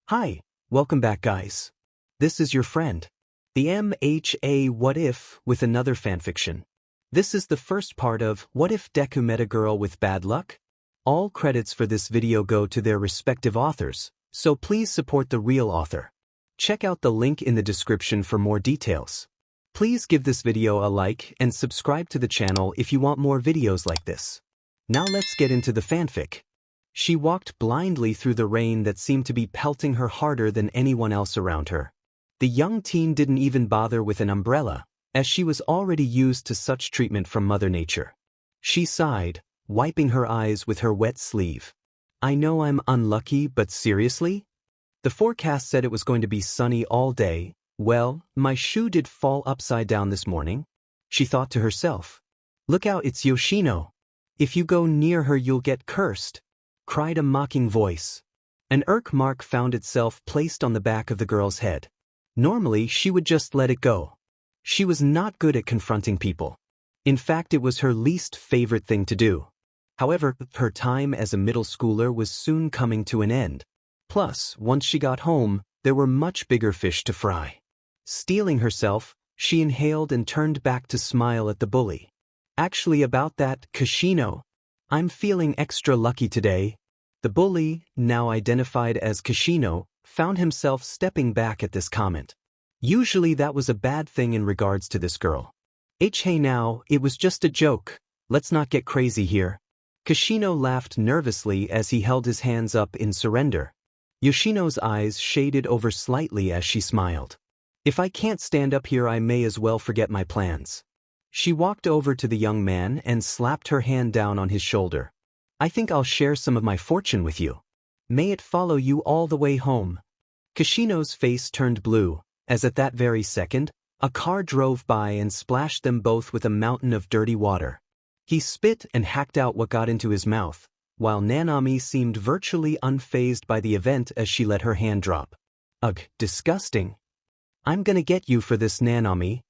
Hi, welcome back guys. This is your friend, the MHA What If with another fanfiction. This is the first part of What If Deku Met a Girl with Bad Luck? All credits for this video go to their respective authors, so please support the real author. Check out the link in the description for more details. Please give this video a like and subscribe to the channel if you want more videos like this. Now let's get into the fanfic. She walked blindly through the rain that seemed to be pelting her harder than anyone else around her. The young teen didn't even bother with an umbrella, as she was already used to such treatment from Mother Nature. She sighed, wiping her eyes with her wet sleeve. I know I'm unlucky, but seriously? The forecast said it was going to be sunny all day. Well, my shoe did fall upside down this morning. She thought to herself. Look out, it's Yoshino. If you go near her you'll get cursed, cried a mocking voice. An irk mark found itself placed on the back of the girl's head. Normally she would just let it go. She was not good at confronting people. In fact, it was her least favorite thing to do. However, her time as a middle schooler was soon coming to an end. Plus, once she got home, there were much bigger fish to fry. Steeling herself, she inhaled and turned back to smile at the bully. Actually, about that, Kashino, I'm feeling extra lucky today. The bully, now identified as Kashino, found himself stepping back at this comment. Usually that was a bad thing in regards to this girl. Hey now, it was just a joke. Let's not get crazy here. Kashino laughed nervously as he held his hands up in surrender. Yoshino's eyes shaded over slightly as she smiled. If I can't stand up here I may as well forget my plans. She walked over to the young man and slapped her hand down on his shoulder. I think I'll share some of my fortune with you. May it follow you all the way home. Kashino's face turned blue, as at that very second, a car drove by and splashed them both with a mountain of dirty water. He spit and hacked out what got into his mouth, while Nanami seemed virtually unfazed by the event as she let her hand drop. Ugh, disgusting. I'm gonna get you for this, Nanami.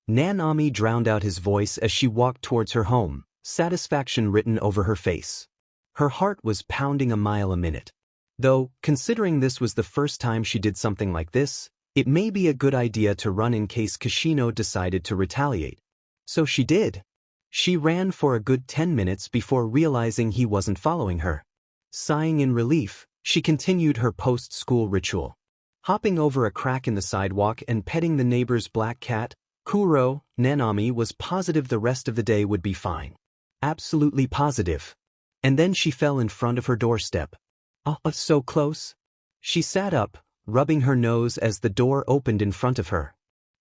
Nanami drowned out his voice as she walked towards her home, satisfaction written over her face. Her heart was pounding a mile a minute. Though, considering this was the first time she did something like this, it may be a good idea to run in case Kashino decided to retaliate. So she did. She ran for a good 10 minutes before realizing he wasn't following her. Sighing in relief, she continued her post-school ritual. Hopping over a crack in the sidewalk and petting the neighbor's black cat, Kuro, Nanami was positive the rest of the day would be fine. Absolutely positive. And then she fell in front of her doorstep. Oh, so close. She sat up, rubbing her nose as the door opened in front of her.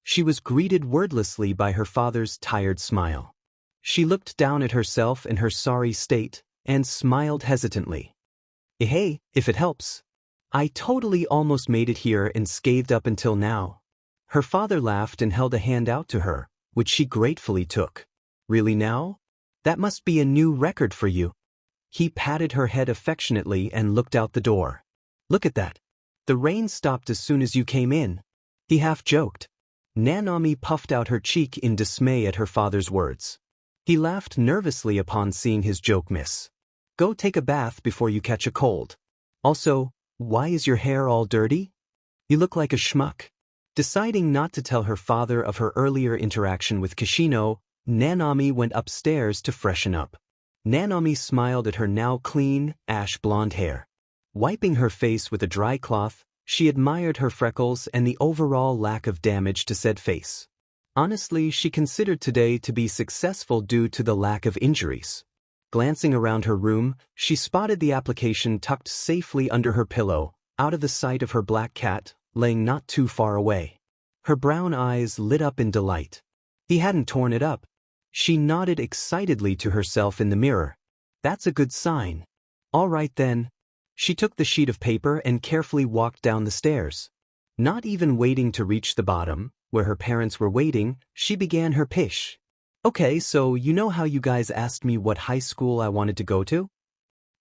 She was greeted wordlessly by her father's tired smile. She looked down at herself in her sorry state, and smiled hesitantly. Hey, if it helps. I totally almost made it here and scathed up until now. Her father laughed and held a hand out to her, which she gratefully took. Really now? That must be a new record for you. He patted her head affectionately and looked out the door. Look at that. The rain stopped as soon as you came in. He half joked. Nanami puffed out her cheek in dismay at her father's words. He laughed nervously upon seeing his joke miss. Go take a bath before you catch a cold. Also, why is your hair all dirty? You look like a schmuck. Deciding not to tell her father of her earlier interaction with Kashino, Nanami went upstairs to freshen up. Nanami smiled at her now clean, ash-blonde hair. Wiping her face with a dry cloth, she admired her freckles and the overall lack of damage to said face. Honestly, she considered today to be successful due to the lack of injuries. Glancing around her room, she spotted the application tucked safely under her pillow, out of the sight of her black cat, laying not too far away. Her brown eyes lit up in delight. He hadn't torn it up. She nodded excitedly to herself in the mirror. That's a good sign. All right then. She took the sheet of paper and carefully walked down the stairs. Not even waiting to reach the bottom, where her parents were waiting, she began her pitch. Okay, so you know how you guys asked me what high school I wanted to go to?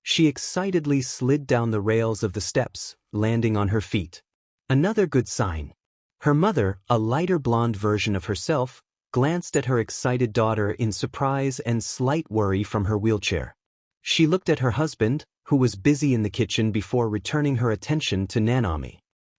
She excitedly slid down the rails of the steps, landing on her feet. Another good sign. Her mother, a lighter blonde version of herself, glanced at her excited daughter in surprise and slight worry from her wheelchair. She looked at her husband, who was busy in the kitchen before returning her attention to Nanami.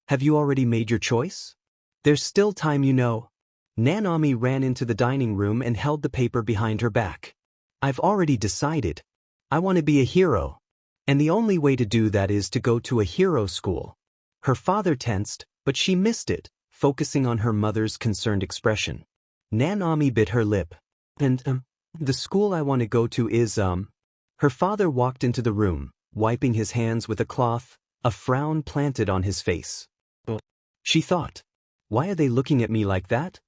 Have you already made your choice? There's still time, you know. Nanami ran into the dining room and held the paper behind her back. I've already decided. I want to be a hero. And the only way to do that is to go to a hero school. Her father tensed, but she missed it, focusing on her mother's concerned expression. Nanami bit her lip. And, the school I want to go to is, Her father walked into the room, wiping his hands with a cloth, a frown planted on his face. She thought, why are they looking at me like that?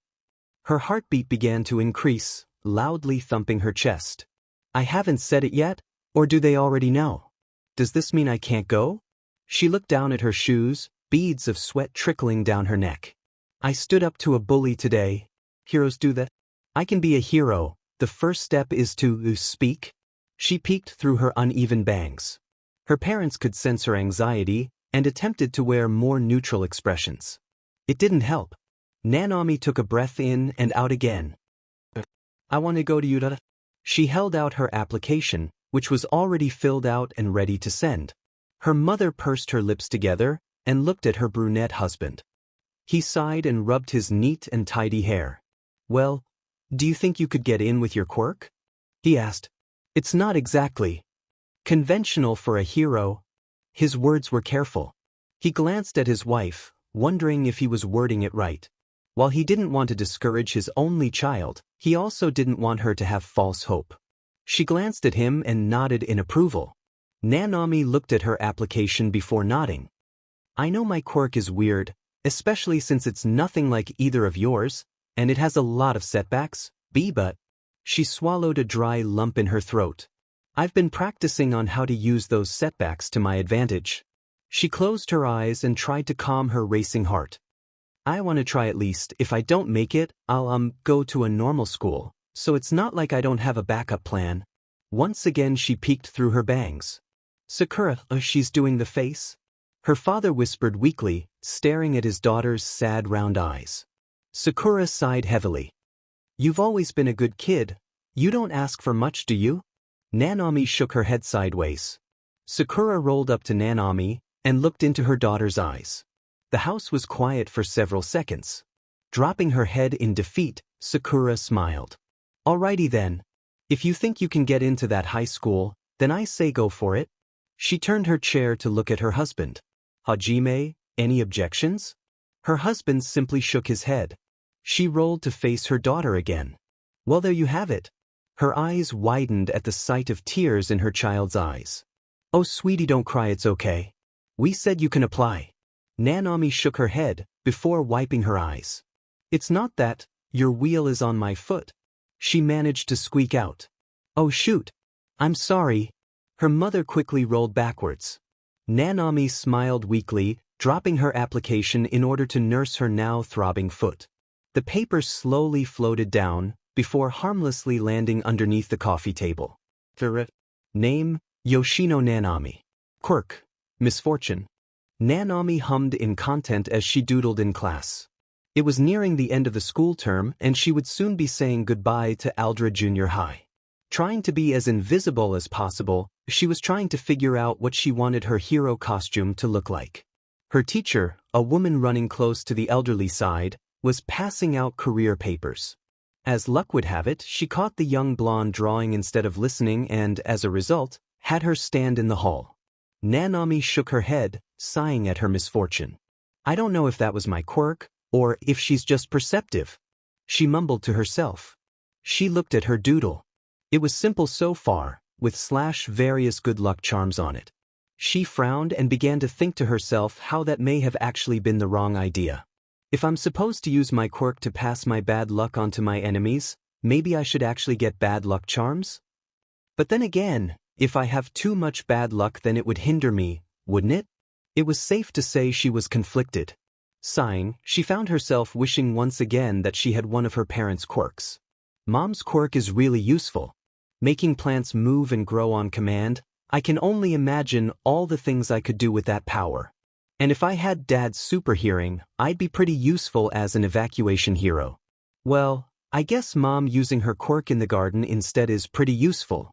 Her heartbeat began to increase, loudly thumping her chest. I haven't said it yet, or do they already know? Does this mean I can't go? She looked down at her shoes, beads of sweat trickling down her neck. I stood up to a bully today. Heroes do that. I can be a hero. The first step is to speak. She peeked through her uneven bangs. Her parents could sense her anxiety and attempted to wear more neutral expressions. It didn't help. Nanami took a breath in and out again. I want to go to you. She held out her application, which was already filled out and ready to send. Her mother pursed her lips together and looked at her brunette husband. He sighed and rubbed his neat and tidy hair. Well, do you think you could get in with your quirk? He asked. It's not exactly conventional for a hero. His words were careful. He glanced at his wife, wondering if he was wording it right. While he didn't want to discourage his only child, he also didn't want her to have false hope. She glanced at him and nodded in approval. Nanami looked at her application before nodding. I know my quirk is weird, especially since it's nothing like either of yours, and it has a lot of setbacks, but she swallowed a dry lump in her throat. I've been practicing on how to use those setbacks to my advantage. She closed her eyes and tried to calm her racing heart. I want to try at least. If I don't make it, I'll go to a normal school, so it's not like I don't have a backup plan. Once again she peeked through her bangs. Sakura, she's doing the face? Her father whispered weakly, staring at his daughter's sad round eyes. Sakura sighed heavily. You've always been a good kid. You don't ask for much, do you? Nanami shook her head sideways. Sakura rolled up to Nanami and looked into her daughter's eyes. The house was quiet for several seconds. Dropping her head in defeat, Sakura smiled. Alrighty then. If you think you can get into that high school, then I say go for it. She turned her chair to look at her husband. Hajime, any objections? Her husband simply shook his head. She rolled to face her daughter again. Well, there you have it. Her eyes widened at the sight of tears in her child's eyes. Oh, sweetie, don't cry, it's okay. We said you can apply. Nanami shook her head before wiping her eyes. It's not that, your wheel is on my foot. She managed to squeak out. Oh shoot. I'm sorry. Her mother quickly rolled backwards. Nanami smiled weakly, dropping her application in order to nurse her now throbbing foot. The paper slowly floated down, before harmlessly landing underneath the coffee table. Name, Yoshino Nanami. Quirk, misfortune. Nanami hummed in content as she doodled in class. It was nearing the end of the school term and she would soon be saying goodbye to Aldra Junior High. Trying to be as invisible as possible, she was trying to figure out what she wanted her hero costume to look like. Her teacher, a woman running close to the elderly side, was passing out career papers. As luck would have it, she caught the young blonde drawing instead of listening and, as a result, had her stand in the hall. Nanami shook her head, sighing at her misfortune. I don't know if that was my quirk, or if she's just perceptive. She mumbled to herself. She looked at her doodle. It was simple so far, with various good luck charms on it. She frowned and began to think to herself how that may have actually been the wrong idea. If I'm supposed to use my quirk to pass my bad luck onto my enemies, maybe I should actually get bad luck charms? But then again, if I have too much bad luck then it would hinder me, wouldn't it? It was safe to say she was conflicted. Sighing, she found herself wishing once again that she had one of her parents' quirks. Mom's quirk is really useful. Making plants move and grow on command, I can only imagine all the things I could do with that power. And if I had Dad's super hearing, I'd be pretty useful as an evacuation hero. Well, I guess Mom using her quirk in the garden instead is pretty useful.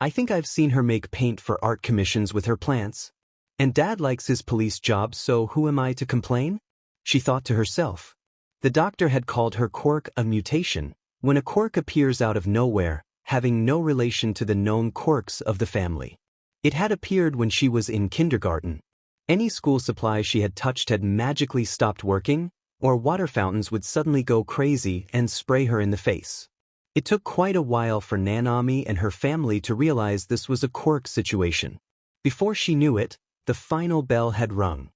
I think I've seen her make paint for art commissions with her plants. And Dad likes his police job, so who am I to complain? She thought to herself. The doctor had called her quirk a mutation, when a quirk appears out of nowhere, having no relation to the known quirks of the family. It had appeared when she was in kindergarten. Any school supply she had touched had magically stopped working, or water fountains would suddenly go crazy and spray her in the face. It took quite a while for Nanami and her family to realize this was a quirk situation. Before she knew it, the final bell had rung.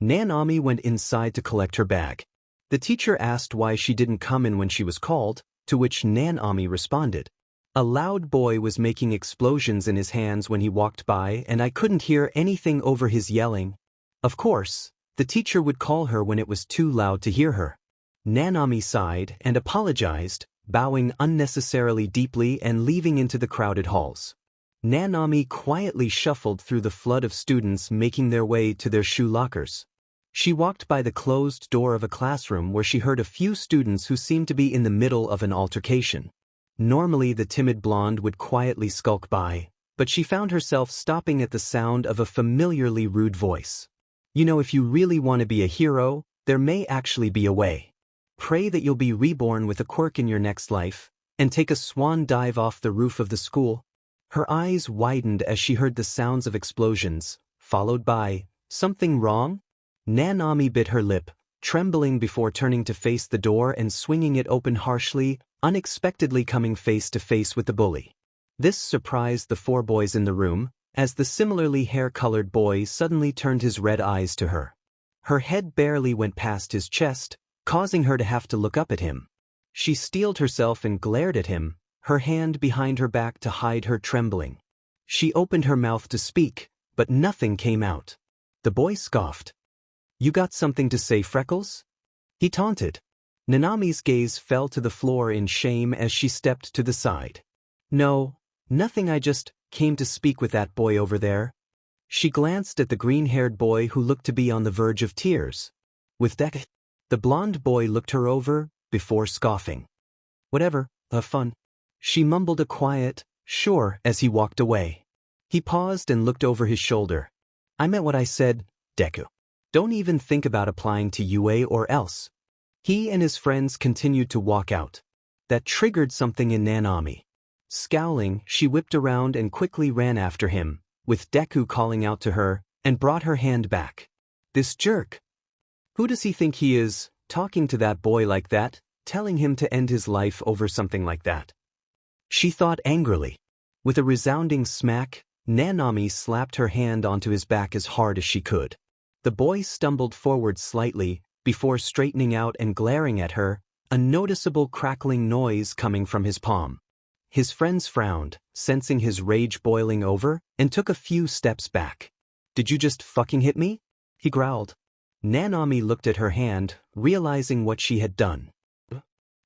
Nanami went inside to collect her bag. The teacher asked why she didn't come in when she was called, to which Nanami responded. A loud boy was making explosions in his hands when he walked by, and I couldn't hear anything over his yelling. Of course, the teacher would call her when it was too loud to hear her. Nanami sighed and apologized, bowing unnecessarily deeply and leaving into the crowded halls. Nanami quietly shuffled through the flood of students making their way to their shoe lockers. She walked by the closed door of a classroom where she heard a few students who seemed to be in the middle of an altercation. Normally the timid blonde would quietly skulk by, but she found herself stopping at the sound of a familiarly rude voice. You know, if you really want to be a hero, there may actually be a way. Pray that you'll be reborn with a quirk in your next life, and take a swan dive off the roof of the school. Her eyes widened as she heard the sounds of explosions, followed by, something wrong? Nanami bit her lip, trembling before turning to face the door and swinging it open harshly, unexpectedly coming face to face with the bully. This surprised the four boys in the room, as the similarly hair-colored boy suddenly turned his red eyes to her. Her head barely went past his chest, causing her to have to look up at him. She steeled herself and glared at him, her hand behind her back to hide her trembling. She opened her mouth to speak, but nothing came out. The boy scoffed. "You got something to say, Freckles?" he taunted. Nanami's gaze fell to the floor in shame as she stepped to the side. "No, nothing, I just came to speak with that boy over there." She glanced at the green-haired boy who looked to be on the verge of tears. With Deku, the blonde boy looked her over, before scoffing. "Whatever, have fun." She mumbled a quiet, "Sure," as he walked away. He paused and looked over his shoulder. "I meant what I said, Deku. Don't even think about applying to UA or else." He and his friends continued to walk out. That triggered something in Nanami. Scowling, she whipped around and quickly ran after him, with Deku calling out to her, and brought her hand back. This jerk. Who does he think he is, talking to that boy like that, telling him to end his life over something like that? She thought angrily. With a resounding smack, Nanami slapped her hand onto his back as hard as she could. The boy stumbled forward slightly, before straightening out and glaring at her, a noticeable crackling noise coming from his palm. His friends frowned, sensing his rage boiling over, and took a few steps back. "Did you just fucking hit me?" he growled. Nanami looked at her hand, realizing what she had done.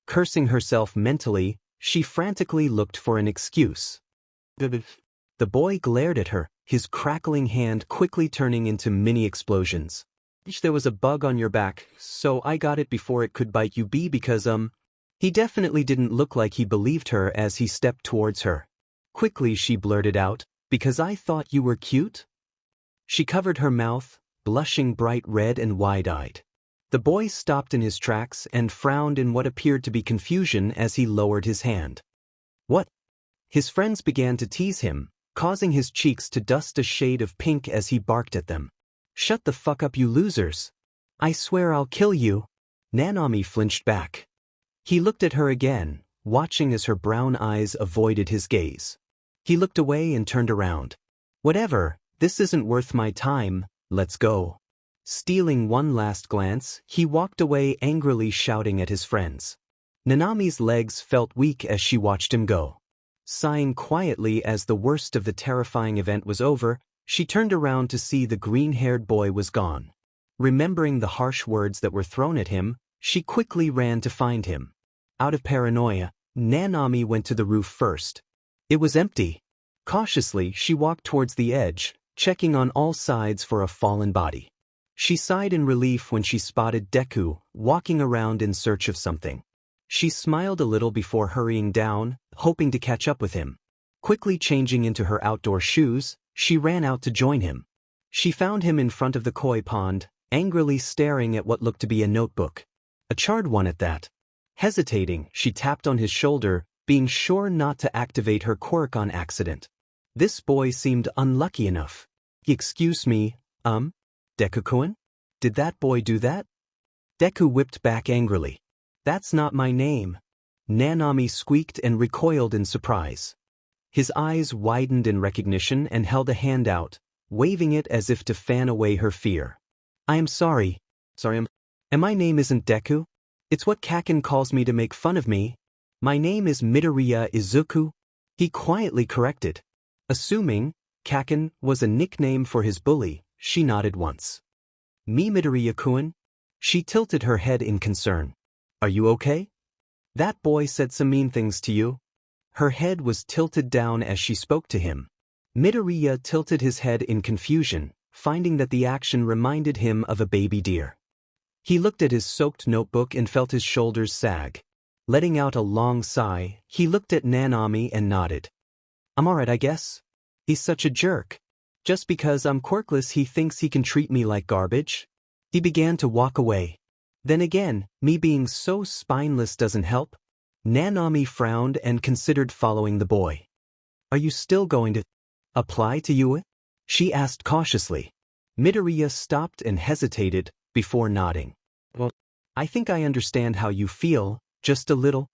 Cursing herself mentally, she frantically looked for an excuse. The boy glared at her, his crackling hand quickly turning into mini explosions. "There was a bug on your back, so I got it before it could bite you because He definitely didn't look like he believed her as he stepped towards her. Quickly she blurted out, "Because I thought you were cute?" She covered her mouth, blushing bright red and wide-eyed. The boy stopped in his tracks and frowned in what appeared to be confusion as he lowered his hand. "What?" His friends began to tease him, causing his cheeks to dust a shade of pink as he barked at them. "Shut the fuck up, you losers. I swear I'll kill you." Nanami flinched back. He looked at her again, watching as her brown eyes avoided his gaze. He looked away and turned around. "Whatever, this isn't worth my time, let's go." Stealing one last glance, he walked away angrily shouting at his friends. Nanami's legs felt weak as she watched him go. Sighing quietly as the worst of the terrifying event was over, she turned around to see the green-haired boy was gone. Remembering the harsh words that were thrown at him, she quickly ran to find him. Out of paranoia, Nanami went to the roof first. It was empty. Cautiously, she walked towards the edge, checking on all sides for a fallen body. She sighed in relief when she spotted Deku, walking around in search of something. She smiled a little before hurrying down, hoping to catch up with him. Quickly changing into her outdoor shoes, she ran out to join him. She found him in front of the koi pond, angrily staring at what looked to be a notebook. A charred one at that. Hesitating, she tapped on his shoulder, being sure not to activate her quirk on accident. This boy seemed unlucky enough. Excuse me, Deku-kun? Did that boy do that? Deku whipped back angrily. That's not my name. Nanami squeaked and recoiled in surprise. His eyes widened in recognition and held a hand out, waving it as if to fan away her fear. I am sorry. And my name isn't Deku. It's what Kaken calls me to make fun of me. My name is Midoriya Izuku. He quietly corrected. Assuming Kaken was a nickname for his bully, she nodded once. Me Midoriya-kun? She tilted her head in concern. Are you okay? That boy said some mean things to you. Her head was tilted down as she spoke to him. Midoriya tilted his head in confusion, finding that the action reminded him of a baby deer. He looked at his soaked notebook and felt his shoulders sag. Letting out a long sigh, he looked at Nanami and nodded. I'm alright, I guess. He's such a jerk. Just because I'm quirkless he thinks he can treat me like garbage. He began to walk away. Then again, me being so spineless doesn't help. Nanami frowned and considered following the boy. Are you still going to apply to UA? She asked cautiously. Midoriya stopped and hesitated, before nodding. Well, I think I understand how you feel, just a little.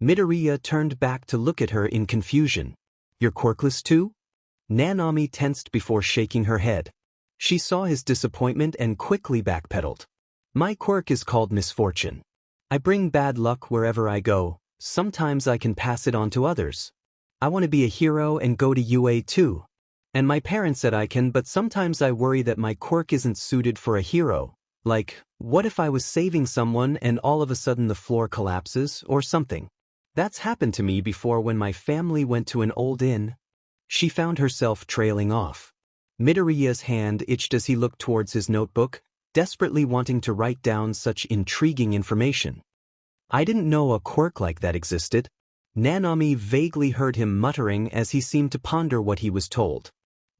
Midoriya turned back to look at her in confusion. You're quirkless too? Nanami tensed before shaking her head. She saw his disappointment and quickly backpedaled. My quirk is called misfortune. I bring bad luck wherever I go. Sometimes I can pass it on to others. I want to be a hero and go to UA too. And my parents said I can, but sometimes I worry that my quirk isn't suited for a hero. Like, what if I was saving someone and all of a sudden the floor collapses or something? That's happened to me before when my family went to an old inn. She found herself trailing off. Midoriya's hand itched as he looked towards his notebook, desperately wanting to write down such intriguing information. I didn't know a quirk like that existed. Nanami vaguely heard him muttering as he seemed to ponder what he was told.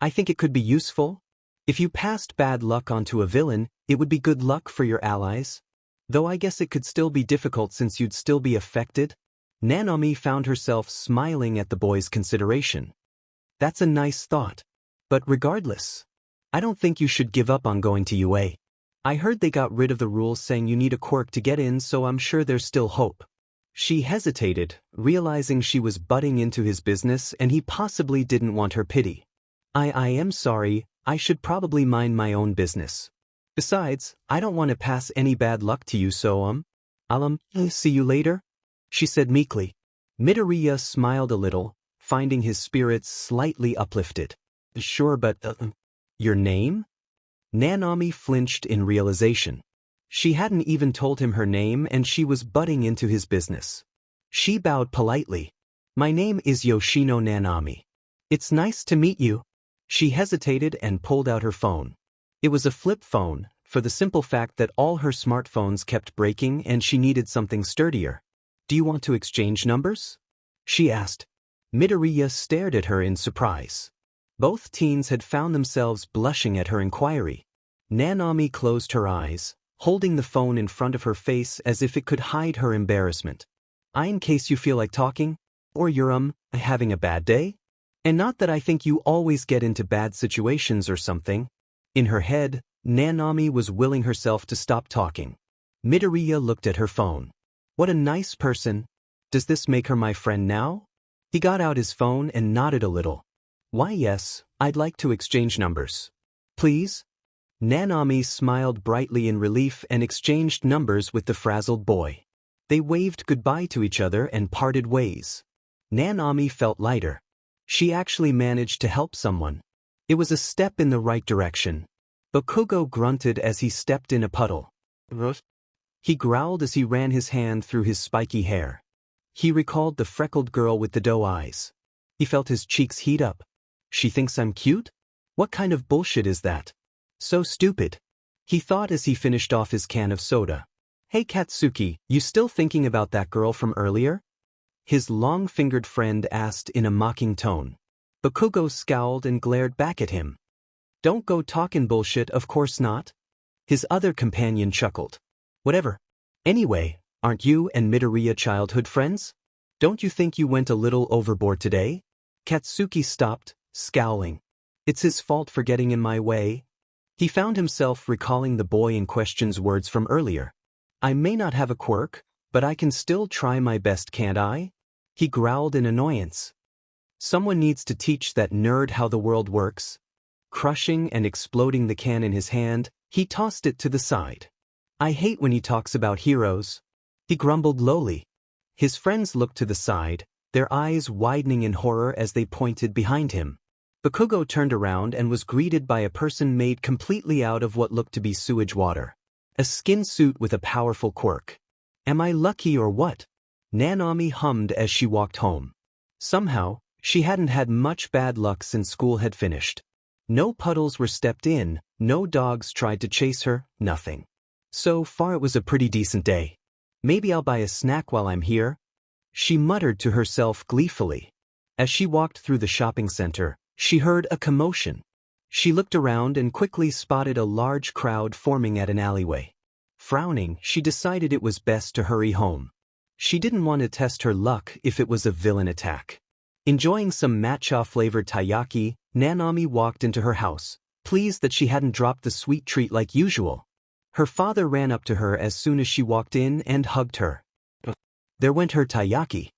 I think it could be useful. If you passed bad luck onto a villain, it would be good luck for your allies. Though I guess it could still be difficult since you'd still be affected. Nanami found herself smiling at the boy's consideration. That's a nice thought. But regardless, I don't think you should give up on going to UA. I heard they got rid of the rules saying you need a quirk to get in, so I'm sure there's still hope. She hesitated, realizing she was butting into his business and he possibly didn't want her pity. I am sorry, I should probably mind my own business. Besides, I don't want to pass any bad luck to you, so I'll see you later, she said meekly. Midoriya smiled a little, finding his spirits slightly uplifted. Sure, but your name? Nanami flinched in realization. She hadn't even told him her name and she was butting into his business. She bowed politely. My name is Yoshino Nanami. It's nice to meet you. She hesitated and pulled out her phone. It was a flip phone, for the simple fact that all her smartphones kept breaking and she needed something sturdier. Do you want to exchange numbers? She asked. Midoriya stared at her in surprise. Both teens had found themselves blushing at her inquiry. Nanami closed her eyes, holding the phone in front of her face as if it could hide her embarrassment. In case you feel like talking, or you're having a bad day? And not that I think you always get into bad situations or something. In her head, Nanami was willing herself to stop talking. Midoriya looked at her phone. What a nice person. Does this make her my friend now? He got out his phone and nodded a little. Why yes, I'd like to exchange numbers. Please? Nanami smiled brightly in relief and exchanged numbers with the frazzled boy. They waved goodbye to each other and parted ways. Nanami felt lighter. She actually managed to help someone. It was a step in the right direction. Bakugo grunted as he stepped in a puddle. He growled as he ran his hand through his spiky hair. He recalled the freckled girl with the doe eyes. He felt his cheeks heat up. She thinks I'm cute? What kind of bullshit is that? So stupid. He thought as he finished off his can of soda. Hey Katsuki, you still thinking about that girl from earlier? His long-fingered friend asked in a mocking tone. Bakugo scowled and glared back at him. Don't go talking bullshit, of course not. His other companion chuckled. Whatever. Anyway, aren't you and Midoriya childhood friends? Don't you think you went a little overboard today? Katsuki stopped, scowling. It's his fault for getting in my way. He found himself recalling the boy in question's words from earlier. I may not have a quirk, but I can still try my best, can't I? He growled in annoyance. Someone needs to teach that nerd how the world works. Crushing and exploding the can in his hand, he tossed it to the side. I hate when he talks about heroes. He grumbled lowly. His friends looked to the side, their eyes widening in horror as they pointed behind him. Bakugo turned around and was greeted by a person made completely out of what looked to be sewage water. A skin suit with a powerful quirk. Am I lucky or what? Nanami hummed as she walked home. Somehow, she hadn't had much bad luck since school had finished. No puddles were stepped in, no dogs tried to chase her, nothing. So far it was a pretty decent day. Maybe I'll buy a snack while I'm here, she muttered to herself gleefully. As she walked through the shopping center, she heard a commotion. She looked around and quickly spotted a large crowd forming at an alleyway. Frowning, she decided it was best to hurry home. She didn't want to test her luck if it was a villain attack. Enjoying some matcha-flavored taiyaki, Nanami walked into her house, pleased that she hadn't dropped the sweet treat like usual. Her father ran up to her as soon as she walked in and hugged her. There went her taiyaki.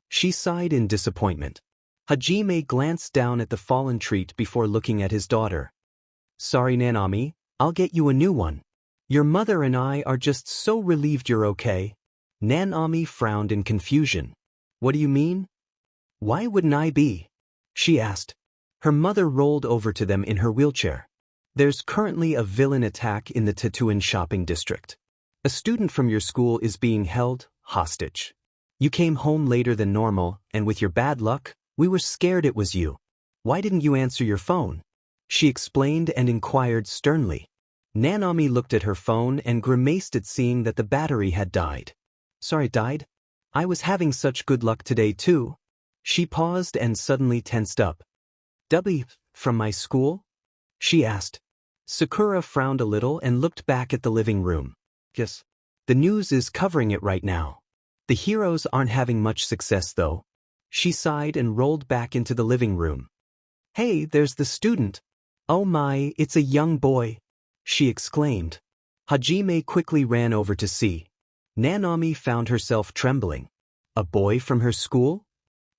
She sighed in disappointment. Hajime glanced down at the fallen treat before looking at his daughter. Sorry, Nanami, I'll get you a new one. Your mother and I are just so relieved you're okay. Nanami frowned in confusion. What do you mean? Why wouldn't I be? She asked. Her mother rolled over to them in her wheelchair. There's currently a villain attack in the Tatooine shopping district. A student from your school is being held hostage. You came home later than normal, and with your bad luck, we were scared it was you. Why didn't you answer your phone? She explained and inquired sternly. Nanami looked at her phone and grimaced at seeing that the battery had died. Sorry, it died? I was having such good luck today too. She paused and suddenly tensed up. W, from my school? She asked. Sakura frowned a little and looked back at the living room. Yes. The news is covering it right now. The heroes aren't having much success though. She sighed and rolled back into the living room. Hey, there's the student. Oh my, it's a young boy, she exclaimed. Hajime quickly ran over to see. Nanami found herself trembling. A boy from her school?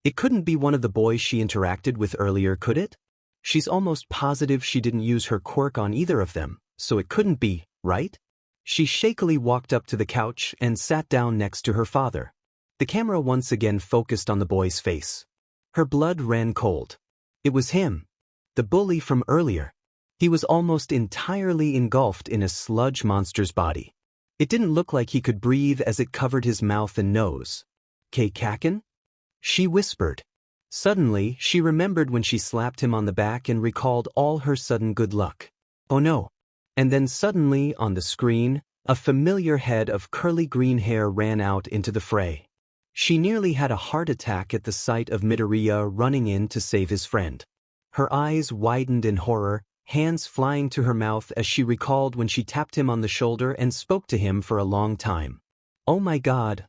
It couldn't be one of the boys she interacted with earlier, could it? She's almost positive she didn't use her quirk on either of them, so it couldn't be, right? She shakily walked up to the couch and sat down next to her father. The camera once again focused on the boy's face. Her blood ran cold. It was him. The bully from earlier. He was almost entirely engulfed in a sludge monster's body. It didn't look like he could breathe as it covered his mouth and nose. Kaken? She whispered. Suddenly, she remembered when she slapped him on the back and recalled all her sudden good luck. Oh no. And then suddenly, on the screen, a familiar head of curly green hair ran out into the fray. She nearly had a heart attack at the sight of Midoriya running in to save his friend. Her eyes widened in horror, hands flying to her mouth as she recalled when she tapped him on the shoulder and spoke to him for a long time. Oh my god,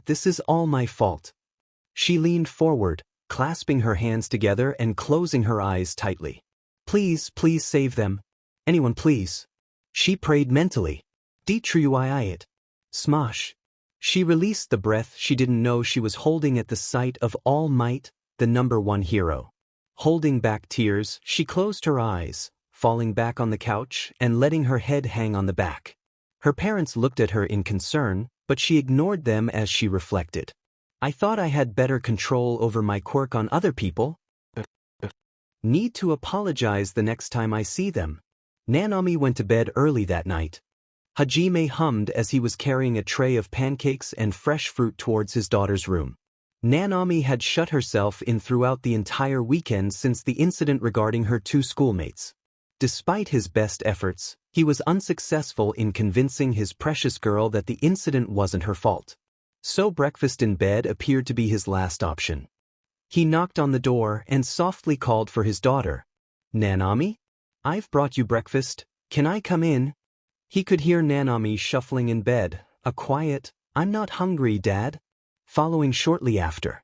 this is all my fault. She leaned forward, clasping her hands together and closing her eyes tightly. Please, please save them. Anyone please. She prayed mentally. Detruyit. Smosh. She released the breath she didn't know she was holding at the sight of All Might, the #1 hero. Holding back tears, she closed her eyes, falling back on the couch and letting her head hang on the back. Her parents looked at her in concern, but she ignored them as she reflected. I thought I had better control over my quirk on other people. Need to apologize the next time I see them. Nanami went to bed early that night. Hajime hummed as he was carrying a tray of pancakes and fresh fruit towards his daughter's room. Nanami had shut herself in throughout the entire weekend since the incident regarding her two schoolmates. Despite his best efforts, he was unsuccessful in convincing his precious girl that the incident wasn't her fault. So breakfast in bed appeared to be his last option. He knocked on the door and softly called for his daughter. Nanami? I've brought you breakfast, can I come in? He could hear Nanami shuffling in bed, a quiet, "I'm not hungry, Dad," following shortly after.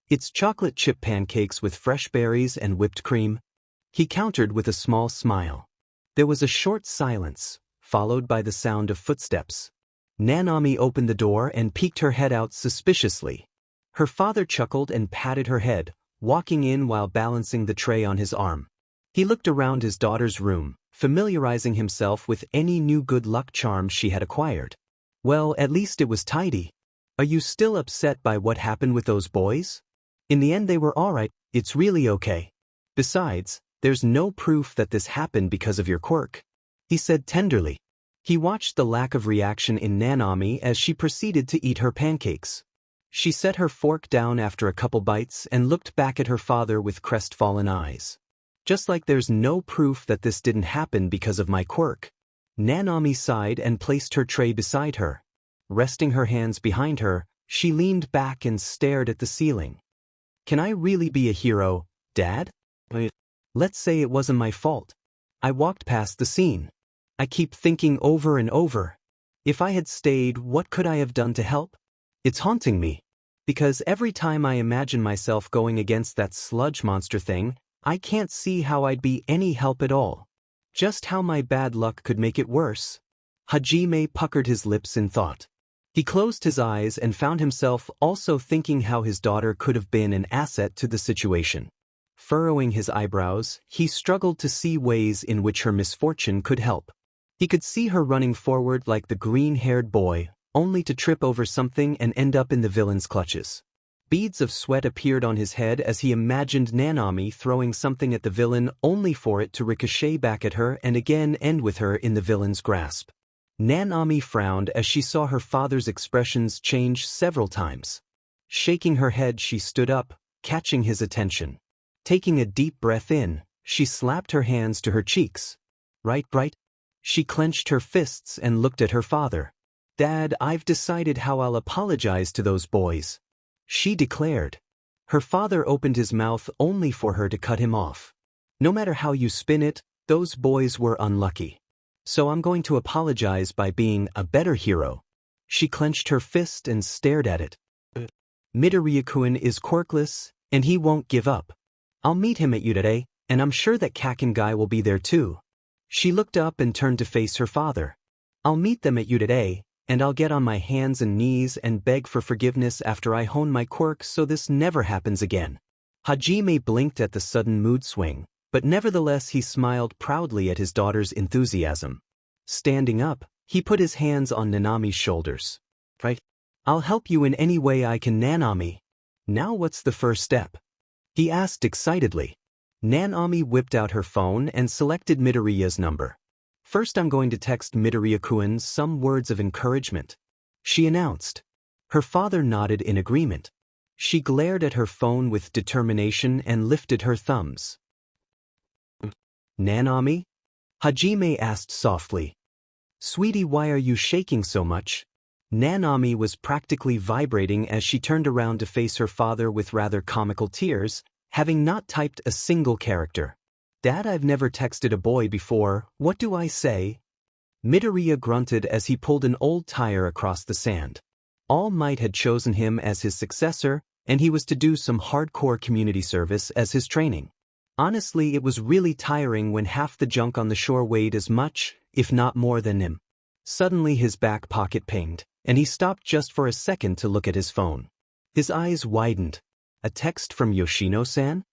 "It's chocolate chip pancakes with fresh berries and whipped cream," he countered with a small smile. There was a short silence, followed by the sound of footsteps. Nanami opened the door and peeked her head out suspiciously. Her father chuckled and patted her head, walking in while balancing the tray on his arm. He looked around his daughter's room, familiarizing himself with any new good luck charm she had acquired. Well, at least it was tidy. "Are you still upset by what happened with those boys? In the end they were alright, it's really okay. Besides, there's no proof that this happened because of your quirk," he said tenderly. He watched the lack of reaction in Nanami as she proceeded to eat her pancakes. She set her fork down after a couple bites and looked back at her father with crestfallen eyes. "Just like there's no proof that this didn't happen because of my quirk." Nanami sighed and placed her tray beside her. Resting her hands behind her, she leaned back and stared at the ceiling. "Can I really be a hero, Dad? Let's say it wasn't my fault. I walked past the scene. I keep thinking over and over, if I had stayed, what could I have done to help? It's haunting me. Because every time I imagine myself going against that sludge monster thing, I can't see how I'd be any help at all. Just how my bad luck could make it worse." Hajime puckered his lips in thought. He closed his eyes and found himself also thinking how his daughter could have been an asset to the situation. Furrowing his eyebrows, he struggled to see ways in which her misfortune could help. He could see her running forward like the green-haired boy, only to trip over something and end up in the villain's clutches. Beads of sweat appeared on his head as he imagined Nanami throwing something at the villain only for it to ricochet back at her and again end with her in the villain's grasp. Nanami frowned as she saw her father's expressions change several times. Shaking her head, she stood up, catching his attention. Taking a deep breath in, she slapped her hands to her cheeks. Right. She clenched her fists and looked at her father. "Dad, I've decided how I'll apologize to those boys," she declared. Her father opened his mouth only for her to cut him off. "No matter how you spin it, those boys were unlucky. So I'm going to apologize by being a better hero." She clenched her fist and stared at it. "Midoriya-kun is quirkless, and he won't give up. I'll meet him at Udare, and I'm sure that Kaken guy will be there too." She looked up and turned to face her father. "I'll meet them at Udare, and I'll get on my hands and knees and beg for forgiveness after I hone my quirk so this never happens again." Hajime blinked at the sudden mood swing, but nevertheless he smiled proudly at his daughter's enthusiasm. Standing up, he put his hands on Nanami's shoulders. "Right. I'll help you in any way I can, Nanami. Now what's the first step?" he asked excitedly. Nanami whipped out her phone and selected Midoriya's number. "First I'm going to text Midoriya-kun some words of encouragement," she announced. Her father nodded in agreement. She glared at her phone with determination and lifted her thumbs. "Nanami?" Hajime asked softly. "Sweetie, why are you shaking so much?" Nanami was practically vibrating as she turned around to face her father with rather comical tears, having not typed a single character. "Dad, I've never texted a boy before, what do I say?" Midoriya grunted as he pulled an old tire across the sand. All Might had chosen him as his successor, and he was to do some hardcore community service as his training. Honestly, it was really tiring when half the junk on the shore weighed as much, if not more than him. Suddenly his back pocket pinged, and he stopped just for a second to look at his phone. His eyes widened. A text from Yoshino-san?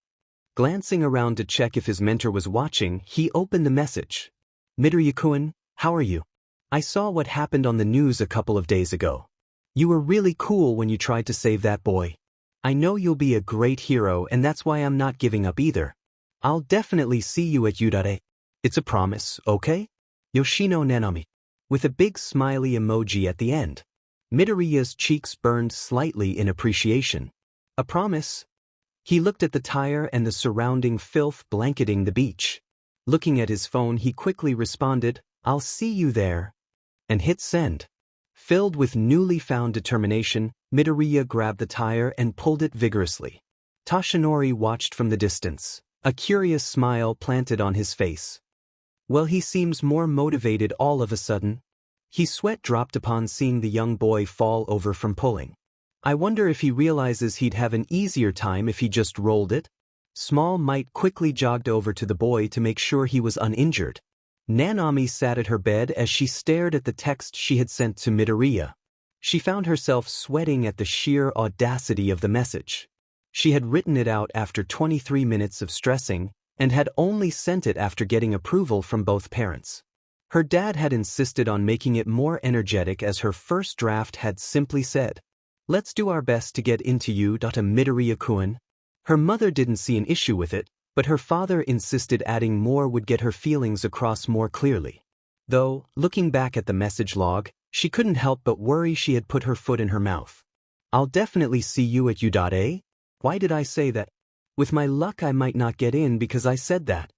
Glancing around to check if his mentor was watching, he opened the message. "Midoriya-kun, how are you? I saw what happened on the news a couple of days ago. You were really cool when you tried to save that boy. I know you'll be a great hero, and that's why I'm not giving up either. I'll definitely see you at Udare. It's a promise, okay? Yoshino Nanami." With a big smiley emoji at the end. Midoriya's cheeks burned slightly in appreciation. A promise? He looked at the tire and the surrounding filth blanketing the beach. Looking at his phone, he quickly responded, "I'll see you there," and hit send. Filled with newly found determination, Midoriya grabbed the tire and pulled it vigorously. Tashinori watched from the distance, A curious smile planted on his face. Well, he seems more motivated all of a sudden. His sweat dropped upon seeing the young boy fall over from pulling. I wonder if he realizes he'd have an easier time if he just rolled it? Small Might quickly jogged over to the boy to make sure he was uninjured. Nanami sat at her bed as she stared at the text she had sent to Midoriya. She found herself sweating at the sheer audacity of the message. She had written it out after 23 minutes of stressing, and had only sent it after getting approval from both parents. Her dad had insisted on making it more energetic, as her first draft had simply said, "Let's do our best to get into you, Midoriya-kun." Her mother didn't see an issue with it, but her father insisted adding more would get her feelings across more clearly. Though, looking back at the message log, she couldn't help but worry she had put her foot in her mouth. "I'll definitely see you at U.A. Why did I say that? With my luck I might not get in because I said that.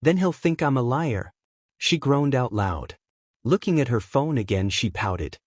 Then he'll think I'm a liar." She groaned out loud. Looking at her phone again, she pouted.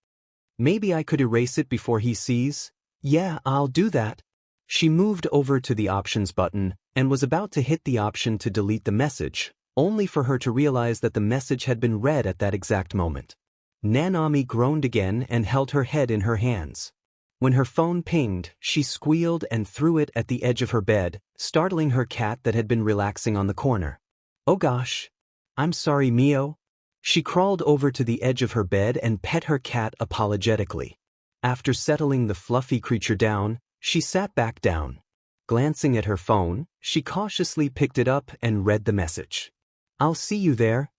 "Maybe I could erase it before he sees?" "Yeah, I'll do that." She moved over to the options button and was about to hit the option to delete the message, only for her to realize that the message had been read at that exact moment. Nanami groaned again and held her head in her hands. When her phone pinged, she squealed and threw it at the edge of her bed, startling her cat that had been relaxing on the corner. "Oh gosh. I'm sorry, Mio." She crawled over to the edge of her bed and pet her cat apologetically. After settling the fluffy creature down, she sat back down. Glancing at her phone, she cautiously picked it up and read the message. "I'll see you there."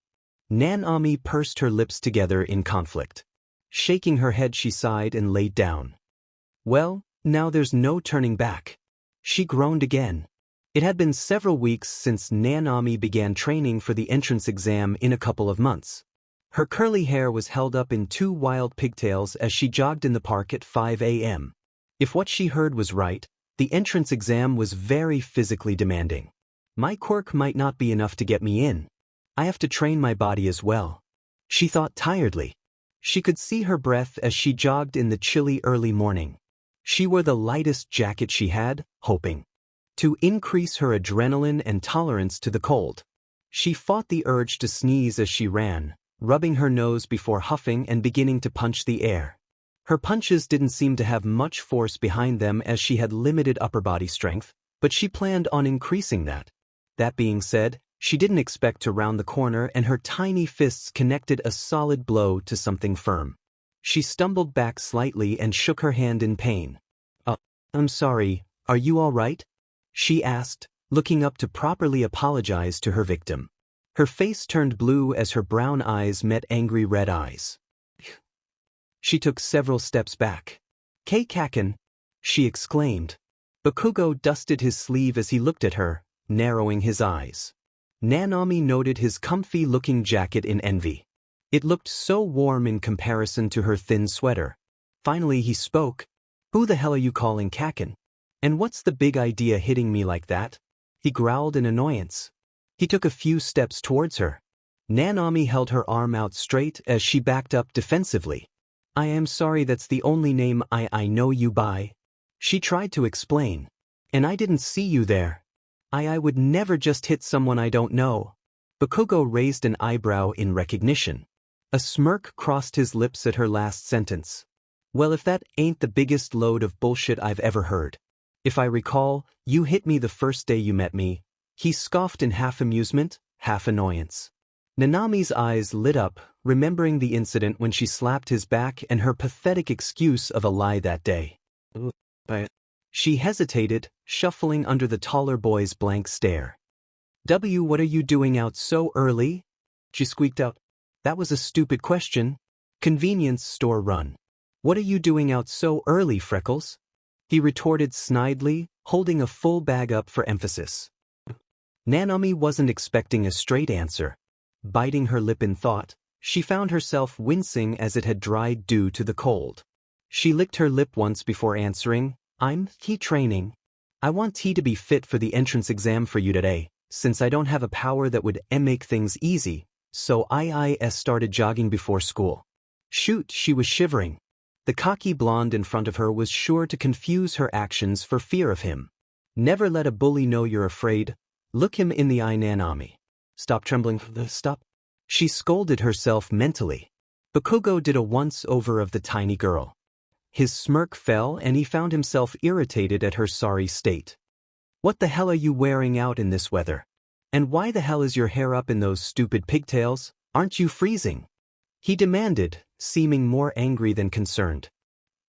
Nanami pursed her lips together in conflict. Shaking her head, she sighed and laid down. Well, now there's no turning back. She groaned again. It had been several weeks since Nanami began training for the entrance exam in a couple of months. Her curly hair was held up in 2 wild pigtails as she jogged in the park at 5 a.m. If what she heard was right, the entrance exam was very physically demanding. My quirk might not be enough to get me in. I have to train my body as well. She thought tiredly. She could see her breath as she jogged in the chilly early morning. She wore the lightest jacket she had, hoping to increase her adrenaline and tolerance to the cold. She fought the urge to sneeze as she ran, rubbing her nose before huffing and beginning to punch the air. Her punches didn't seem to have much force behind them as she had limited upper body strength, but she planned on increasing that. That being said, she didn't expect to round the corner and her tiny fists connected a solid blow to something firm. She stumbled back slightly and shook her hand in pain. I'm sorry, are you all right?" she asked, looking up to properly apologize to her victim. Her face turned blue as her brown eyes met angry red eyes. She took several steps back. "Kaken!" she exclaimed. Bakugo dusted his sleeve as he looked at her, narrowing his eyes. Nanami noted his comfy-looking jacket in envy. It looked so warm in comparison to her thin sweater. Finally he spoke. "Who the hell are you calling Kaken? And what's the big idea hitting me like that?" He growled in annoyance. He took a few steps towards her. Nanami held her arm out straight as she backed up defensively. "I am sorry, that's the only name I know you by." She tried to explain. "And I didn't see you there. I would never just hit someone I don't know." Bakugo raised an eyebrow in recognition. A smirk crossed his lips at her last sentence. "Well, if that ain't the biggest load of bullshit I've ever heard. If I recall, you hit me the first day you met me." He scoffed in half amusement, half annoyance. Nanami's eyes lit up, remembering the incident when she slapped his back and her pathetic excuse of a lie that day. She hesitated, shuffling under the taller boy's blank stare. What are you doing out so early?" she squeaked out. "That was a stupid question. Convenience store run. What are you doing out so early, Freckles?" he retorted snidely, holding a full bag up for emphasis. Nanami wasn't expecting a straight answer. Biting her lip in thought, she found herself wincing as it had dried due to the cold. She licked her lip once before answering, "I'm training. I want to be fit for the entrance exam for you today, since I don't have a power that would make things easy, so I started jogging before school." Shoot, she was shivering. The cocky blonde in front of her was sure to confuse her actions for fear of him. Never let a bully know you're afraid. Look him in the eye, Nanami. Stop trembling. Stop. She scolded herself mentally. Bakugo did a once-over of the tiny girl. His smirk fell and he found himself irritated at her sorry state. What the hell are you wearing out in this weather? And why the hell is your hair up in those stupid pigtails? Aren't you freezing? He demanded, seeming more angry than concerned.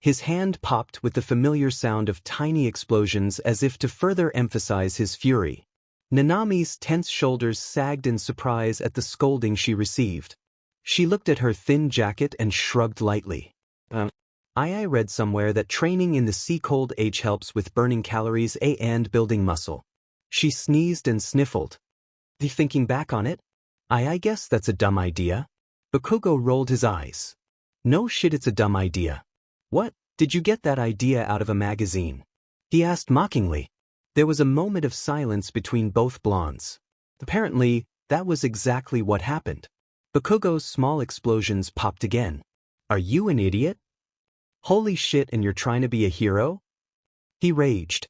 His hand popped with the familiar sound of tiny explosions as if to further emphasize his fury. Nanami's tense shoulders sagged in surprise at the scolding she received. She looked at her thin jacket and shrugged lightly. I read somewhere that training in the sea cold age helps with burning calories and building muscle. She sneezed and sniffled. Thinking back on it, I guess that's a dumb idea. Bakugo rolled his eyes. No shit, it's a dumb idea. What, did you get that idea out of a magazine? He asked mockingly. There was a moment of silence between both blondes. Apparently, that was exactly what happened. Bakugo's small explosions popped again. Are you an idiot? Holy shit, and you're trying to be a hero? He raged.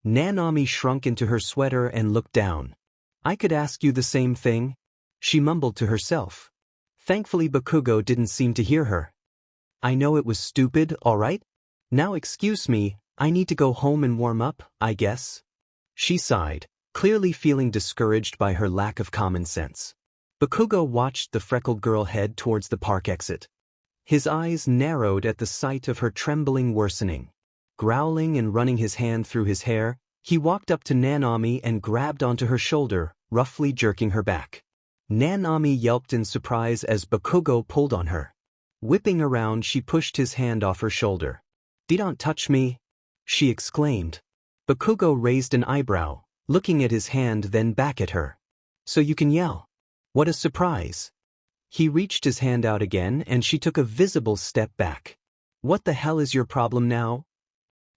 Nanami shrunk into her sweater and looked down. I could ask you the same thing, she mumbled to herself. Thankfully Bakugo didn't seem to hear her. I know it was stupid, alright? Now excuse me, I need to go home and warm up, I guess. She sighed, clearly feeling discouraged by her lack of common sense. Bakugo watched the freckled girl head towards the park exit. His eyes narrowed at the sight of her trembling worsening. Growling and running his hand through his hair, he walked up to Nanami and grabbed onto her shoulder, roughly jerking her back. Nanami yelped in surprise as Bakugo pulled on her. Whipping around, she pushed his hand off her shoulder. "Don't touch me," she exclaimed. Bakugo raised an eyebrow, looking at his hand then back at her. So you can yell. What a surprise. He reached his hand out again and she took a visible step back. What the hell is your problem now?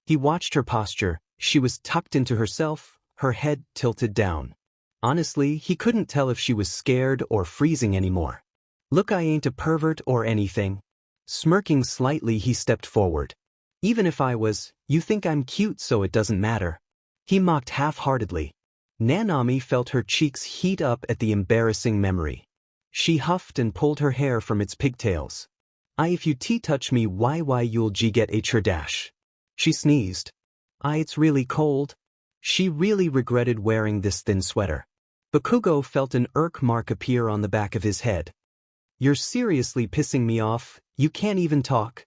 He watched her posture. She was tucked into herself, her head tilted down. Honestly, he couldn't tell if she was scared or freezing anymore. Look, I ain't a pervert or anything. Smirking slightly, he stepped forward. Even if I was, you think I'm cute so it doesn't matter. He mocked half-heartedly. Nanami felt her cheeks heat up at the embarrassing memory. She huffed and pulled her hair from its pigtails. If you touch me why you'll get a dash. She sneezed. It's really cold. She really regretted wearing this thin sweater. Bakugo felt an irk mark appear on the back of his head. You're seriously pissing me off, you can't even talk.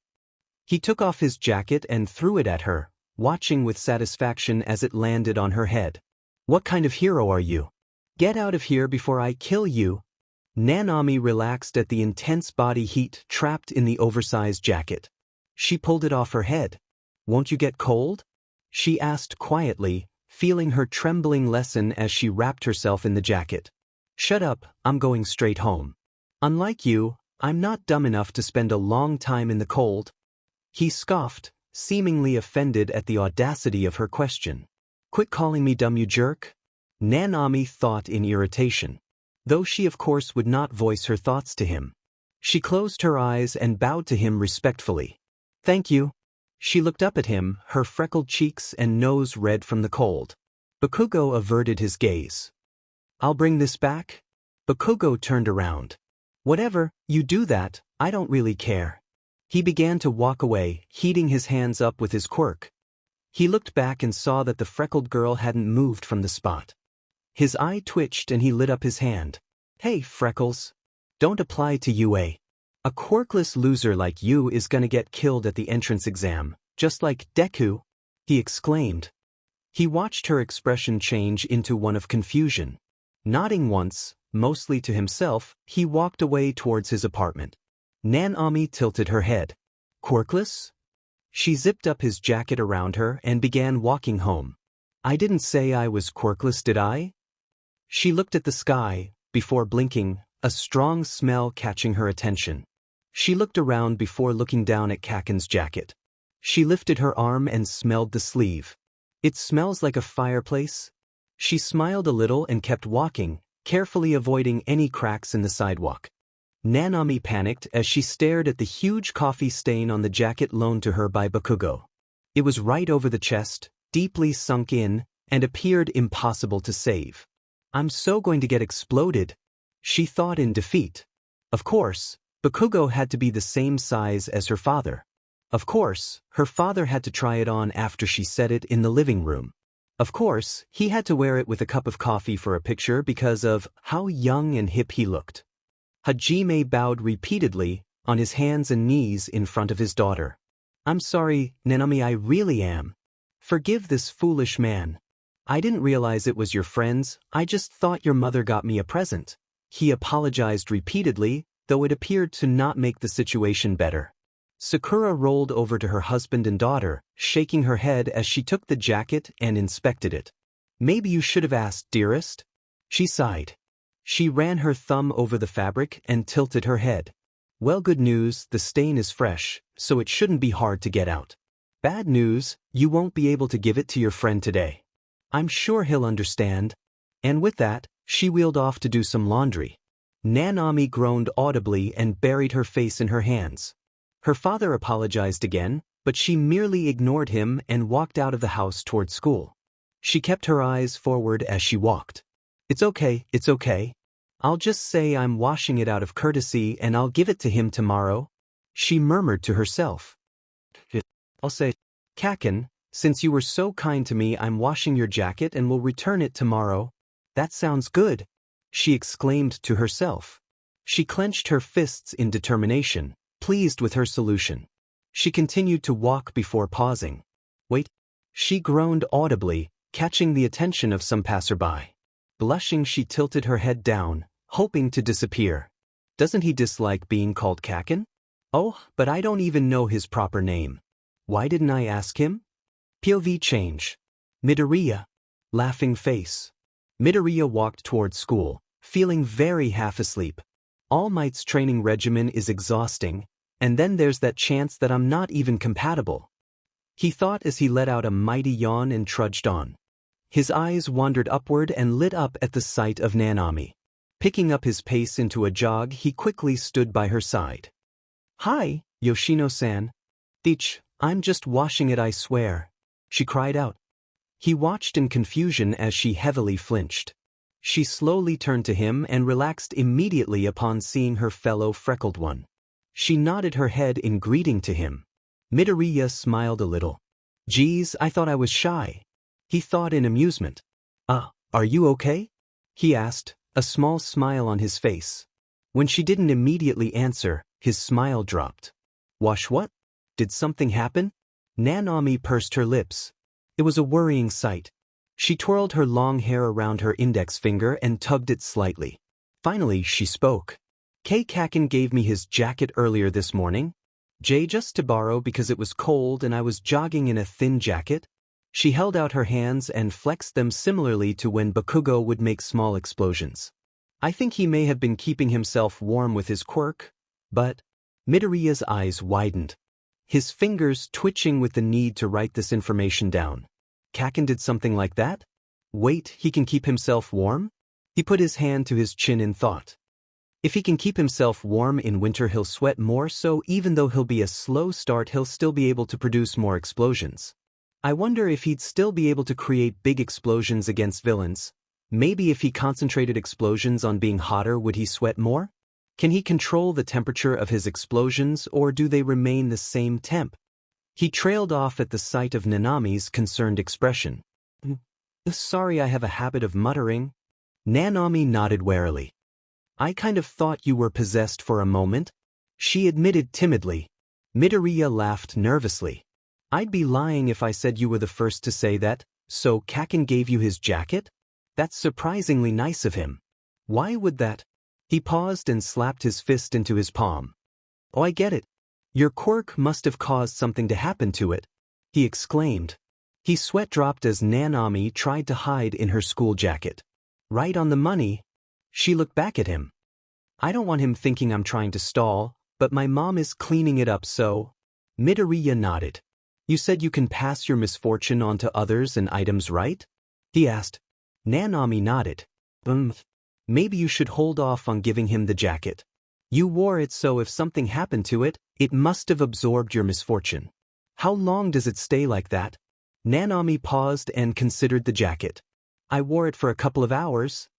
He took off his jacket and threw it at her, watching with satisfaction as it landed on her head. What kind of hero are you? Get out of here before I kill you. Nanami relaxed at the intense body heat trapped in the oversized jacket. She pulled it off her head. Won't you get cold? She asked quietly, feeling her trembling lessen as she wrapped herself in the jacket. Shut up, I'm going straight home. Unlike you, I'm not dumb enough to spend a long time in the cold. He scoffed, seemingly offended at the audacity of her question. Quit calling me dumb, you jerk. Nanami thought in irritation. Though she of course would not voice her thoughts to him. She closed her eyes and bowed to him respectfully. Thank you. She looked up at him, her freckled cheeks and nose red from the cold. Bakugo averted his gaze. I'll bring this back? Bakugo turned around. Whatever, you do that, I don't really care. He began to walk away, heating his hands up with his quirk. He looked back and saw that the freckled girl hadn't moved from the spot. His eye twitched and he lit up his hand. Hey, Freckles. Don't apply to you, A quirkless loser like you is gonna get killed at the entrance exam, just like Deku, he exclaimed. He watched her expression change into one of confusion. Nodding once, mostly to himself, he walked away towards his apartment. Nanami tilted her head. Quirkless? She zipped up his jacket around her and began walking home. I didn't say I was quirkless, did I? She looked at the sky, before blinking, a strong smell catching her attention. She looked around before looking down at Kaken's jacket. She lifted her arm and smelled the sleeve. It smells like a fireplace. She smiled a little and kept walking, carefully avoiding any cracks in the sidewalk. Nanami panicked as she stared at the huge coffee stain on the jacket loaned to her by Bakugo. It was right over the chest, deeply sunk in, and appeared impossible to save. I'm so going to get exploded, she thought in defeat. Of course, Bakugo had to be the same size as her father. Of course, her father had to try it on after she said it in the living room. Of course, he had to wear it with a cup of coffee for a picture because of how young and hip he looked. Hajime bowed repeatedly, on his hands and knees in front of his daughter. I'm sorry, Nanami, I really am. Forgive this foolish man. I didn't realize it was your friends, I just thought your mother got me a present. He apologized repeatedly, though it appeared to not make the situation better. Sakura rolled over to her husband and daughter, shaking her head as she took the jacket and inspected it. Maybe you should have asked, dearest. She sighed. She ran her thumb over the fabric and tilted her head. Well, good news, the stain is fresh, so it shouldn't be hard to get out. Bad news, you won't be able to give it to your friend today. I'm sure he'll understand. And with that, she wheeled off to do some laundry. Nanami groaned audibly and buried her face in her hands. Her father apologized again, but she merely ignored him and walked out of the house toward school. She kept her eyes forward as she walked. It's okay, it's okay. I'll just say I'm washing it out of courtesy and I'll give it to him tomorrow, she murmured to herself. I'll say, Kaken, since you were so kind to me, I'm washing your jacket and will return it tomorrow. That sounds good, she exclaimed to herself. She clenched her fists in determination, pleased with her solution. She continued to walk before pausing. Wait, she groaned audibly, catching the attention of some passerby. Blushing, she tilted her head down, hoping to disappear. Doesn't he dislike being called Kaken? Oh, but I don't even know his proper name. Why didn't I ask him? POV change. Midoriya. Laughing face. Midoriya walked toward school, feeling very half asleep. All Might's training regimen is exhausting, and then there's that chance that I'm not even compatible. He thought as he let out a mighty yawn and trudged on. His eyes wandered upward and lit up at the sight of Nanami. Picking up his pace into a jog, he quickly stood by her side. Hi, Yoshino-san. Teach, I'm just washing it, I swear, she cried out. He watched in confusion as she heavily flinched. She slowly turned to him and relaxed immediately upon seeing her fellow freckled one. She nodded her head in greeting to him. Midoriya smiled a little. Geez, I thought I was shy, he thought in amusement. Are you okay? He asked, a small smile on his face. When she didn't immediately answer, his smile dropped. Wash what? Did something happen? Nanami pursed her lips. It was a worrying sight. She twirled her long hair around her index finger and tugged it slightly. Finally, she spoke. Kaken gave me his jacket earlier this morning. Just to borrow because it was cold and I was jogging in a thin jacket. She held out her hands and flexed them similarly to when Bakugo would make small explosions. I think he may have been keeping himself warm with his quirk, but... Midoriya's eyes widened. His fingers twitching with the need to write this information down. Kaken did something like that? Wait, he can keep himself warm? He put his hand to his chin in thought. If he can keep himself warm in winter, he'll sweat more, so even though he'll be a slow start, he'll still be able to produce more explosions. I wonder if he'd still be able to create big explosions against villains. Maybe if he concentrated explosions on being hotter, would he sweat more? Can he control the temperature of his explosions, or do they remain the same temp? He trailed off at the sight of Nanami's concerned expression. Sorry, I have a habit of muttering. Nanami nodded warily. I kind of thought you were possessed for a moment, she admitted timidly. Midoriya laughed nervously. I'd be lying if I said you were the first to say that. So Kaken gave you his jacket? That's surprisingly nice of him. Why would that? He paused and slapped his fist into his palm. Oh, I get it. Your quirk must have caused something to happen to it, he exclaimed. His sweat dropped as Nanami tried to hide in her school jacket. Right on the money. She looked back at him. I don't want him thinking I'm trying to stall, but my mom is cleaning it up, so... Midoriya nodded. You said you can pass your misfortune on to others and items, right? He asked. Nanami nodded. Maybe you should hold off on giving him the jacket. You wore it, so if something happened to it, it must have absorbed your misfortune. How long does it stay like that? Nanami paused and considered the jacket. I wore it for a couple of hours,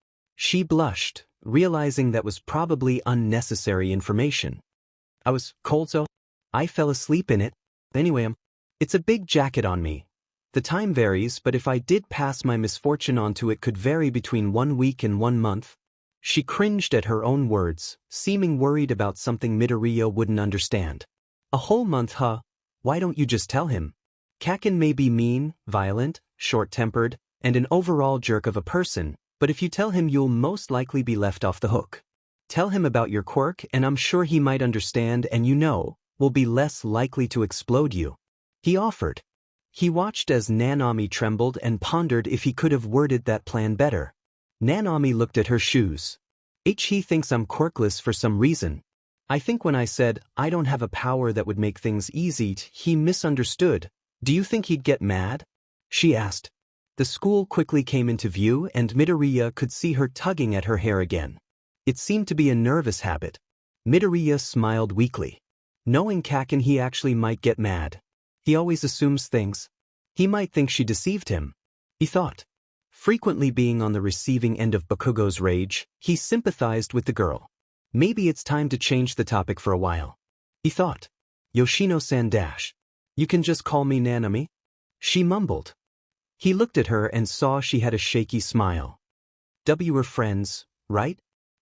She blushed, realizing that was probably unnecessary information. I was cold, so I fell asleep in it. Anyway, it's a big jacket on me. The time varies, but if I did pass my misfortune onto it could vary between 1 week and 1 month. She cringed at her own words, seeming worried about something Midoriya wouldn't understand. A whole month, huh? Why don't you just tell him? Kaken may be mean, violent, short-tempered, and an overall jerk of a person, but if you tell him you'll most likely be left off the hook. Tell him about your quirk and I'm sure he might understand and will be less likely to explode you. He offered. He watched as Nanami trembled and pondered if he could have worded that plan better. Nanami looked at her shoes. He thinks I'm quirkless for some reason. I think when I said I don't have a power that would make things easy, he misunderstood. Do you think he'd get mad? She asked. The school quickly came into view and Midoriya could see her tugging at her hair again. It seemed to be a nervous habit. Midoriya smiled weakly. Knowing Kaken, he actually might get mad. He always assumes things. He might think she deceived him. He thought. Frequently being on the receiving end of Bakugo's rage, he sympathized with the girl. Maybe it's time to change the topic for a while. He thought. Yoshino-san dash. You can just call me Nanami? She mumbled. He looked at her and saw she had a shaky smile. We're friends, right?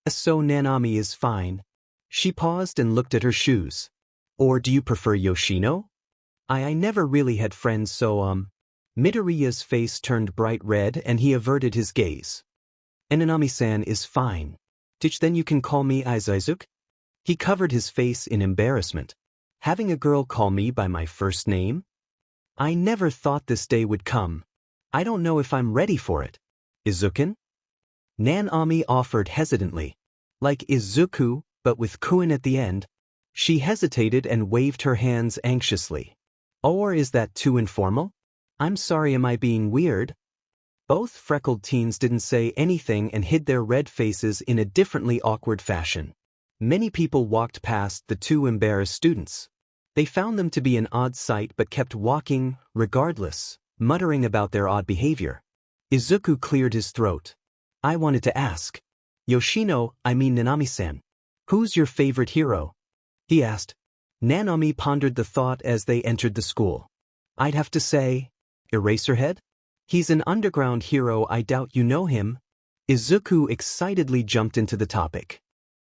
So Nanami is fine. She paused and looked at her shoes. Or do you prefer Yoshino? I never really had friends so Midoriya's face turned bright red and he averted his gaze. Nanami-san is fine. Then you can call me Izaizuke? He covered his face in embarrassment. Having a girl call me by my first name? I never thought this day would come. I don't know if I'm ready for it. Izuken? Nanami offered hesitantly. Like Izuku, but with kun at the end. She hesitated and waved her hands anxiously. Or is that too informal? I'm sorry, am I being weird? Both freckled teens didn't say anything and hid their red faces in a differently awkward fashion. Many people walked past the two embarrassed students. They found them to be an odd sight but kept walking, regardless, muttering about their odd behavior. Izuku cleared his throat. I wanted to ask. Yoshino, I mean Nanami-san. Who's your favorite hero? He asked. Nanami pondered the thought as they entered the school. I'd have to say, Eraserhead? He's an underground hero, I doubt you know him. Izuku excitedly jumped into the topic.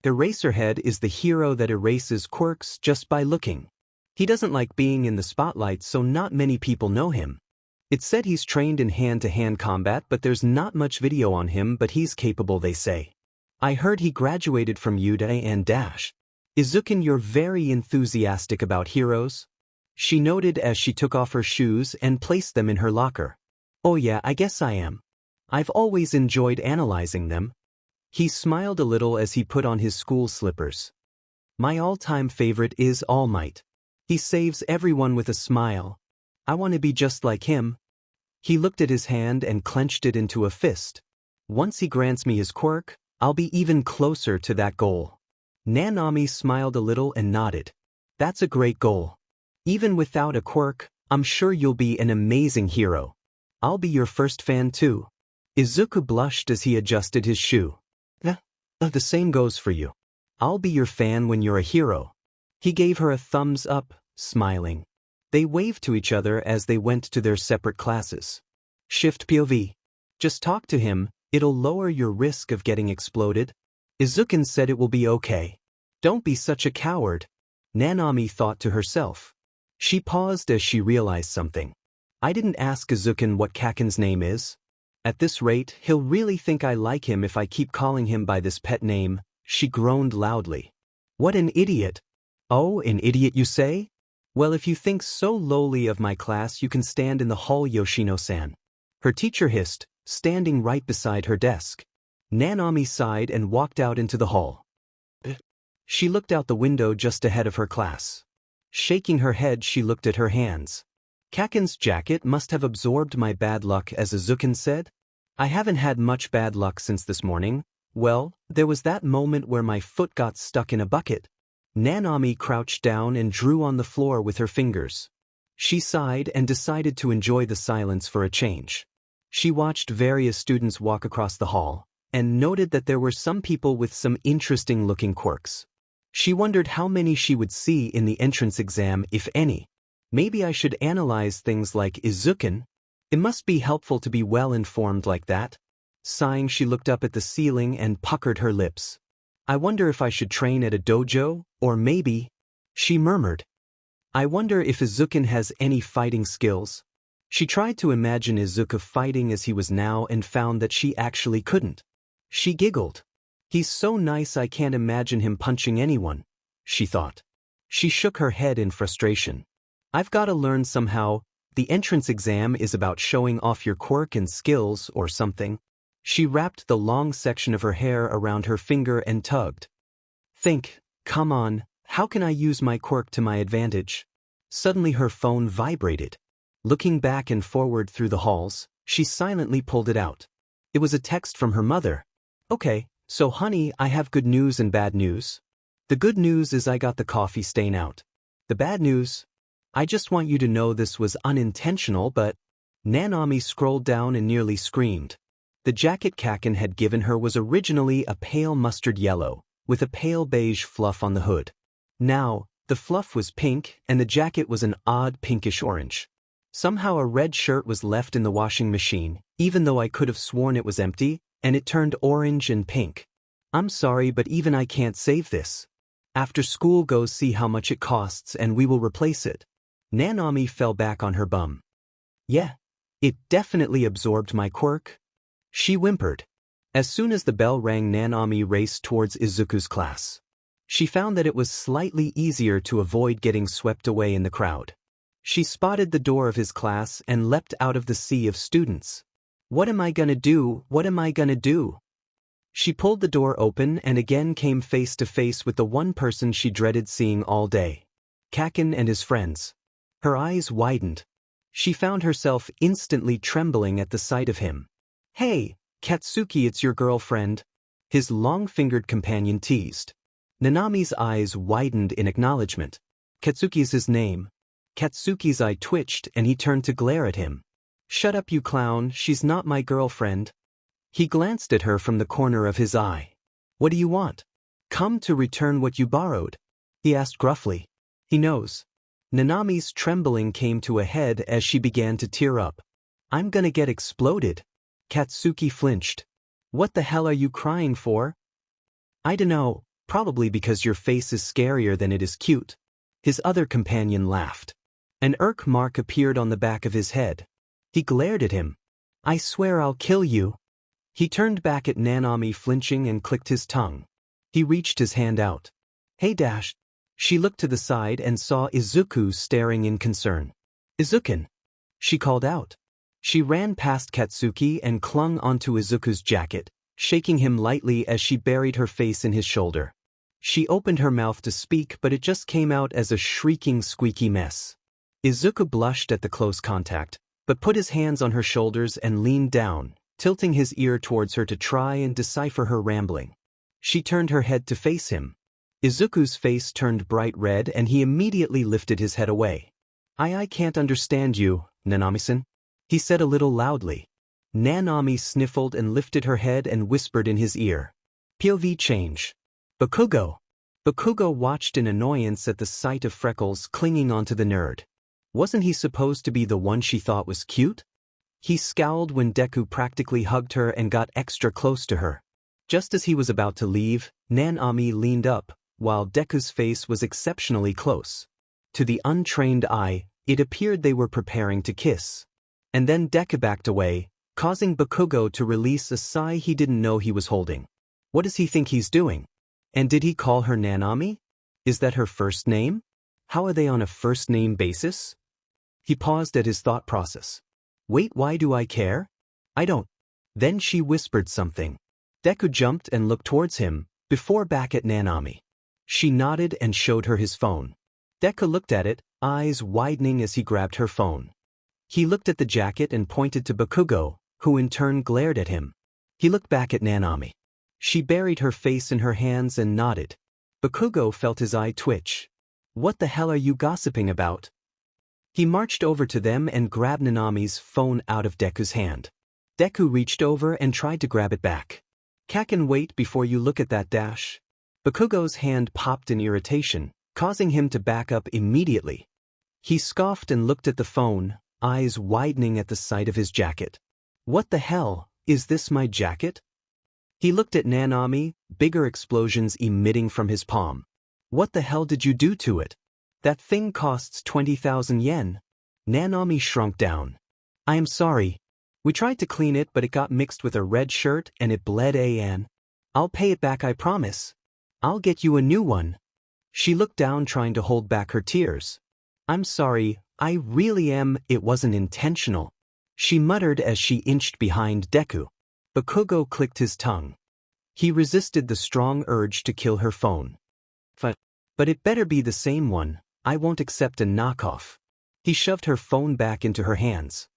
Eraserhead is the hero that erases quirks just by looking. He doesn't like being in the spotlight, so not many people know him. It's said he's trained in hand-to-hand combat, but there's not much video on him, but he's capable, they say. I heard he graduated from Uda and Dash. Izuken, you're very enthusiastic about heroes. She noted as she took off her shoes and placed them in her locker. Oh yeah, I guess I am. I've always enjoyed analyzing them. He smiled a little as he put on his school slippers. My all-time favorite is All Might. He saves everyone with a smile. I want to be just like him. He looked at his hand and clenched it into a fist. Once he grants me his quirk, I'll be even closer to that goal. Nanami smiled a little and nodded. That's a great goal. Even without a quirk, I'm sure you'll be an amazing hero. I'll be your first fan too. Izuku blushed as he adjusted his shoe. The same goes for you. I'll be your fan when you're a hero. He gave her a thumbs up, smiling. They waved to each other as they went to their separate classes. Shift POV. Just talk to him, it'll lower your risk of getting exploded. Izuken said it will be okay. Don't be such a coward. Nanami thought to herself. She paused as she realized something. I didn't ask Izuken what Kaken's name is. At this rate, he'll really think I like him if I keep calling him by this pet name, she groaned loudly. What an idiot. Oh, an idiot you say? Well, if you think so lowly of my class, you can stand in the hall, Yoshino-san. Her teacher hissed, standing right beside her desk. Nanami sighed and walked out into the hall. She looked out the window just ahead of her class. Shaking her head, she looked at her hands. Kaken's jacket must have absorbed my bad luck, as Izuken said. I haven't had much bad luck since this morning. Well, there was that moment where my foot got stuck in a bucket. Nanami crouched down and drew on the floor with her fingers. She sighed and decided to enjoy the silence for a change. She watched various students walk across the hall, and noted that there were some people with some interesting-looking quirks. She wondered how many she would see in the entrance exam, if any. Maybe I should analyze things like Izuken. It must be helpful to be well-informed like that. Sighing, she looked up at the ceiling and puckered her lips. I wonder if I should train at a dojo, or maybe, she murmured. I wonder if Izuken has any fighting skills. She tried to imagine Izuka fighting as he was now and found that she actually couldn't. She giggled. He's so nice I can't imagine him punching anyone, she thought. She shook her head in frustration. I've got to learn somehow. The entrance exam is about showing off your quirk and skills or something. She wrapped the long section of her hair around her finger and tugged. Think, come on, how can I use my quirk to my advantage? Suddenly her phone vibrated. Looking back and forward through the halls, she silently pulled it out. It was a text from her mother. Okay, so honey, I have good news and bad news. The good news is I got the coffee stain out. The bad news? I just want you to know this was unintentional, but... Nanami scrolled down and nearly screamed. The jacket Kaken had given her was originally a pale mustard yellow, with a pale beige fluff on the hood. Now, the fluff was pink and the jacket was an odd pinkish orange. Somehow a red shirt was left in the washing machine, even though I could have sworn it was empty, and it turned orange and pink. I'm sorry, but even I can't save this. After school, go see how much it costs and we will replace it. Nanami fell back on her bum. Yeah, it definitely absorbed my quirk. She whimpered. As soon as the bell rang, Nanami raced towards Izuku's class. She found that it was slightly easier to avoid getting swept away in the crowd. She spotted the door of his class and leapt out of the sea of students. What am I gonna do? What am I gonna do? She pulled the door open and again came face to face with the one person she dreaded seeing all day. Kaken and his friends. Her eyes widened. She found herself instantly trembling at the sight of him. Hey, Katsuki, it's your girlfriend, his long-fingered companion teased. Nanami's eyes widened in acknowledgement. Katsuki's his name. Katsuki's eye twitched and he turned to glare at him. Shut up, you clown, she's not my girlfriend. He glanced at her from the corner of his eye. What do you want? Come to return what you borrowed? He asked gruffly. He knows. Nanami's trembling came to a head as she began to tear up. I'm gonna get exploded. Katsuki flinched. What the hell are you crying for? I dunno, probably because your face is scarier than it is cute. His other companion laughed. An irk mark appeared on the back of his head. He glared at him. I swear I'll kill you. He turned back at Nanami, flinching, and clicked his tongue. He reached his hand out. Hey Dash. She looked to the side and saw Izuku staring in concern. Izuken, she called out. She ran past Katsuki and clung onto Izuku's jacket, shaking him lightly as she buried her face in his shoulder. She opened her mouth to speak, but it just came out as a shrieking, squeaky mess. Izuku blushed at the close contact, but put his hands on her shoulders and leaned down, tilting his ear towards her to try and decipher her rambling. She turned her head to face him. Izuku's face turned bright red and he immediately lifted his head away. I can't understand you, Nanami-san, he said a little loudly. Nanami sniffled and lifted her head and whispered in his ear. POV change. Bakugo. Bakugo watched in annoyance at the sight of Freckles clinging onto the nerd. Wasn't he supposed to be the one she thought was cute? He scowled when Deku practically hugged her and got extra close to her. Just as he was about to leave, Nanami leaned up, while Deku's face was exceptionally close. To the untrained eye, it appeared they were preparing to kiss. And then Deku backed away, causing Bakugo to release a sigh he didn't know he was holding. What does he think he's doing? And did he call her Nanami? Is that her first name? How are they on a first-name basis? He paused at his thought process. Wait, why do I care? I don't. Then she whispered something. Deku jumped and looked towards him, before back at Nanami. She nodded and showed her his phone. Deku looked at it, eyes widening as he grabbed her phone. He looked at the jacket and pointed to Bakugo, who in turn glared at him. He looked back at Nanami. She buried her face in her hands and nodded. Bakugo felt his eye twitch. What the hell are you gossiping about? He marched over to them and grabbed Nanami's phone out of Deku's hand. Deku reached over and tried to grab it back. Kaken, wait before you look at that dash. Bakugo's hand popped in irritation, causing him to back up immediately. He scoffed and looked at the phone, eyes widening at the sight of his jacket. What the hell, is this my jacket? He looked at Nanami, bigger explosions emitting from his palm. What the hell did you do to it? That thing costs 20,000 yen. Nanami shrunk down. I am sorry. We tried to clean it but it got mixed with a red shirt and it bled an. I'll pay it back, I promise. I'll get you a new one. She looked down trying to hold back her tears. I'm sorry, I really am, it wasn't intentional. She muttered as she inched behind Deku. Bakugo clicked his tongue. He resisted the strong urge to kill her phone. But it better be the same one, I won't accept a knockoff. He shoved her phone back into her hands.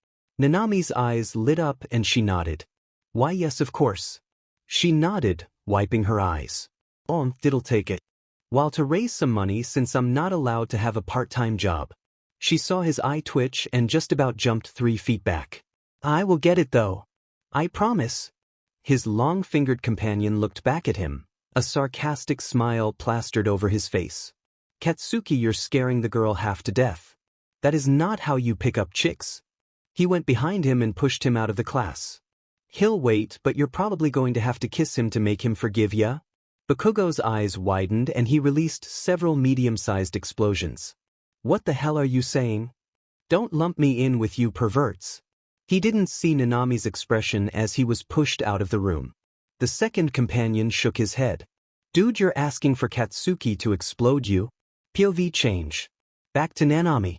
Nanami's eyes lit up and she nodded. Why yes, of course. She nodded, wiping her eyes. Oh, it'll take it. While to raise some money since I'm not allowed to have a part-time job. She saw his eye twitch and just about jumped 3 feet back. I will get it though. I promise. His long-fingered companion looked back at him. A sarcastic smile plastered over his face. Katsuki, you're scaring the girl half to death. That is not how you pick up chicks. He went behind him and pushed him out of the class. He'll wait, but you're probably going to have to kiss him to make him forgive ya? Bakugo's eyes widened and he released several medium-sized explosions. What the hell are you saying? Don't lump me in with you perverts. He didn't see Nanami's expression as he was pushed out of the room. The second companion shook his head. Dude, you're asking for Katsuki to explode you? POV change. Back to Nanami.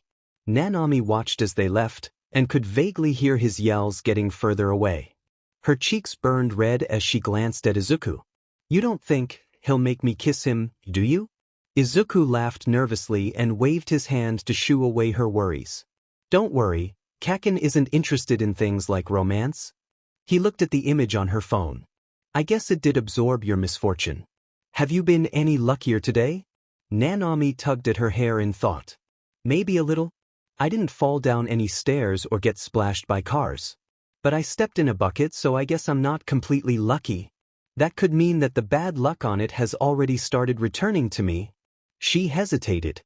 Nanami watched as they left, and could vaguely hear his yells getting further away. Her cheeks burned red as she glanced at Izuku. You don't think he'll make me kiss him, do you? Izuku laughed nervously and waved his hand to shoo away her worries. Don't worry, Kaken isn't interested in things like romance. He looked at the image on her phone. I guess it did absorb your misfortune. Have you been any luckier today? Nanami tugged at her hair in thought. Maybe a little. I didn't fall down any stairs or get splashed by cars. But I stepped in a bucket, so I guess I'm not completely lucky. That could mean that the bad luck on it has already started returning to me. She hesitated.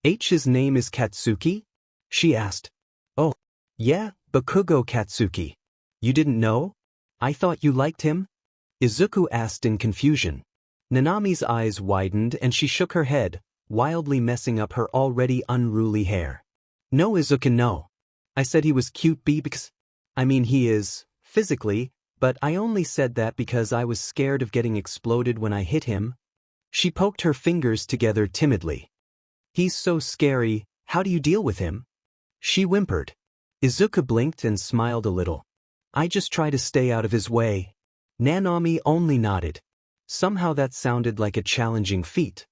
His name is Katsuki? She asked. Oh, yeah, Bakugo Katsuki. You didn't know? I thought you liked him? Izuku asked in confusion. Nanami's eyes widened and she shook her head, wildly messing up her already unruly hair. No, Izuku, no. I said he was cute because... I mean, he is, physically, but I only said that because I was scared of getting exploded when I hit him. She poked her fingers together timidly. He's so scary, how do you deal with him? She whimpered. Izuku blinked and smiled a little. I just try to stay out of his way. Nanami only nodded. Somehow that sounded like a challenging feat.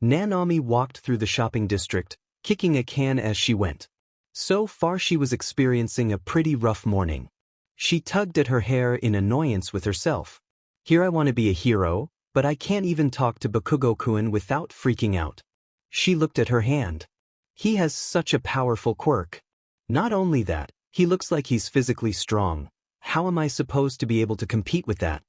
Nanami walked through the shopping district, kicking a can as she went. So far she was experiencing a pretty rough morning. She tugged at her hair in annoyance with herself. Here I want to be a hero, but I can't even talk to Bakugo-kun without freaking out. She looked at her hand. He has such a powerful quirk. Not only that, he looks like he's physically strong. How am I supposed to be able to compete with that?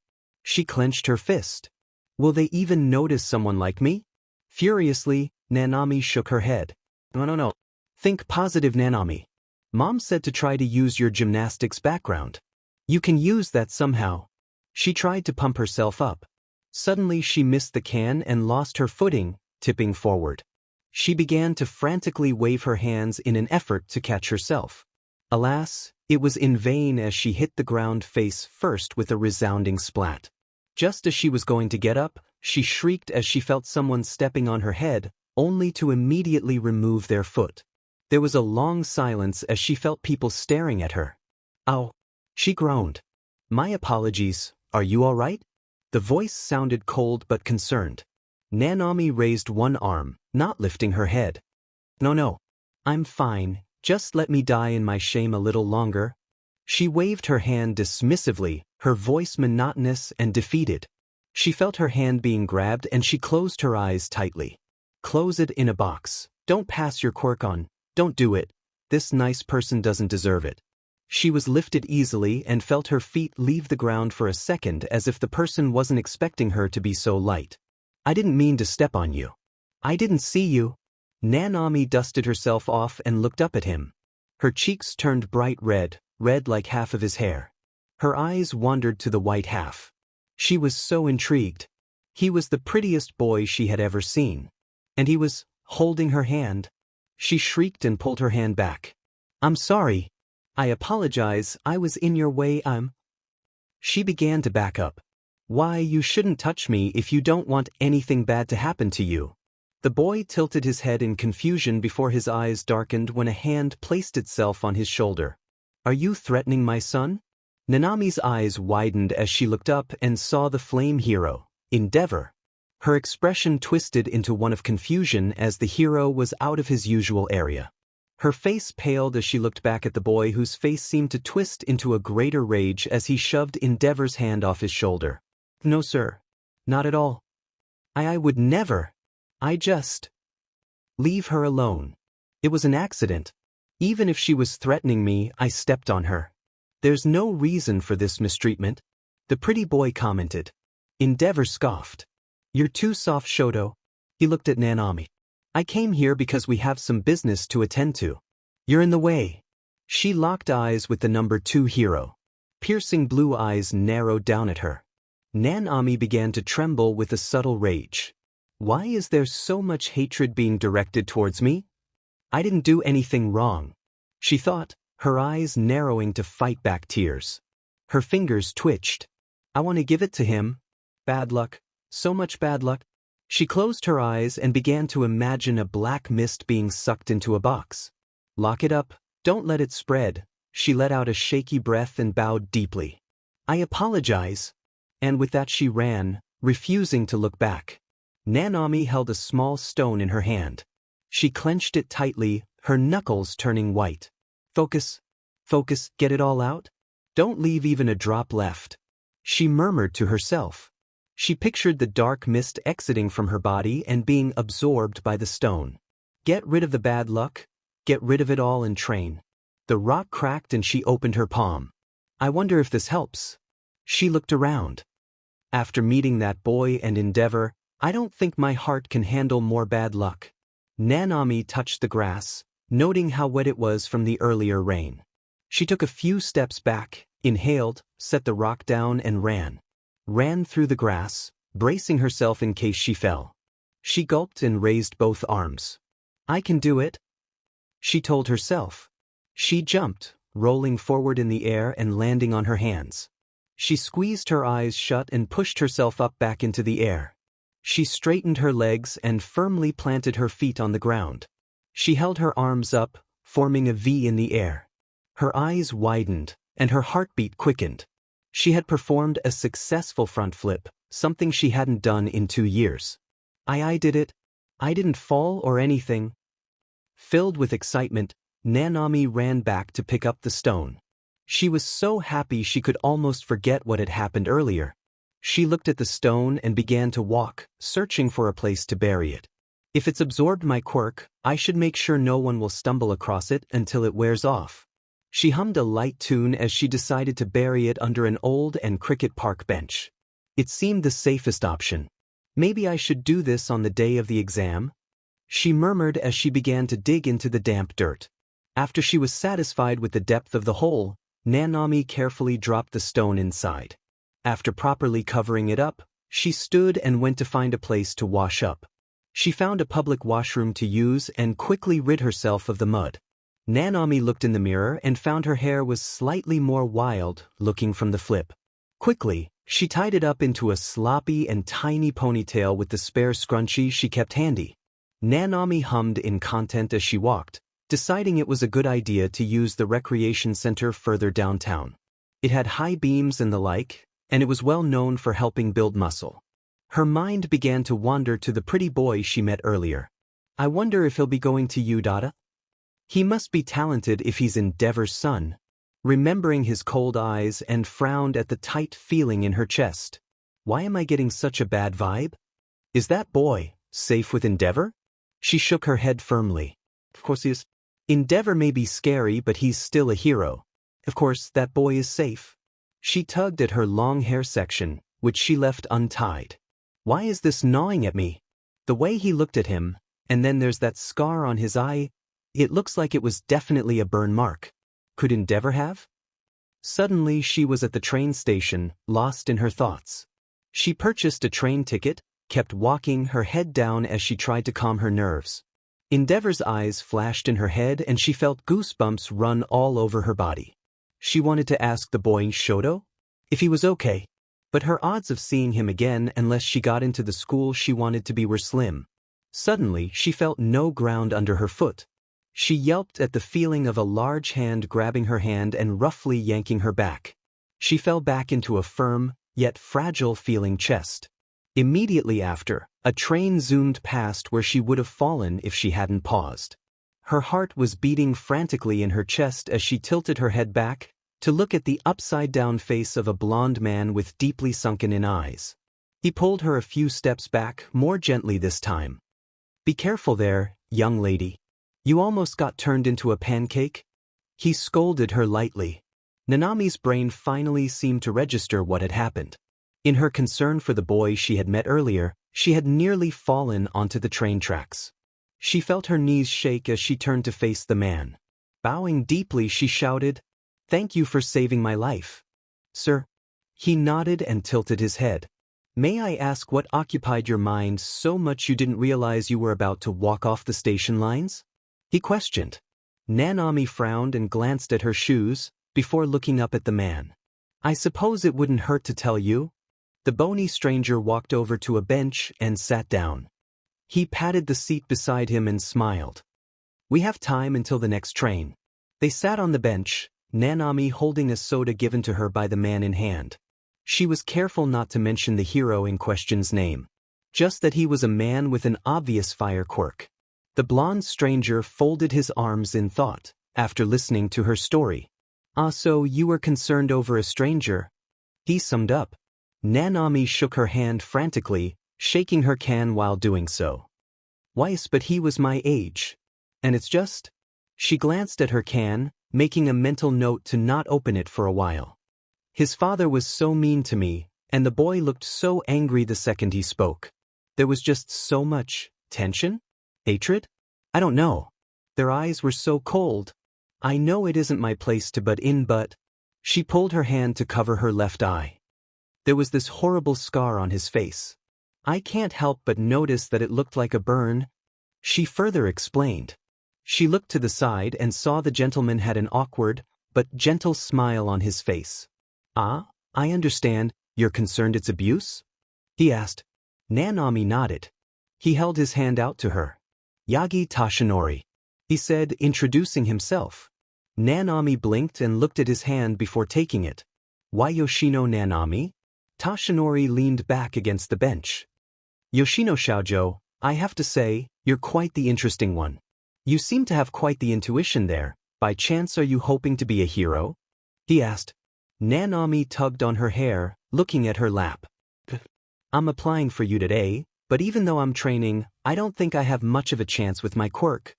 She clenched her fist. Will they even notice someone like me? Furiously, Nanami shook her head. No. Think positive, Nanami. Mom said to try to use your gymnastics background. You can use that somehow. She tried to pump herself up. Suddenly she missed the can and lost her footing, tipping forward. She began to frantically wave her hands in an effort to catch herself. Alas, it was in vain as she hit the ground face first with a resounding splat. Just as she was going to get up, she shrieked as she felt someone stepping on her head, only to immediately remove their foot. There was a long silence as she felt people staring at her. Ow! She groaned. My apologies, are you all right? The voice sounded cold but concerned. Nanami raised one arm, not lifting her head. No. I'm fine, just let me die in my shame a little longer. She waved her hand dismissively, her voice monotonous and defeated. She felt her hand being grabbed and she closed her eyes tightly. Close it in a box. Don't pass your quirk on. Don't do it. This nice person doesn't deserve it. She was lifted easily and felt her feet leave the ground for a second as if the person wasn't expecting her to be so light. I didn't mean to step on you. I didn't see you. Nanami dusted herself off and looked up at him. Her cheeks turned bright red, red like half of his hair. Her eyes wandered to the white half. She was so intrigued. He was the prettiest boy she had ever seen. And he was holding her hand. She shrieked and pulled her hand back. I'm sorry. I apologize, I was in your way, She began to back up. Why, you shouldn't touch me if you don't want anything bad to happen to you. The boy tilted his head in confusion before his eyes darkened when a hand placed itself on his shoulder. Are you threatening my son? Nanami's eyes widened as she looked up and saw the flame hero, Endeavor. Her expression twisted into one of confusion as the hero was out of his usual area. Her face paled as she looked back at the boy whose face seemed to twist into a greater rage as he shoved Endeavor's hand off his shoulder. No sir. Not at all. I would never. I just. Leave her alone. It was an accident. Even if she was threatening me, I stepped on her. There's no reason for this mistreatment, the pretty boy commented. Endeavor scoffed. You're too soft, Shoto. He looked at Nanami. I came here because we have some business to attend to. You're in the way. She locked eyes with the number 2 hero. Piercing blue eyes narrowed down at her. Nanami began to tremble with a subtle rage. Why is there so much hatred being directed towards me? I didn't do anything wrong, she thought, her eyes narrowing to fight back tears. Her fingers twitched. I want to give it to him. Bad luck. So much bad luck. She closed her eyes and began to imagine a black mist being sucked into a box. Lock it up. Don't let it spread. She let out a shaky breath and bowed deeply. I apologize. And with that she ran, refusing to look back. Nanami held a small stone in her hand. She clenched it tightly, her knuckles turning white. Focus. Focus, get it all out? Don't leave even a drop left. She murmured to herself. She pictured the dark mist exiting from her body and being absorbed by the stone. Get rid of the bad luck. Get rid of it all and train. The rock cracked and she opened her palm. I wonder if this helps. She looked around. After meeting that boy and Endeavor, I don't think my heart can handle more bad luck. Nanami touched the grass, noting how wet it was from the earlier rain. She took a few steps back, inhaled, set the rock down and ran. Ran through the grass, bracing herself in case she fell. She gulped and raised both arms. I can do it, she told herself. She jumped, rolling forward in the air and landing on her hands. She squeezed her eyes shut and pushed herself up back into the air. She straightened her legs and firmly planted her feet on the ground. She held her arms up, forming a V in the air. Her eyes widened, and her heartbeat quickened. She had performed a successful front flip, something she hadn't done in 2 years. I did it. I didn't fall or anything. Filled with excitement, Nanami ran back to pick up the stone. She was so happy she could almost forget what had happened earlier. She looked at the stone and began to walk, searching for a place to bury it. If it's absorbed my quirk, I should make sure no one will stumble across it until it wears off. She hummed a light tune as she decided to bury it under an old and cricket park bench. It seemed the safest option. Maybe I should do this on the day of the exam? She murmured as she began to dig into the damp dirt. After she was satisfied with the depth of the hole, Nanami carefully dropped the stone inside. After properly covering it up, she stood and went to find a place to wash up. She found a public washroom to use and quickly rid herself of the mud. Nanami looked in the mirror and found her hair was slightly more wild, looking from the flip. Quickly, she tied it up into a sloppy and tiny ponytail with the spare scrunchie she kept handy. Nanami hummed in content as she walked, deciding it was a good idea to use the recreation center further downtown. It had high beams and the like, and it was well known for helping build muscle. Her mind began to wander to the pretty boy she met earlier. I wonder if he'll be going to Udata? He must be talented if he's Endeavor's son. Remembering his cold eyes and frowned at the tight feeling in her chest. Why am I getting such a bad vibe? Is that boy safe with Endeavor? She shook her head firmly. Of course he is. Endeavor may be scary, but he's still a hero. Of course, that boy is safe. She tugged at her long hair section, which she left untied. Why is this gnawing at me? The way he looked at him, and then there's that scar on his eye. It looks like it was definitely a burn mark. Could Endeavor have? Suddenly she was at the train station, lost in her thoughts. She purchased a train ticket, kept walking, her head down as she tried to calm her nerves. Endeavor's eyes flashed in her head and she felt goosebumps run all over her body. She wanted to ask the boy Shoto if he was okay, but her odds of seeing him again unless she got into the school she wanted to be were slim. Suddenly she felt no ground under her foot. She yelped at the feeling of a large hand grabbing her hand and roughly yanking her back. She fell back into a firm, yet fragile feeling chest. Immediately after, a train zoomed past where she would have fallen if she hadn't paused. Her heart was beating frantically in her chest as she tilted her head back to look at the upside-down face of a blond man with deeply sunken-in eyes. He pulled her a few steps back, more gently this time. "Be careful there, young lady. You almost got turned into a pancake?" He scolded her lightly. Nanami's brain finally seemed to register what had happened. In her concern for the boy she had met earlier, she had nearly fallen onto the train tracks. She felt her knees shake as she turned to face the man. Bowing deeply, she shouted, "Thank you for saving my life." "Sir?" He nodded and tilted his head. "May I ask what occupied your mind so much you didn't realize you were about to walk off the station lines?" he questioned. Nanami frowned and glanced at her shoes, before looking up at the man. "I suppose it wouldn't hurt to tell you." The bony stranger walked over to a bench and sat down. He patted the seat beside him and smiled. "We have time until the next train." They sat on the bench, Nanami holding a soda given to her by the man in hand. She was careful not to mention the hero in question's name. Just that he was a man with an obvious fire quirk. The blonde stranger folded his arms in thought, after listening to her story. "Ah, so you were concerned over a stranger?" he summed up. Nanami shook her hand frantically, shaking her can while doing so. "Weiss, but he was my age. And it's just..." She glanced at her can, making a mental note to not open it for a while. "His father was so mean to me, and the boy looked so angry the second he spoke. There was just so much tension? Hatred? I don't know. Their eyes were so cold. I know it isn't my place to butt in, but..." She pulled her hand to cover her left eye. There was this horrible scar on his face. "I can't help but notice that it looked like a burn," she further explained. She looked to the side and saw the gentleman had an awkward, but gentle smile on his face. "Ah, I understand, you're concerned it's abuse?" he asked. Nanami nodded. He held his hand out to her. "Yagi Tashinori," he said, introducing himself. Nanami blinked and looked at his hand before taking it. "Why Yoshino Nanami?" Tashinori leaned back against the bench. "Yoshino Shaojo, I have to say, you're quite the interesting one. You seem to have quite the intuition there. By chance are you hoping to be a hero?" he asked. Nanami tugged on her hair, looking at her lap. "I'm applying for you today, but even though I'm training, I don't think I have much of a chance with my quirk."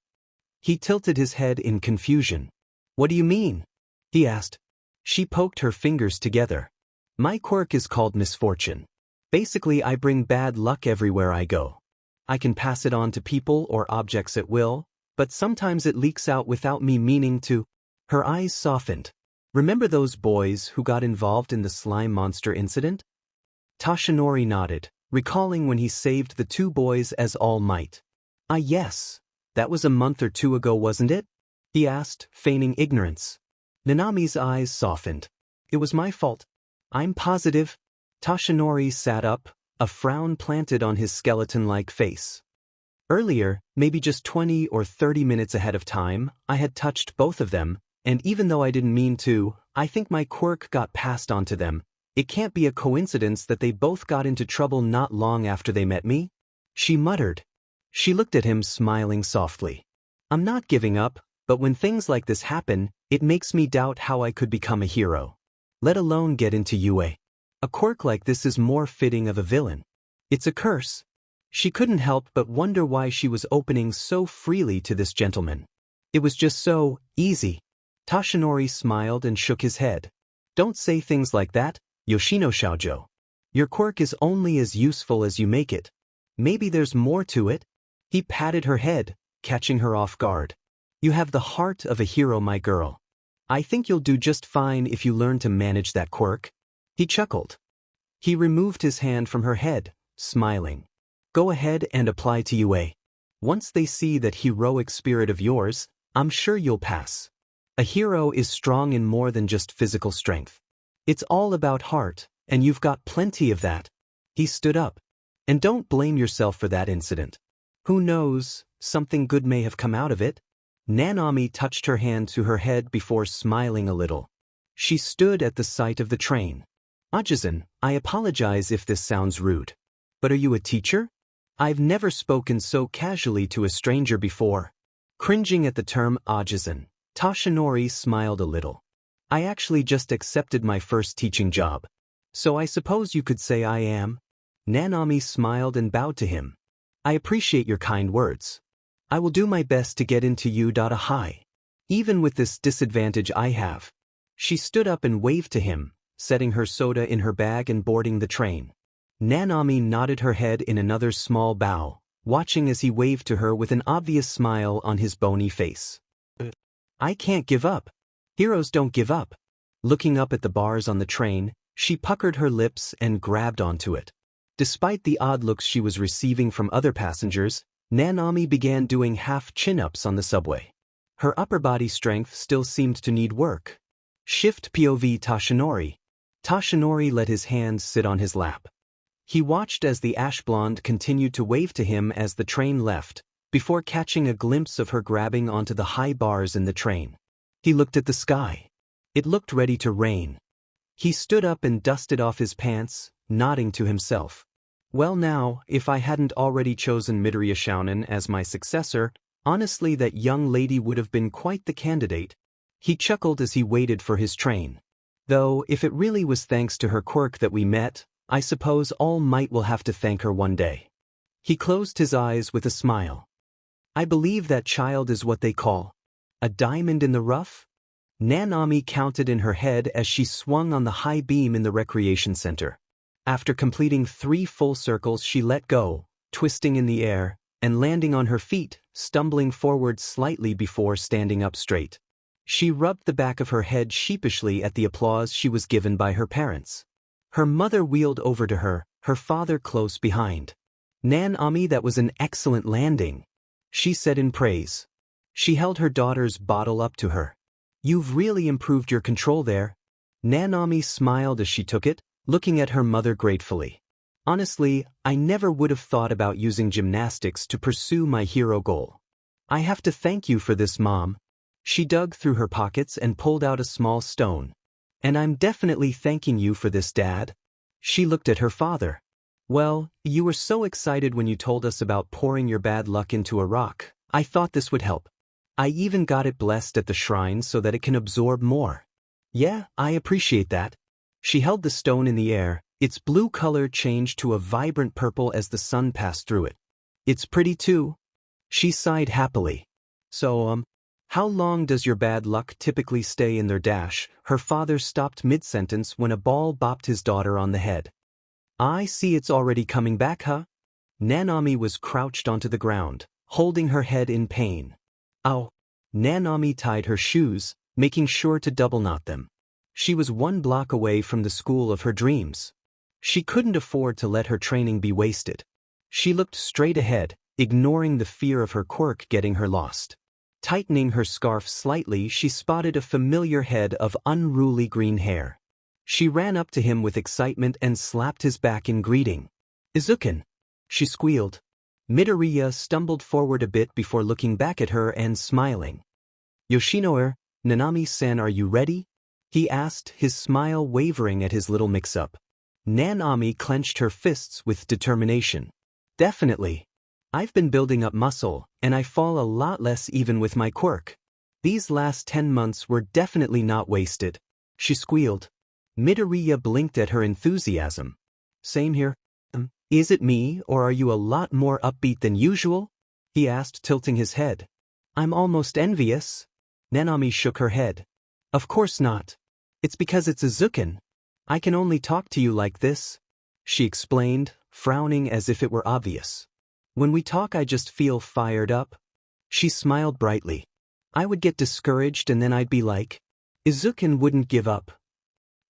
He tilted his head in confusion. "What do you mean?" he asked. She poked her fingers together. "My quirk is called misfortune. Basically, I bring bad luck everywhere I go. I can pass it on to people or objects at will, but sometimes it leaks out without me meaning to." Her eyes softened. "Remember those boys who got involved in the slime monster incident?" Tashinori nodded, recalling when he saved the two boys as All Might. "Ah, yes. That was a month or two ago, wasn't it?" he asked, feigning ignorance. Nanami's eyes softened. "It was my fault. I'm positive." Tashinori sat up, a frown planted on his skeleton-like face. "Earlier, maybe just 20 or 30 minutes ahead of time, I had touched both of them, and even though I didn't mean to, I think my quirk got passed on to them. It can't be a coincidence that they both got into trouble not long after they met me," she muttered. She looked at him, smiling softly. "I'm not giving up, but when things like this happen, it makes me doubt how I could become a hero. Let alone get into UA. A quirk like this is more fitting of a villain. It's a curse." She couldn't help but wonder why she was opening so freely to this gentleman. It was just so easy. Toshinori smiled and shook his head. Don't say things like that, Yoshino Shoujo. Your quirk is only as useful as you make it. Maybe there's more to it? He patted her head, catching her off guard. You have the heart of a hero, my girl. I think you'll do just fine if you learn to manage that quirk. He chuckled. He removed his hand from her head, smiling. Go ahead and apply to UA. Once they see that heroic spirit of yours, I'm sure you'll pass. A hero is strong in more than just physical strength. It's all about heart, and you've got plenty of that. He stood up. And don't blame yourself for that incident. Who knows, something good may have come out of it. Nanami touched her hand to her head before smiling a little. She stood at the sight of the train. Ajisen, I apologize if this sounds rude. But are you a teacher? I've never spoken so casually to a stranger before. Cringing at the term Ajisen, Toshinori smiled a little. I actually just accepted my first teaching job. So I suppose you could say I am. Nanami smiled and bowed to him. I appreciate your kind words. I will do my best to get into a high. Even with this disadvantage I have. She stood up and waved to him, setting her soda in her bag and boarding the train. Nanami nodded her head in another small bow, watching as he waved to her with an obvious smile on his bony face. I can't give up. Heroes don't give up. Looking up at the bars on the train, she puckered her lips and grabbed onto it. Despite the odd looks she was receiving from other passengers, Nanami began doing half chin-ups on the subway. Her upper body strength still seemed to need work. Shift POV Toshinori. Toshinori let his hands sit on his lap. He watched as the ash blonde continued to wave to him as the train left, before catching a glimpse of her grabbing onto the high bars in the train. He looked at the sky. It looked ready to rain. He stood up and dusted off his pants, nodding to himself. Well now, if I hadn't already chosen Midoriya Shounen as my successor, honestly that young lady would have been quite the candidate. He chuckled as he waited for his train. Though, if it really was thanks to her quirk that we met, I suppose All Might will have to thank her one day. He closed his eyes with a smile. I believe that child is what they call a diamond in the rough? Nanami counted in her head as she swung on the high beam in the recreation center. After completing 3 full circles, she let go, twisting in the air, and landing on her feet, stumbling forward slightly before standing up straight. She rubbed the back of her head sheepishly at the applause she was given by her parents. Her mother wheeled over to her, her father close behind. Nanami, that was an excellent landing, she said in praise. She held her daughter's bottle up to her. You've really improved your control there. Nanami smiled as she took it, looking at her mother gratefully. Honestly, I never would have thought about using gymnastics to pursue my hero goal. I have to thank you for this, Mom. She dug through her pockets and pulled out a small stone. And I'm definitely thanking you for this, Dad. She looked at her father. Well, you were so excited when you told us about pouring your bad luck into a rock. I thought this would help. I even got it blessed at the shrine so that it can absorb more. Yeah, I appreciate that. She held the stone in the air. Its blue color changed to a vibrant purple as the sun passed through it. It's pretty too. She sighed happily. So, how long does your bad luck typically stay in their dash? Her father stopped mid-sentence when a ball bopped his daughter on the head. I see it's already coming back, huh? Nanami was crouched onto the ground, holding her head in pain. Ow. Nanami tied her shoes, making sure to double knot them. She was 1 block away from the school of her dreams. She couldn't afford to let her training be wasted. She looked straight ahead, ignoring the fear of her quirk getting her lost. Tightening her scarf slightly, she spotted a familiar head of unruly green hair. She ran up to him with excitement and slapped his back in greeting. Izuken! She squealed. Midoriya stumbled forward a bit before looking back at her and smiling. Yoshinoer, Nanami-san, are you ready? He asked, his smile wavering at his little mix-up. Nanami clenched her fists with determination. Definitely. I've been building up muscle, and I fall a lot less even with my quirk. These last 10 months were definitely not wasted. She squealed. Midoriya blinked at her enthusiasm. Same here. Is it me, or are you a lot more upbeat than usual? He asked, tilting his head. I'm almost envious. Nanami shook her head. Of course not. It's because it's Izuken. I can only talk to you like this, she explained, frowning as if it were obvious. When we talk I just feel fired up. She smiled brightly. I would get discouraged and then I'd be like, Izuken wouldn't give up.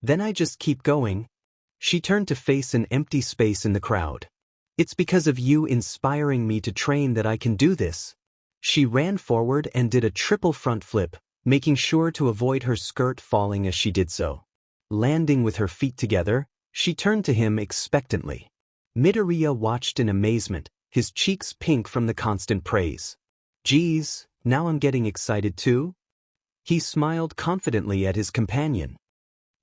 Then I just keep going. She turned to face an empty space in the crowd. It's because of you inspiring me to train that I can do this. She ran forward and did a triple front flip, making sure to avoid her skirt falling as she did so. Landing with her feet together, she turned to him expectantly. Midoriya watched in amazement, his cheeks pink from the constant praise. Geez, now I'm getting excited too? He smiled confidently at his companion.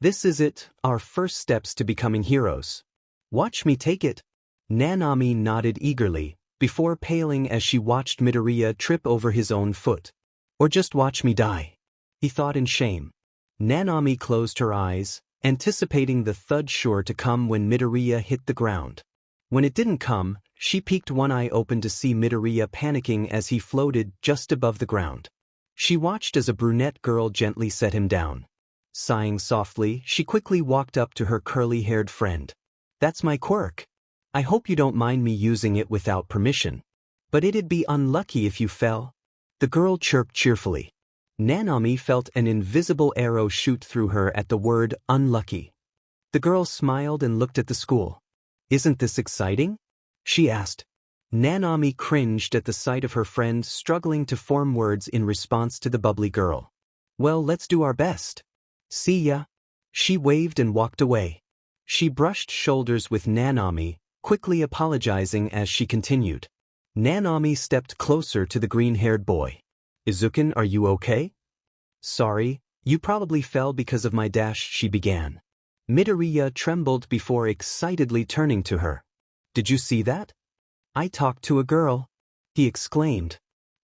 This is it, our first steps to becoming heroes. Watch me take it. Nanami nodded eagerly, before paling as she watched Midoriya trip over his own foot. Or just watch me die, he thought in shame. Nanami closed her eyes, anticipating the thud sure to come when Midoriya hit the ground. When it didn't come, she peeked one eye open to see Midoriya panicking as he floated just above the ground. She watched as a brunette girl gently set him down. Sighing softly, she quickly walked up to her curly-haired friend. That's my quirk. I hope you don't mind me using it without permission. But it'd be unlucky if you fell. The girl chirped cheerfully. Nanami felt an invisible arrow shoot through her at the word unlucky. The girl smiled and looked at the school. Isn't this exciting? She asked. Nanami cringed at the sight of her friend struggling to form words in response to the bubbly girl. Well, let's do our best. See ya. She waved and walked away. She brushed shoulders with Nanami, quickly apologizing as she continued. Nanami stepped closer to the green-haired boy. Izuken, are you okay? Sorry, you probably fell because of my dash, she began. Midoriya trembled before excitedly turning to her. Did you see that? I talked to a girl, he exclaimed.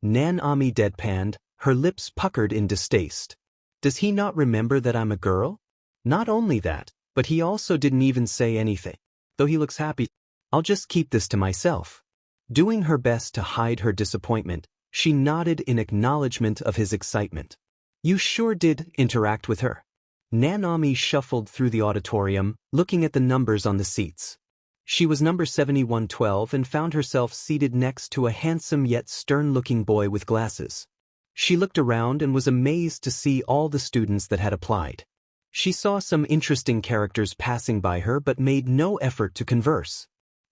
Nanami deadpanned, her lips puckered in distaste. Does he not remember that I'm a girl? Not only that, but he also didn't even say anything. Though he looks happy, I'll just keep this to myself. Doing her best to hide her disappointment, she nodded in acknowledgement of his excitement. You sure did interact with her. Nanami shuffled through the auditorium, looking at the numbers on the seats. She was number 7112 and found herself seated next to a handsome yet stern-looking boy with glasses. She looked around and was amazed to see all the students that had applied. She saw some interesting characters passing by her but made no effort to converse.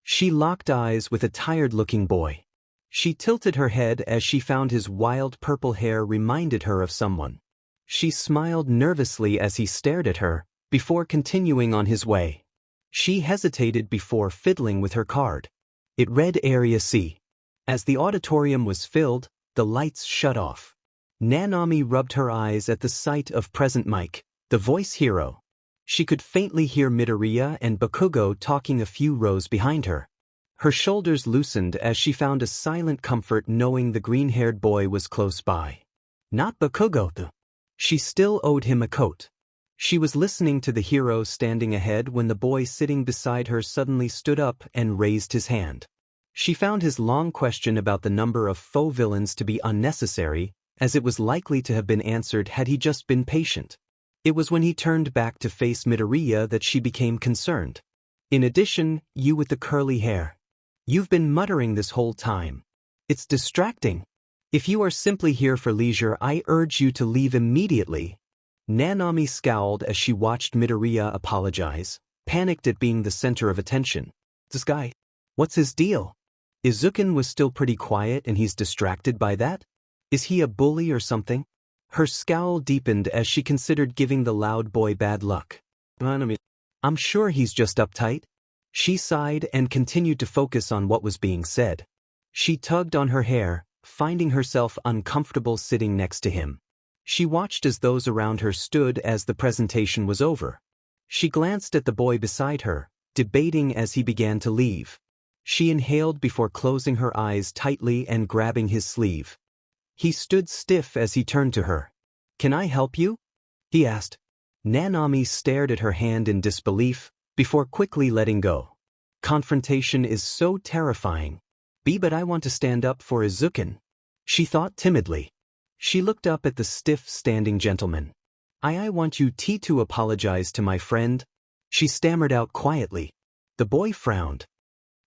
She locked eyes with a tired-looking boy. She tilted her head as she found his wild purple hair reminded her of someone. She smiled nervously as he stared at her, before continuing on his way. She hesitated before fiddling with her card. It read Area C. As the auditorium was filled, the lights shut off. Nanami rubbed her eyes at the sight of present Mike, the voice hero. She could faintly hear Midoriya and Bakugo talking a few rows behind her. Her shoulders loosened as she found a silent comfort knowing the green-haired boy was close by. Not Bakugo, though. She still owed him a coat. She was listening to the hero standing ahead when the boy sitting beside her suddenly stood up and raised his hand. She found his long question about the number of foe villains to be unnecessary, as it was likely to have been answered had he just been patient. It was when he turned back to face Midoriya that she became concerned. In addition, you with the curly hair. You've been muttering this whole time. It's distracting. If you are simply here for leisure, I urge you to leave immediately. Nanami scowled as she watched Midoriya apologize, panicked at being the center of attention. This guy, what's his deal? Izuken was still pretty quiet and he's distracted by that? Is he a bully or something? Her scowl deepened as she considered giving the loud boy bad luck. I'm sure he's just uptight. She sighed and continued to focus on what was being said. She tugged on her hair, finding herself uncomfortable sitting next to him. She watched as those around her stood as the presentation was over. She glanced at the boy beside her, debating as he began to leave. She inhaled before closing her eyes tightly and grabbing his sleeve. He stood stiff as he turned to her. Can I help you? He asked. Nanami stared at her hand in disbelief, before quickly letting go. Confrontation is so terrifying. But I want to stand up for Izuken, she thought timidly. She looked up at the stiff standing gentleman. I want you to apologize to my friend," she stammered out quietly. The boy frowned.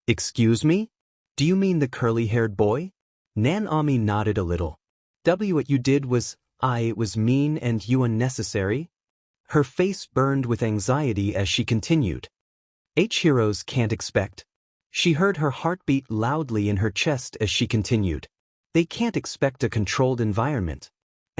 "Excuse me? Do you mean the curly-haired boy?" Nanami nodded a little. "What you did was, it was mean and you unnecessary." Her face burned with anxiety as she continued. Heroes can't expect. She heard her heartbeat loudly in her chest as she continued. They can't expect a controlled environment.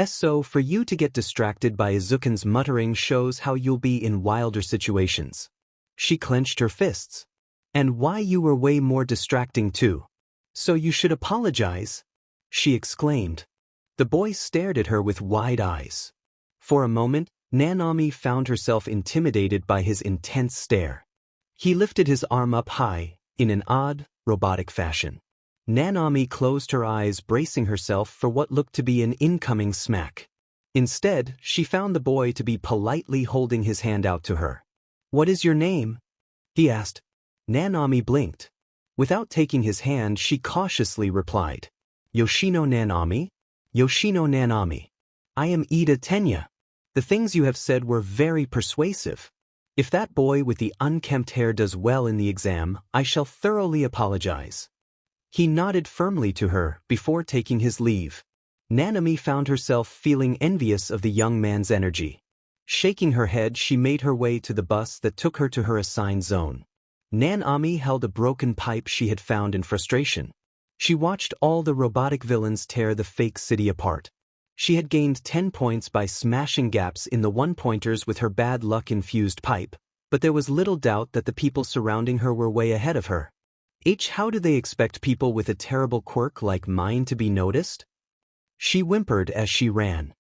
So for you to get distracted by Izuku's muttering shows how you'll be in wilder situations. She clenched her fists. "And why you were way more distracting too. So you should apologize," she exclaimed. The boy stared at her with wide eyes. For a moment, Nanami found herself intimidated by his intense stare. He lifted his arm up high, in an odd, robotic fashion. Nanami closed her eyes, bracing herself for what looked to be an incoming smack. Instead, she found the boy to be politely holding his hand out to her. "What is your name?" he asked. Nanami blinked. Without taking his hand, she cautiously replied, "Yoshino Nanami? Yoshino Nanami. I am Ida Tenya. The things you have said were very persuasive. If that boy with the unkempt hair does well in the exam, I shall thoroughly apologize." He nodded firmly to her before taking his leave. Nanami found herself feeling envious of the young man's energy. Shaking her head, she made her way to the bus that took her to her assigned zone. Nanami held a broken pipe she had found in frustration. She watched all the robotic villains tear the fake city apart. She had gained 10 points by smashing gaps in the one-pointers with her bad luck-infused pipe, but there was little doubt that the people surrounding her were way ahead of her. How do they expect people with a terrible quirk like mine to be noticed? She whimpered as she ran.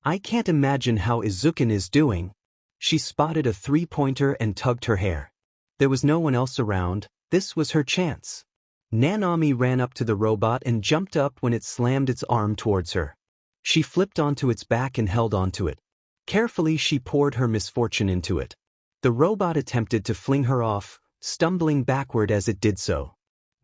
I can't imagine how Izuku is doing. She spotted a three-pointer and tugged her hair. There was no one else around. This was her chance. Nanami ran up to the robot and jumped up when it slammed its arm towards her. She flipped onto its back and held onto it. Carefully, she poured her misfortune into it. The robot attempted to fling her off, stumbling backward as it did so.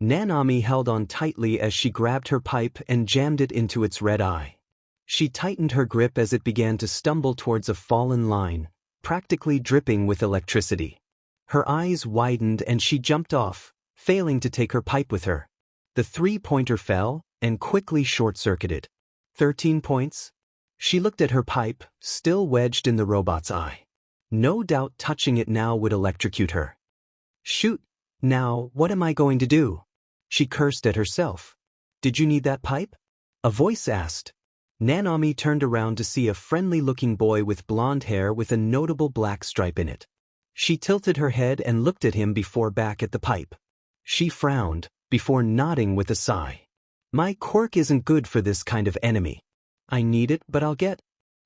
Nanami held on tightly as she grabbed her pipe and jammed it into its red eye. She tightened her grip as it began to stumble towards a fallen line, practically dripping with electricity. Her eyes widened and she jumped off, failing to take her pipe with her. The three-pointer fell and quickly short-circuited. 13 points? She looked at her pipe, still wedged in the robot's eye. No doubt touching it now would electrocute her. Shoot, now what am I going to do? She cursed at herself. Did you need that pipe? A voice asked. Nanami turned around to see a friendly-looking boy with blonde hair with a notable black stripe in it. She tilted her head and looked at him before back at the pipe. She frowned, before nodding with a sigh. My quirk isn't good for this kind of enemy. I need it, but I'll get.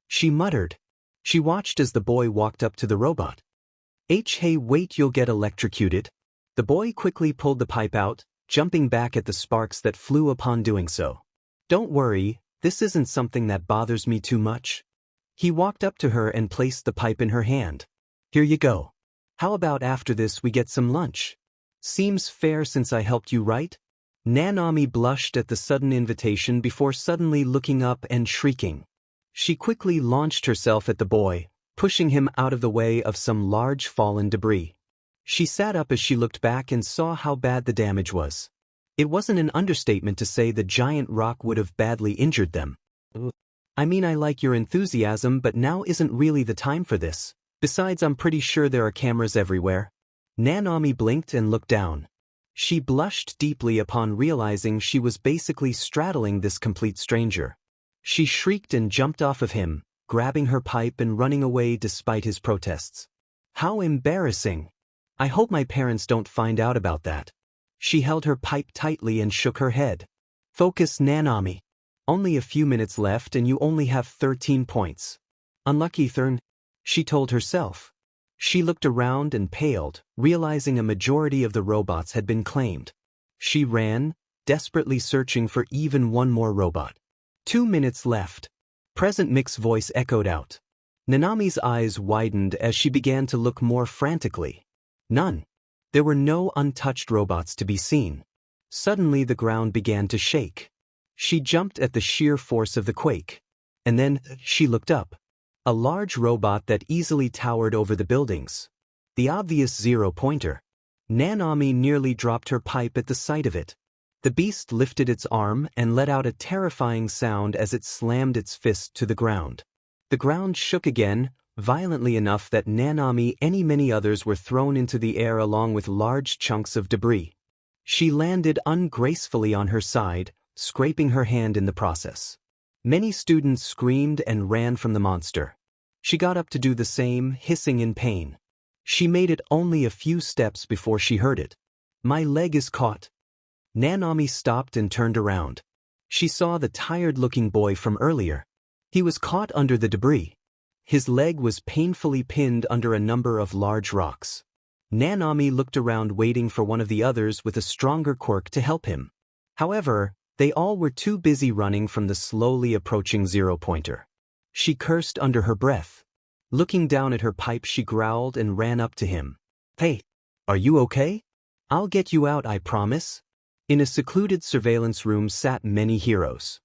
She muttered. She watched as the boy walked up to the robot. Hey, wait, you'll get electrocuted. The boy quickly pulled the pipe out, jumping back at the sparks that flew upon doing so. Don't worry, this isn't something that bothers me too much. He walked up to her and placed the pipe in her hand. Here you go. How about after this we get some lunch? Seems fair since I helped you, right? Nanami blushed at the sudden invitation before suddenly looking up and shrieking. She quickly launched herself at the boy, pushing him out of the way of some large fallen debris. She sat up as she looked back and saw how bad the damage was. It wasn't an understatement to say the giant rock would have badly injured them. I mean, I like your enthusiasm, but now isn't really the time for this. Besides, I'm pretty sure there are cameras everywhere. Nanami blinked and looked down. She blushed deeply upon realizing she was basically straddling this complete stranger. She shrieked and jumped off of him, grabbing her pipe and running away despite his protests. How embarrassing! I hope my parents don't find out about that. She held her pipe tightly and shook her head. Focus, Nanami. Only a few minutes left and you only have 13 points. Unlucky Thurn, she told herself. She looked around and paled, realizing a majority of the robots had been claimed. She ran, desperately searching for even one more robot. 2 minutes left. Present Mick's voice echoed out. Nanami's eyes widened as she began to look more frantically. None. There were no untouched robots to be seen. Suddenly the ground began to shake. She jumped at the sheer force of the quake. And then, she looked up. A large robot that easily towered over the buildings. The obvious zero-pointer. Nanami nearly dropped her pipe at the sight of it. The beast lifted its arm and let out a terrifying sound as it slammed its fist to the ground. The ground shook again, violently enough that Nanami and many others were thrown into the air along with large chunks of debris. She landed ungracefully on her side, scraping her hand in the process. Many students screamed and ran from the monster. She got up to do the same, hissing in pain. She made it only a few steps before she heard it. "My leg is caught." Nanami stopped and turned around. She saw the tired-looking boy from earlier. He was caught under the debris. His leg was painfully pinned under a number of large rocks. Nanami looked around waiting for one of the others with a stronger quirk to help him. However, they all were too busy running from the slowly approaching zero-pointer. She cursed under her breath. Looking down at her pipe, she growled and ran up to him. "Hey, are you okay? I'll get you out, I promise." In a secluded surveillance room sat many heroes.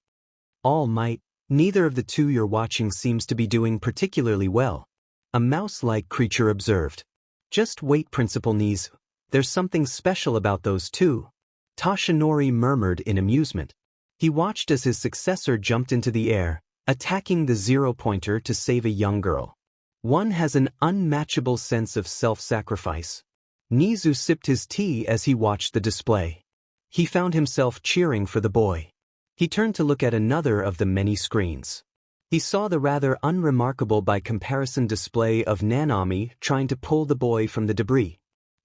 All Might, neither of the two you're watching seems to be doing particularly well. A mouse-like creature observed. "Just wait, Principal Knees. There's something special about those two." Toshinori murmured in amusement. He watched as his successor jumped into the air, attacking the zero-pointer to save a young girl. One has an unmatchable sense of self-sacrifice. Nizu sipped his tea as he watched the display. He found himself cheering for the boy. He turned to look at another of the many screens. He saw the rather unremarkable by comparison display of Nanami trying to pull the boy from the debris.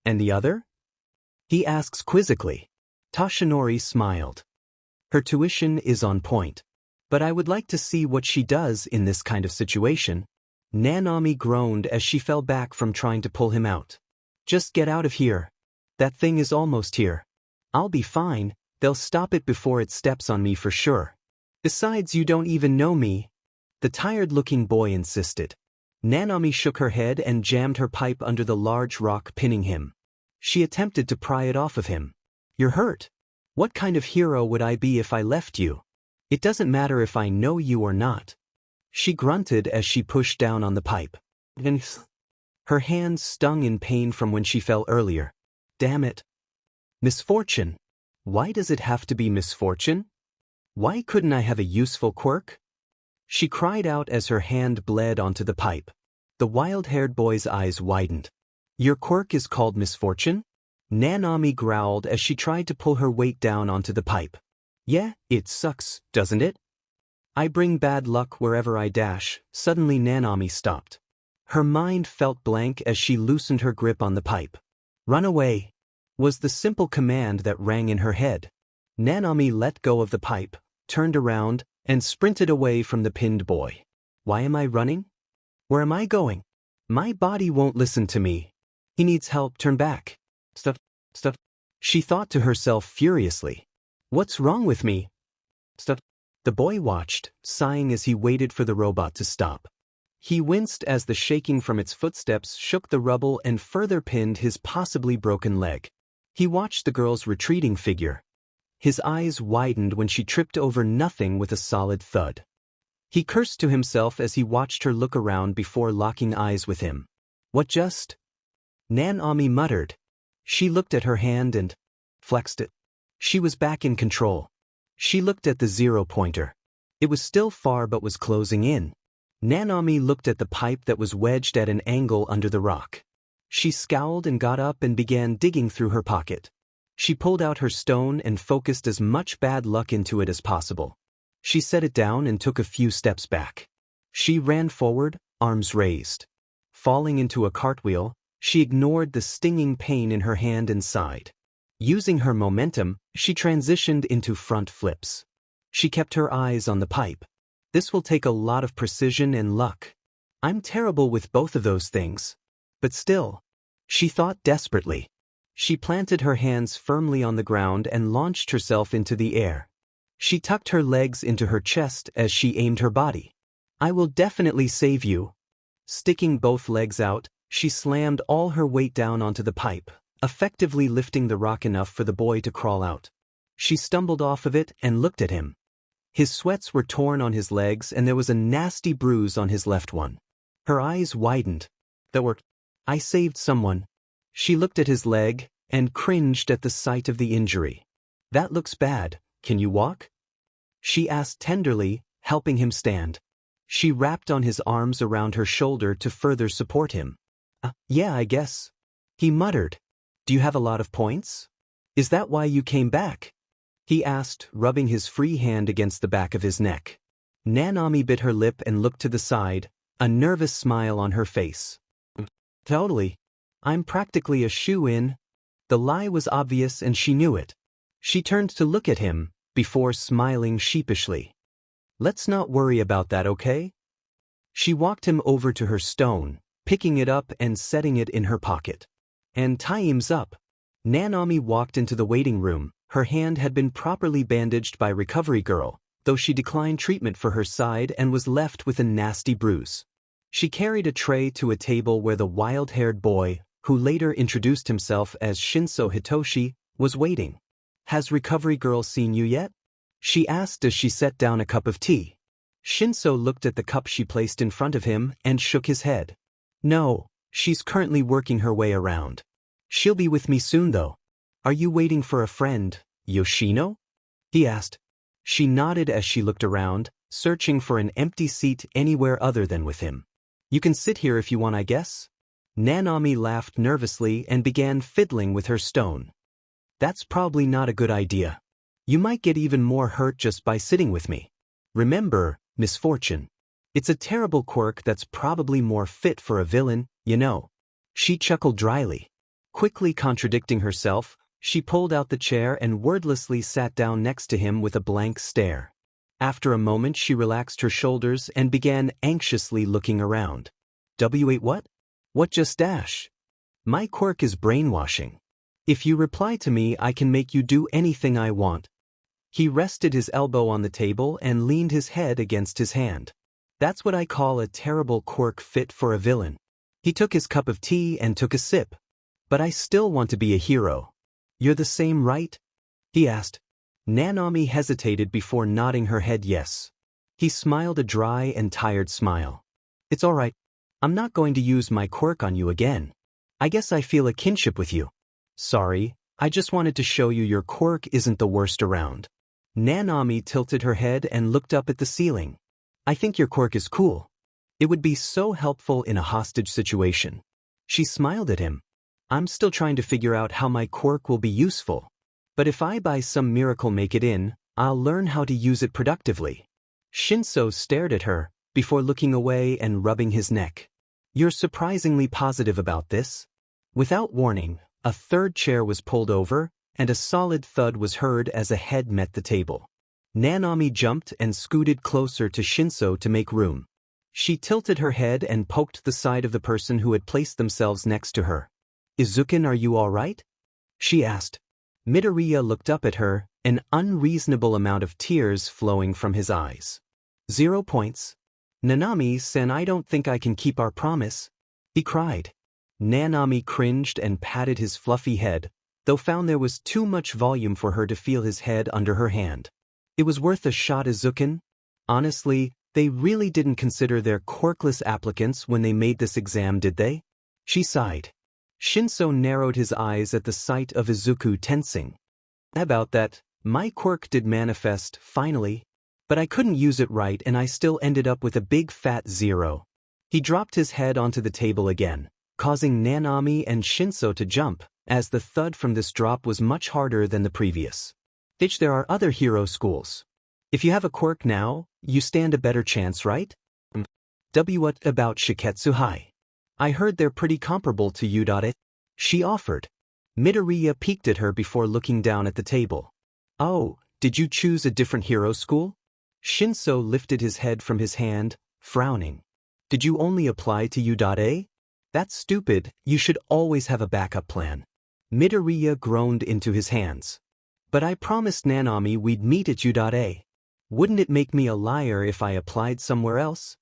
"And the other?" he asks quizzically. Toshinori smiled. "Her tuition is on point. But I would like to see what she does in this kind of situation." Nanami groaned as she fell back from trying to pull him out. "Just get out of here. That thing is almost here. I'll be fine, they'll stop it before it steps on me for sure. Besides, you don't even know me," the tired-looking boy insisted. Nanami shook her head and jammed her pipe under the large rock pinning him. She attempted to pry it off of him. "You're hurt. What kind of hero would I be if I left you? It doesn't matter if I know you or not." She grunted as she pushed down on the pipe. Her hands stung in pain from when she fell earlier. "Damn it. Misfortune. Why does it have to be misfortune? Why couldn't I have a useful quirk?" She cried out as her hand bled onto the pipe. The wild-haired boy's eyes widened. "Your quirk is called misfortune?" Nanami growled as she tried to pull her weight down onto the pipe. "Yeah, it sucks, doesn't it? I bring bad luck wherever I dash." Suddenly Nanami stopped. Her mind felt blank as she loosened her grip on the pipe. "Run away," was the simple command that rang in her head. Nanami let go of the pipe, turned around, and sprinted away from the pinned boy. "Why am I running? Where am I going? My body won't listen to me. He needs help, turn back. Stuff. She thought to herself furiously. What's wrong with me? Stuff. The boy watched, sighing as he waited for the robot to stop. He winced as the shaking from its footsteps shook the rubble and further pinned his possibly broken leg. He watched the girl's retreating figure. His eyes widened when she tripped over nothing with a solid thud. He cursed to himself as he watched her look around before locking eyes with him. What just? Nanami muttered. She looked at her hand and flexed it. She was back in control. She looked at the zero-pointer. It was still far but was closing in. Nanami looked at the pipe that was wedged at an angle under the rock. She scowled and got up and began digging through her pocket. She pulled out her stone and focused as much bad luck into it as possible. She set it down and took a few steps back. She ran forward, arms raised. Falling into a cartwheel, she ignored the stinging pain in her hand and sighed. Using her momentum, she transitioned into front flips. She kept her eyes on the pipe. This will take a lot of precision and luck. I'm terrible with both of those things. But still, she thought desperately. She planted her hands firmly on the ground and launched herself into the air. She tucked her legs into her chest as she aimed her body. I will definitely save you. Sticking both legs out, she slammed all her weight down onto the pipe, effectively lifting the rock enough for the boy to crawl out. She stumbled off of it and looked at him. His sweats were torn on his legs and there was a nasty bruise on his left one. Her eyes widened. That worked. I saved someone. She looked at his leg and cringed at the sight of the injury. That looks bad. Can you walk? She asked tenderly, helping him stand. She wrapped on his arms around her shoulder to further support him. Yeah, I guess. He muttered. Do you have a lot of points? Is that why you came back? He asked, rubbing his free hand against the back of his neck. Nanami bit her lip and looked to the side, a nervous smile on her face. Totally. I'm practically a shoo-in. The lie was obvious and she knew it. She turned to look at him, before smiling sheepishly. Let's not worry about that, okay? She walked him over to her stone, picking it up and setting it in her pocket. And time's up. Nanami walked into the waiting room. Her hand had been properly bandaged by Recovery Girl, though she declined treatment for her side and was left with a nasty bruise. She carried a tray to a table where the wild-haired boy, who later introduced himself as Shinso Hitoshi, was waiting. Has Recovery Girl seen you yet? She asked as she set down a cup of tea. Shinso looked at the cup she placed in front of him and shook his head. No, she's currently working her way around. She'll be with me soon though. Are you waiting for a friend, Yoshino? He asked. She nodded as she looked around, searching for an empty seat anywhere other than with him. You can sit here if you want, I guess. Nanami laughed nervously and began fiddling with her stone. That's probably not a good idea. You might get even more hurt just by sitting with me. Remember, misfortune. It's a terrible quirk that's probably more fit for a villain, you know. She chuckled dryly. Quickly contradicting herself, she pulled out the chair and wordlessly sat down next to him with a blank stare. After a moment she relaxed her shoulders and began anxiously looking around. Wait, what? What just dash? My quirk is brainwashing. If you reply to me, I can make you do anything I want. He rested his elbow on the table and leaned his head against his hand. That's what I call a terrible quirk fit for a villain. He took his cup of tea and took a sip. But I still want to be a hero. You're the same, right? He asked. Nanami hesitated before nodding her head yes. He smiled a dry and tired smile. It's all right. I'm not going to use my quirk on you again. I guess I feel a kinship with you. Sorry, I just wanted to show you your quirk isn't the worst around. Nanami tilted her head and looked up at the ceiling. I think your quirk is cool. It would be so helpful in a hostage situation. She smiled at him. I'm still trying to figure out how my quirk will be useful. But if I by some miracle make it in, I'll learn how to use it productively. Shinso stared at her, before looking away and rubbing his neck. You're surprisingly positive about this. Without warning, a third chair was pulled over, and a solid thud was heard as a head met the table. Nanami jumped and scooted closer to Shinso to make room. She tilted her head and poked the side of the person who had placed themselves next to her. Izukin, are you all right? She asked. Midoriya looked up at her, an unreasonable amount of tears flowing from his eyes. 0 points. Nanami-san, I don't think I can keep our promise. He cried. Nanami cringed and patted his fluffy head, though found there was too much volume for her to feel his head under her hand. It was worth a shot, Izukin. Honestly, they really didn't consider their quirkless applicants when they made this exam, did they? She sighed. Shinso narrowed his eyes at the sight of Izuku tensing. About that, my quirk did manifest, finally. But I couldn't use it right and I still ended up with a big fat 0. He dropped his head onto the table again, causing Nanami and Shinso to jump, as the thud from this drop was much harder than the previous. There are other hero schools. If you have a quirk now, you stand a better chance, right? What about Shiketsu High? I heard they're pretty comparable to you. She offered. Midoriya peeked at her before looking down at the table. Oh, did you choose a different hero school? Shinso lifted his head from his hand, frowning. Did you only apply to U.A? That's stupid, you should always have a backup plan. Midoriya groaned into his hands. But I promised Nanami we'd meet at U.A. Wouldn't it make me a liar if I applied somewhere else?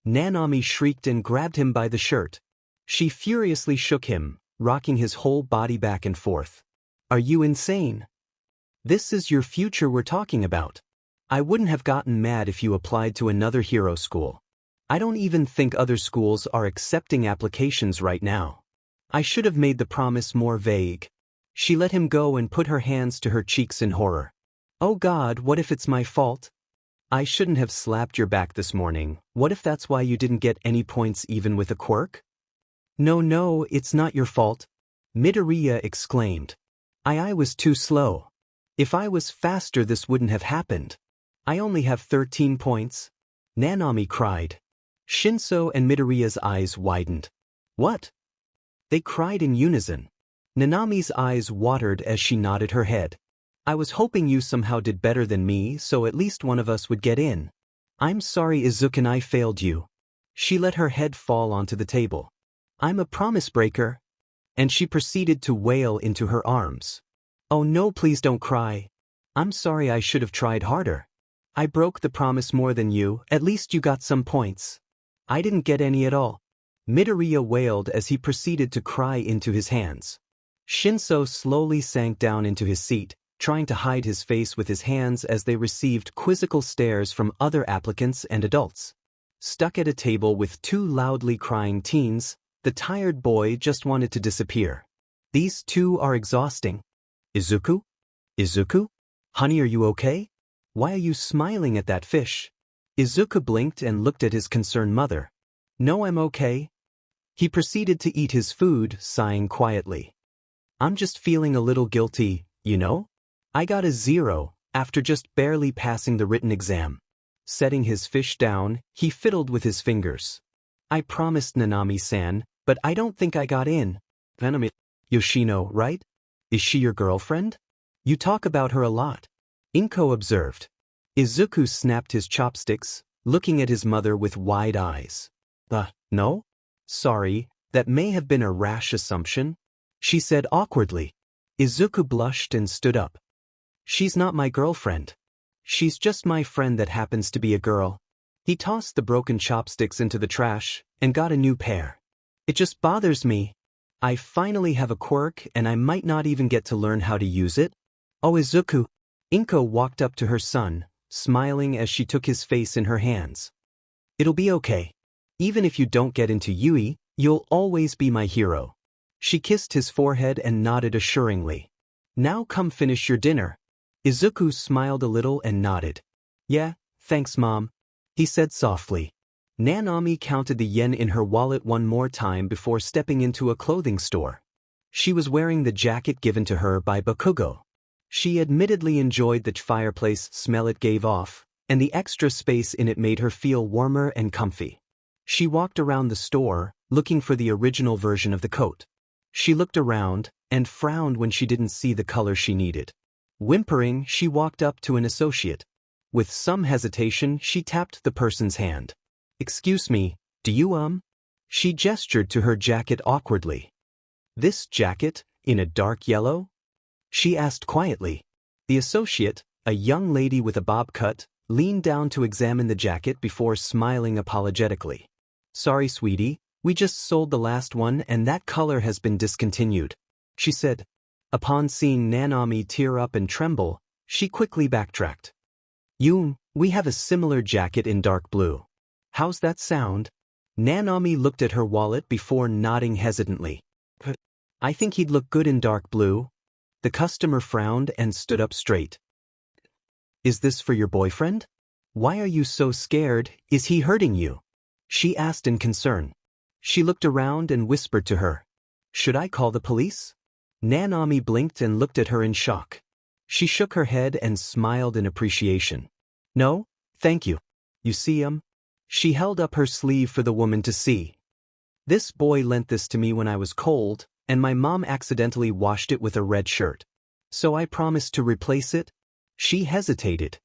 Nanami shrieked and grabbed him by the shirt. She furiously shook him, rocking his whole body back and forth. Are you insane? This is your future we're talking about. I wouldn't have gotten mad if you applied to another hero school. I don't even think other schools are accepting applications right now. I should have made the promise more vague. She let him go and put her hands to her cheeks in horror. Oh God, what if it's my fault? I shouldn't have slapped your back this morning. What if that's why you didn't get any points even with a quirk? No, it's not your fault, Midoriya exclaimed. I was too slow. If I was faster this wouldn't have happened. I only have 13 points. Nanami cried. Shinso and Midoriya's eyes widened. What? They cried in unison. Nanami's eyes watered as she nodded her head. I was hoping you somehow did better than me so at least one of us would get in. I'm sorry Izuku and I failed you. She let her head fall onto the table. I'm a promise breaker. And she proceeded to wail into her arms. Oh no, please don't cry. I'm sorry, I should have tried harder. I broke the promise more than you, at least you got some points. I didn't get any at all. Midoriya wailed as he proceeded to cry into his hands. Shinso slowly sank down into his seat, trying to hide his face with his hands as they received quizzical stares from other applicants and adults. Stuck at a table with two loudly crying teens, the tired boy just wanted to disappear. These two are exhausting. Izuku? Izuku? Honey, are you okay? Why are you smiling at that fish? Izuku blinked and looked at his concerned mother. No, I'm okay. He proceeded to eat his food, sighing quietly. I'm just feeling a little guilty, you know? I got a 0, after just barely passing the written exam. Setting his fish down, he fiddled with his fingers. I promised Nanami-san, but I don't think I got in. Venom. Yoshino, right? Is she your girlfriend? You talk about her a lot. Inko observed. Izuku snapped his chopsticks, looking at his mother with wide eyes. No? Sorry, that may have been a rash assumption, she said awkwardly. Izuku blushed and stood up. She's not my girlfriend. She's just my friend that happens to be a girl. He tossed the broken chopsticks into the trash and got a new pair. It just bothers me. I finally have a quirk and I might not even get to learn how to use it. Oh, Izuku. Inko walked up to her son, smiling as she took his face in her hands. It'll be okay. Even if you don't get into Yui, you'll always be my hero. She kissed his forehead and nodded assuringly. Now come finish your dinner. Izuku smiled a little and nodded. Yeah, thanks Mom, he said softly. Nanami counted the yen in her wallet one more time before stepping into a clothing store. She was wearing the jacket given to her by Bakugo. She admittedly enjoyed the fireplace smell it gave off, and the extra space in it made her feel warmer and comfy. She walked around the store, looking for the original version of the coat. She looked around, and frowned when she didn't see the color she needed. Whimpering, she walked up to an associate. With some hesitation, she tapped the person's hand. Excuse me, do you She gestured to her jacket awkwardly. This jacket, in a dark yellow? She asked quietly. The associate, a young lady with a bob cut, leaned down to examine the jacket before smiling apologetically. Sorry, sweetie, we just sold the last one and that color has been discontinued, she said. Upon seeing Nanami tear up and tremble, she quickly backtracked. We have a similar jacket in dark blue. How's that sound? Nanami looked at her wallet before nodding hesitantly. I think he'd look good in dark blue. The customer frowned and stood up straight. Is this for your boyfriend? Why are you so scared? Is he hurting you? She asked in concern. She looked around and whispered to her. Should I call the police? Nanami blinked and looked at her in shock. She shook her head and smiled in appreciation. No, thank you. You see, She held up her sleeve for the woman to see. This boy lent this to me when I was cold, and my mom accidentally washed it with a red shirt. So I promised to replace it. She hesitated.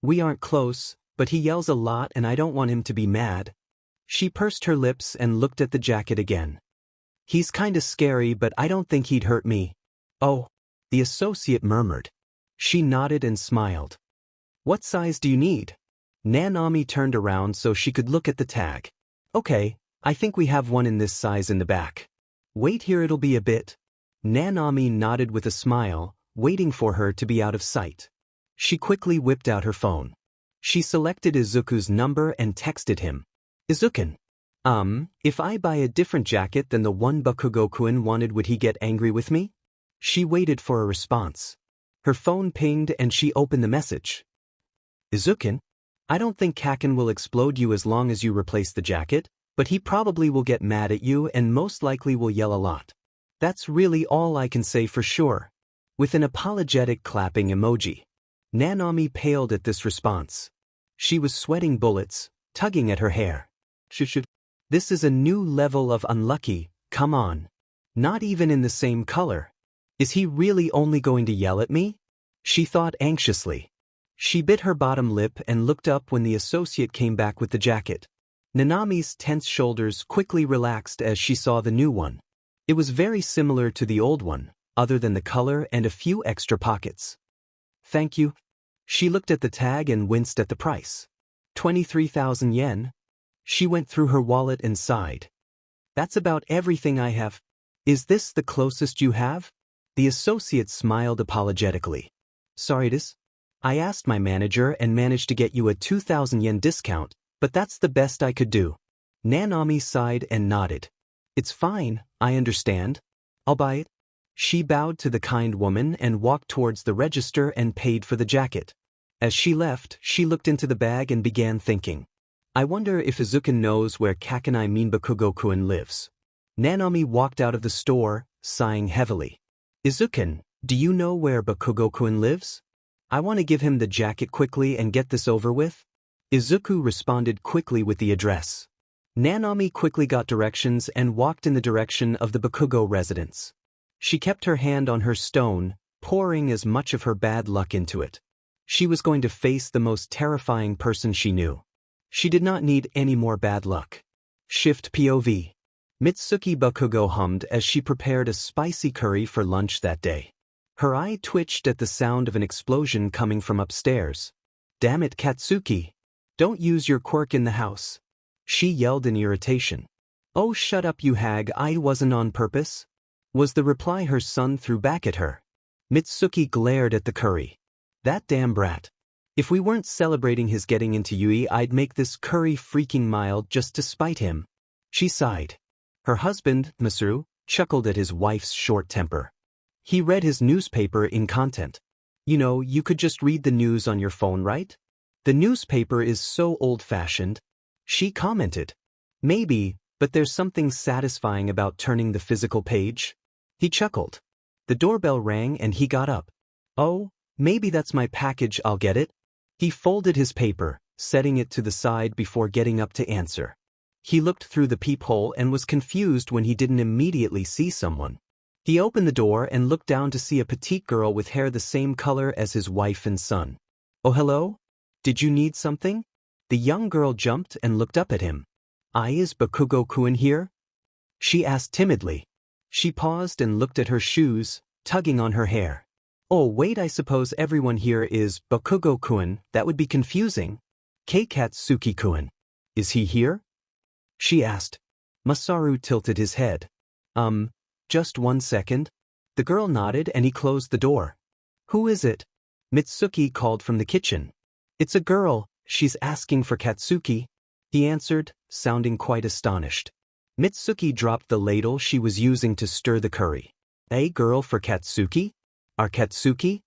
We aren't close, but he yells a lot and I don't want him to be mad. She pursed her lips and looked at the jacket again. He's kinda scary, but I don't think he'd hurt me. Oh, the associate murmured. She nodded and smiled. What size do you need? Nanami turned around so she could look at the tag. Okay, I think we have one in this size in the back. Wait here, it'll be a bit. Nanami nodded with a smile, waiting for her to be out of sight. She quickly whipped out her phone. She selected Izuku's number and texted him. Izuku. If I buy a different jacket than the one Bakugo-kun wanted, would he get angry with me? She waited for a response. Her phone pinged and she opened the message. Izuku? I don't think Kaken will explode you as long as you replace the jacket, but he probably will get mad at you and most likely will yell a lot. That's really all I can say for sure. With an apologetic clapping emoji. Nanami paled at this response. She was sweating bullets, tugging at her hair. This is a new level of unlucky, come on. Not even in the same color. Is he really only going to yell at me? She thought anxiously. She bit her bottom lip and looked up when the associate came back with the jacket. Nanami's tense shoulders quickly relaxed as she saw the new one. It was very similar to the old one, other than the color and a few extra pockets. Thank you. She looked at the tag and winced at the price. 23,000 yen. She went through her wallet and sighed. That's about everything I have. Is this the closest you have? The associate smiled apologetically. Sorry, I asked my manager and managed to get you a 2,000 yen discount, but that's the best I could do. Nanami sighed and nodded. It's fine, I understand. I'll buy it. She bowed to the kind woman and walked towards the register and paid for the jacket. As she left, she looked into the bag and began thinking. I wonder if Izuku knows where Kakenai Bakugo-kun lives. Nanami walked out of the store, sighing heavily. Izuku, do you know where Bakugo-kun lives? I want to give him the jacket quickly and get this over with. Izuku responded quickly with the address. Nanami quickly got directions and walked in the direction of the Bakugo residence. She kept her hand on her stone, pouring as much of her bad luck into it. She was going to face the most terrifying person she knew. She did not need any more bad luck. Shift POV. Mitsuki Bakugo hummed as she prepared a spicy curry for lunch that day. Her eye twitched at the sound of an explosion coming from upstairs. Damn it, Katsuki. Don't use your quirk in the house. She yelled in irritation. Oh, shut up, you hag, I wasn't on purpose. Was the reply her son threw back at her. Mitsuki glared at the curry. That damn brat. If we weren't celebrating his getting into Yui, I'd make this curry freaking mild just to spite him. She sighed. Her husband, Masaru, chuckled at his wife's short temper. He read his newspaper in content. You know, you could just read the news on your phone, right? The newspaper is so old-fashioned. She commented. Maybe, but there's something satisfying about turning the physical page. He chuckled. The doorbell rang and he got up. Oh, maybe that's my package, I'll get it. He folded his paper, setting it to the side before getting up to answer. He looked through the peephole and was confused when he didn't immediately see someone. He opened the door and looked down to see a petite girl with hair the same color as his wife and son. Oh, hello? Did you need something? The young girl jumped and looked up at him. Is Bakugo-kun here? She asked timidly. She paused and looked at her shoes, tugging on her hair. Oh wait, I suppose everyone here is Bakugo-kun, that would be confusing. Katsuki-kun. Is he here? She asked. Masaru tilted his head. Just 1 second. The girl nodded and he closed the door. Who is it? Mitsuki called from the kitchen. It's a girl, she's asking for Katsuki. He answered, sounding quite astonished. Mitsuki dropped the ladle she was using to stir the curry. A girl for Katsuki? Our Katsuki?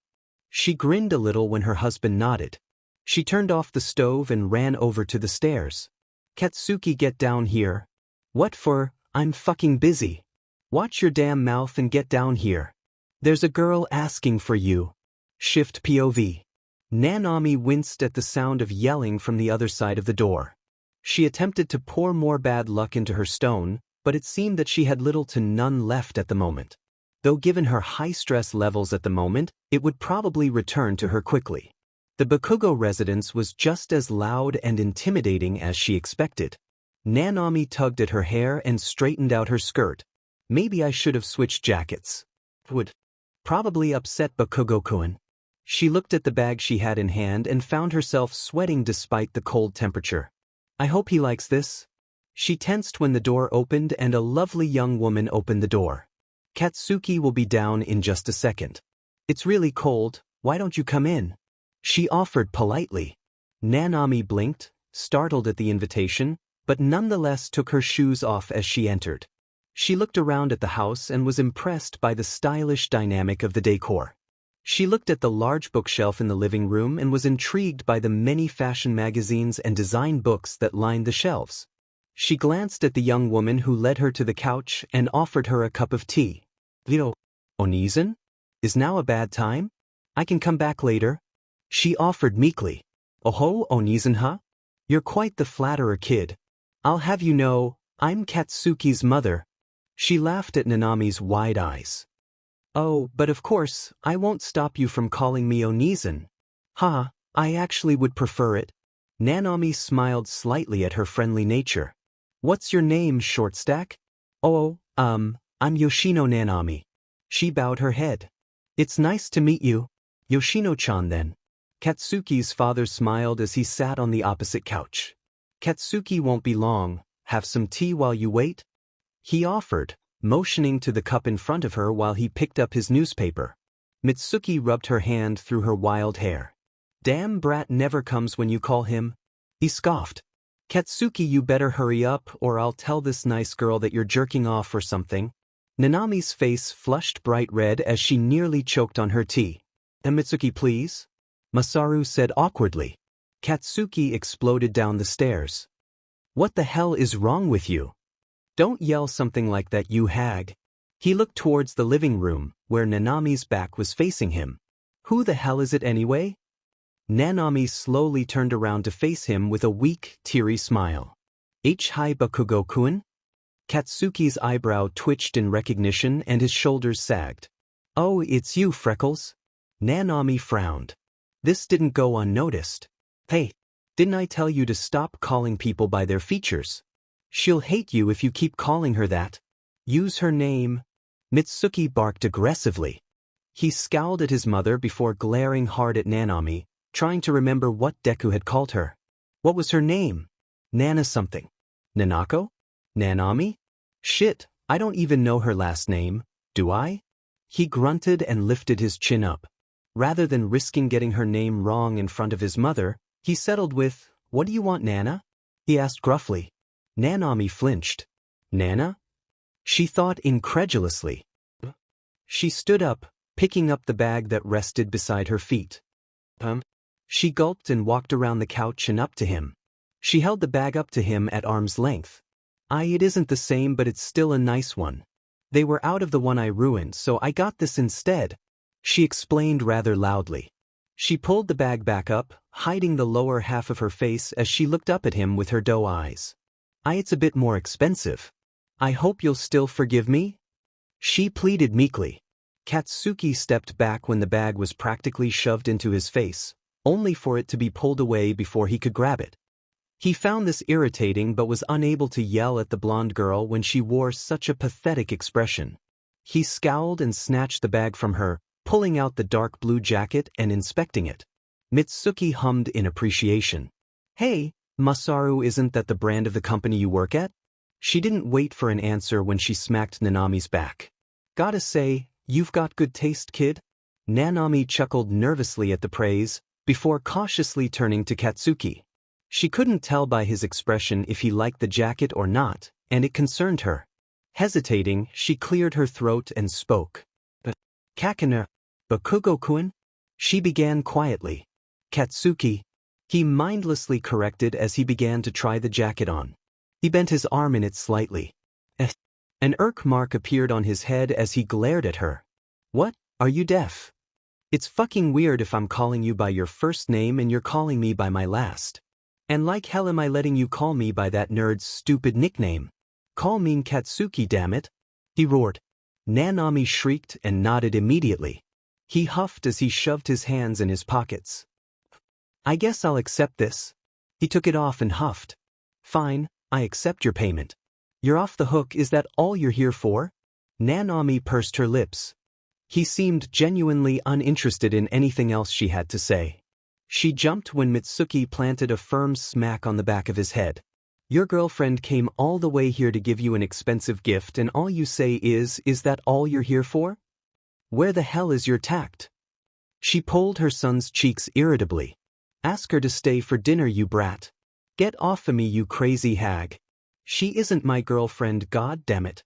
She grinned a little when her husband nodded. She turned off the stove and ran over to the stairs. Katsuki, get down here. What for? I'm fucking busy. Watch your damn mouth and get down here. There's a girl asking for you. Shift POV. Nanami winced at the sound of yelling from the other side of the door. She attempted to pour more bad luck into her stone, but it seemed that she had little to none left at the moment. Though given her high stress levels at the moment, it would probably return to her quickly. The Bakugo residence was just as loud and intimidating as she expected. Nanami tugged at her hair and straightened out her skirt. Maybe I should have switched jackets. Would probably upset Bakugo-kun. She looked at the bag she had in hand and found herself sweating despite the cold temperature. I hope he likes this. She tensed when the door opened and a lovely young woman opened the door. Katsuki will be down in just a second. It's really cold, why don't you come in? She offered politely. Nanami blinked, startled at the invitation, but nonetheless took her shoes off as she entered. She looked around at the house and was impressed by the stylish dynamic of the decor. She looked at the large bookshelf in the living room and was intrigued by the many fashion magazines and design books that lined the shelves. She glanced at the young woman who led her to the couch and offered her a cup of tea. Onizen? Is now a bad time? I can come back later. She offered meekly. Oho, Onizen, huh? You're quite the flatterer, kid. I'll have you know, I'm Katsuki's mother. She laughed at Nanami's wide eyes. Oh, but of course, I won't stop you from calling me Onizen. I actually would prefer it. Nanami smiled slightly at her friendly nature. What's your name, Shortstack? Oh, I'm Yoshino Nanami. She bowed her head. It's nice to meet you. Yoshino-chan then. Katsuki's father smiled as he sat on the opposite couch. Katsuki won't be long. Have some tea while you wait? He offered, motioning to the cup in front of her while he picked up his newspaper. Mitsuki rubbed her hand through her wild hair. Damn brat never comes when you call him. He scoffed. Katsuki, you better hurry up or I'll tell this nice girl that you're jerking off or something. Nanami's face flushed bright red as she nearly choked on her tea. Mitsuki, please? Masaru said awkwardly. Katsuki exploded down the stairs. What the hell is wrong with you? Don't yell something like that, you hag. He looked towards the living room, where Nanami's back was facing him. Who the hell is it anyway? Nanami slowly turned around to face him with a weak, teary smile. Hi Bakugo-kun? Katsuki's eyebrow twitched in recognition and his shoulders sagged. Oh, it's you, Freckles. Nanami frowned. This didn't go unnoticed. Hey, didn't I tell you to stop calling people by their features? She'll hate you if you keep calling her that. Use her name. Mitsuki barked aggressively. He scowled at his mother before glaring hard at Nanami, trying to remember what Deku had called her. What was her name? Nana something. Nanako? Nanami? Shit, I don't even know her last name, do I? He grunted and lifted his chin up. Rather than risking getting her name wrong in front of his mother, he settled with, What do you want, Nana? He asked gruffly. Nanami flinched. Nana? She thought incredulously. She stood up, picking up the bag that rested beside her feet. She gulped and walked around the couch and up to him. She held the bag up to him at arm's length. It isn't the same, but it's still a nice one. They were out of the one I ruined, so I got this instead. She explained rather loudly. She pulled the bag back up, hiding the lower half of her face as she looked up at him with her doe eyes. It's a bit more expensive. I hope you'll still forgive me? She pleaded meekly. Katsuki stepped back when the bag was practically shoved into his face, only for it to be pulled away before he could grab it. He found this irritating but was unable to yell at the blonde girl when she wore such a pathetic expression. He scowled and snatched the bag from her, pulling out the dark blue jacket and inspecting it. Mitsuki hummed in appreciation. Hey, Masaru, isn't that the brand of the company you work at? She didn't wait for an answer when she smacked Nanami's back. Gotta say, you've got good taste, kid. Nanami chuckled nervously at the praise, before cautiously turning to Katsuki. She couldn't tell by his expression if he liked the jacket or not, and it concerned her. Hesitating, she cleared her throat and spoke. Kakana, Bakugo-kun? She began quietly. Katsuki. He mindlessly corrected as he began to try the jacket on. He bent his arm in it slightly. An irk mark appeared on his head as he glared at her. What, are you deaf? It's fucking weird if I'm calling you by your first name and you're calling me by my last. And like hell am I letting you call me by that nerd's stupid nickname? Call me Katsuki, damn it. He roared. Nanami shrieked and nodded immediately. He huffed as he shoved his hands in his pockets. I guess I'll accept this. He took it off and huffed. Fine, I accept your payment. You're off the hook, is that all you're here for? Nanami pursed her lips. He seemed genuinely uninterested in anything else she had to say. She jumped when Mitsuki planted a firm smack on the back of his head. Your girlfriend came all the way here to give you an expensive gift and all you say is that all you're here for? Where the hell is your tact? She pulled her son's cheeks irritably. Ask her to stay for dinner, you brat. Get off of me, you crazy hag. She isn't my girlfriend, god damn it.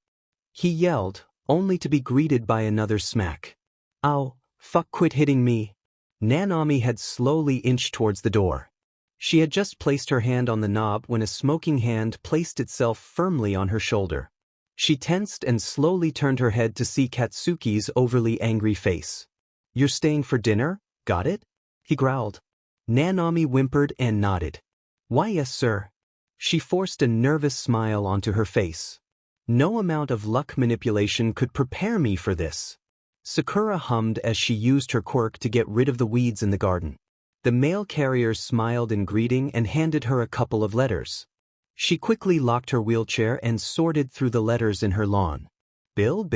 He yelled, only to be greeted by another smack. Ow, fuck, quit hitting me. Nanami had slowly inched towards the door. She had just placed her hand on the knob when a smoking hand placed itself firmly on her shoulder. She tensed and slowly turned her head to see Katsuki's overly angry face. You're staying for dinner, got it? He growled. Nanami whimpered and nodded. Why, yes, sir. She forced a nervous smile onto her face. No amount of luck manipulation could prepare me for this. Sakura hummed as she used her quirk to get rid of the weeds in the garden. The mail carrier smiled in greeting and handed her a couple of letters. She quickly locked her wheelchair and sorted through the letters in her lawn. Bill,